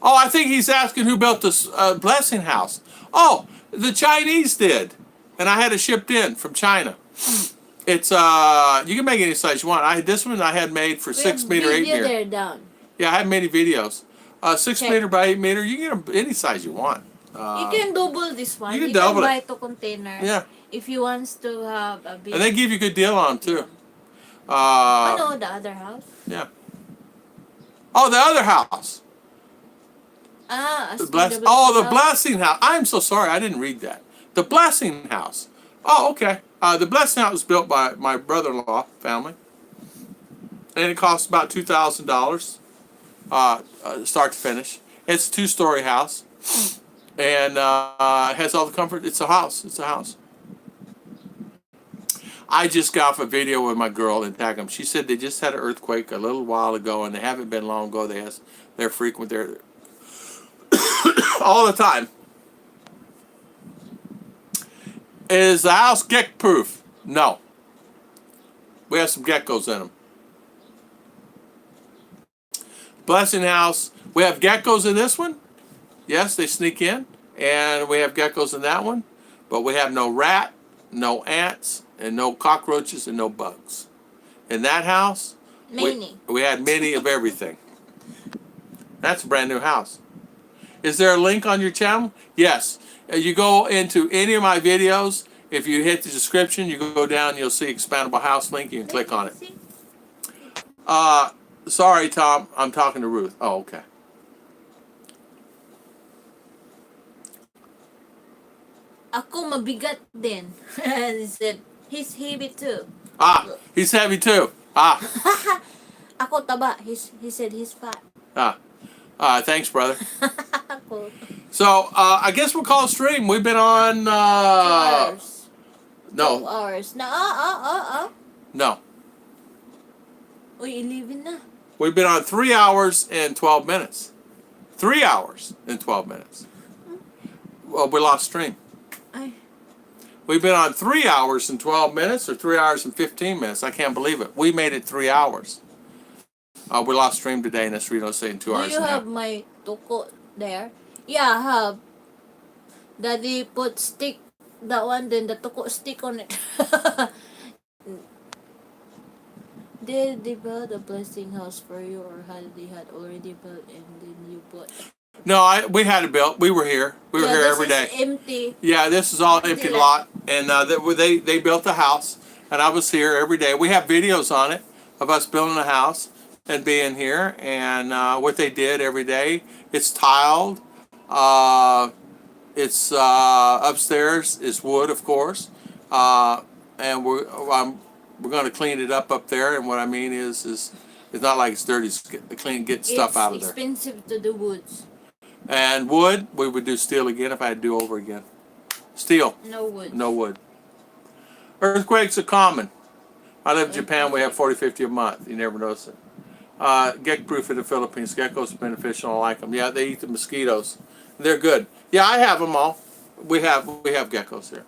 Oh, I think he's asking who built this blessing house. Oh, the Chinese did, and I had it shipped in from China. It's you can make any size you want. This one I had made for 6 meter, 8 meter. There down. Yeah, I have many videos. 6 meter by 8 meter. You can get them any size you want. You can double this one. You can double buy it. 2 container. Yeah. If you want to have a big. And they give you a good deal on them too. I know the other house. Yeah. Oh, the other house. The blessing house. I'm so sorry. I didn't read that. The blessing house. Oh, okay. The Blessing House was built by my brother-in-law family, and it cost about $2,000, start to finish. It's a two-story house, and has all the comfort. It's a house. It's a house. I just got off a video with my girl and tagged them. She said they just had an earthquake a little while ago, and they haven't been long ago. They're frequent there all the time. Is the house gecko proof? No. We have some geckos in them. Blessing House. We have geckos in this one. Yes, they sneak in, and we have geckos in that one, but we have no rat, no ants, and no cockroaches, and no bugs. In that house, we had many of everything. That's a brand new house. Is there a link on your channel? Yes. You go into any of my videos. If you hit the description, you go down, you'll see expandable house link. You can click on it. Sorry, Tom. I'm talking to Ruth. Oh, okay. Ako mabigat din. He said, he's heavy too. He's heavy too. Ako taba. He said he's fat. Thanks, brother. Ako. So, I guess we'll call it stream. We've been on, 2 hours. no. 2 hours. Na, No. Uy, 11 na. We've been on 3 hours and 12 minutes. 3 hours and 12 minutes. Well, we lost stream. Ay. We've been on 3 hours and 12 minutes or 3 hours and 15 minutes. I can't believe it. We made it 3 hours. We lost stream today, and that's Reno saying 2 hours. Do you have my toko there? Yeah, I have. Daddy put stick, that one, then the toko stick on it. Did they build a blessing house for you, or had they had already built and then you put? No, we had it built. We were here. We were here every day. Empty. Yeah, this is all empty lot, and they built the house, and I was here every day. We have videos on it of us building a house and being here, and what they did every day. It's tiled. It's upstairs is wood, of course, and we're going to clean it up there. And what I mean is it's not like it's dirty. It's clean, get stuff out of there. It's expensive to do woods. And wood, we would do steel again if I had to do over again. Steel. No wood. No wood. Earthquakes are common. I live in Japan. We have 40, 50 a month. You never notice it. Gecko proof in the Philippines. Geckos are beneficial. I like them. Yeah, they eat the mosquitoes. They're good. Yeah, I have them all. We have geckos here.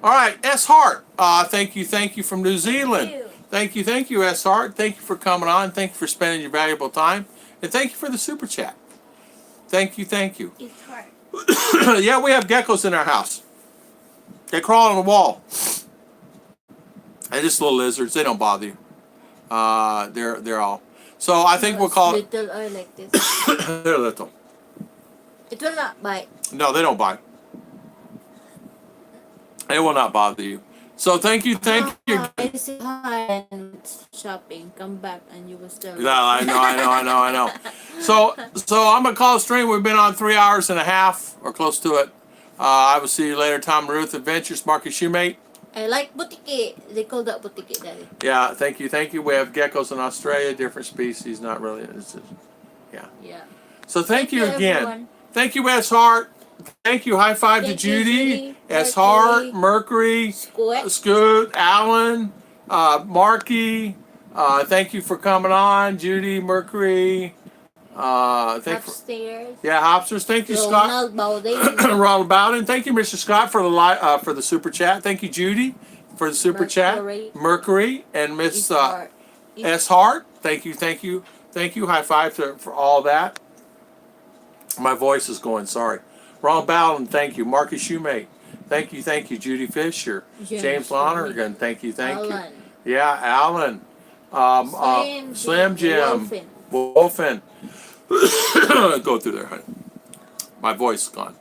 All right, S Hart. Thank you from New Zealand. Thank you, S Hart. Thank you for coming on. Thank you for spending your valuable time, and thank you for the super chat. Thank you. It's hard. Yeah, we have geckos in our house. They crawl on the wall. They're just little lizards. They don't bother you. They're all. So I think we'll call it. Little or like this. They're little. It will not bite. No, they don't bite. They will not bother you. So thank you. I say hi and shopping. Come back and you will still. Yeah, I know. So I'm gonna call a stream. We've been on 3 hours and a half or close to it. I will see you later. Tom and Ruth Adventures, Marcus Shoemate. I like butiki. They call that butiki, Daddy. Yeah, thank you. We have geckos in Australia, different species, not really. Yeah. So thank you again. Everyone. Thank you, S Hart. Thank you. High five to Judy, S Hart, Mercury, Scoot, Alan, Marky. Thank you for coming on, Judy, Mercury. Upstairs. Hopsters. Thank you, Scott. Ronald Bowden. Ronald Bowden. Thank you, Mr. Scott, for the super chat. Thank you, Judy, for the super chat. Mercury and Miss S Hart. Thank you. High five for all that. My voice is going. Sorry. Ronald Bowden. Thank you. Marcus Shoemate. Thank you. Judy Fisher. James Lonergan. Thank you. Alan. Yeah, Alan. Slim Jim. Wolfen. Go through there, honey. My voice is gone.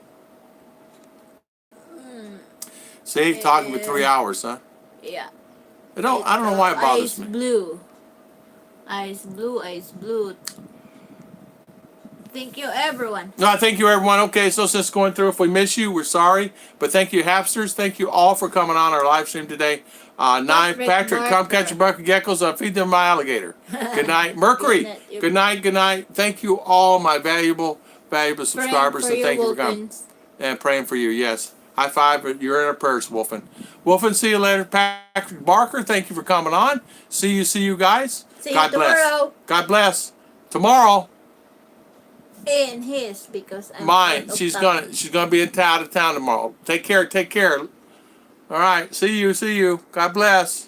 See, talking for 3 hours, huh? Yeah. I don't know why it bothers me. Eyes blue. Thank you, everyone. No, thank you, everyone. Okay, so since going through, if we miss you, we're sorry. But thank you, Hapsters. Thank you all for coming on our live stream today. Patrick, come catch your bucket geckos. Feed them my alligator. Good night. Mercury, good night, good night. Thank you all, my valuable subscribers. And thank you for coming. And praying for you, yes. High five, you're in our prayers, Wolfen. Wolfen, see you later. Patrick Barker, thank you for coming on. See you guys. See God you tomorrow. bless. God bless. Tomorrow. In his, because I'm Mine. She's gonna be out of town tomorrow. Take care. All right. See you. God bless.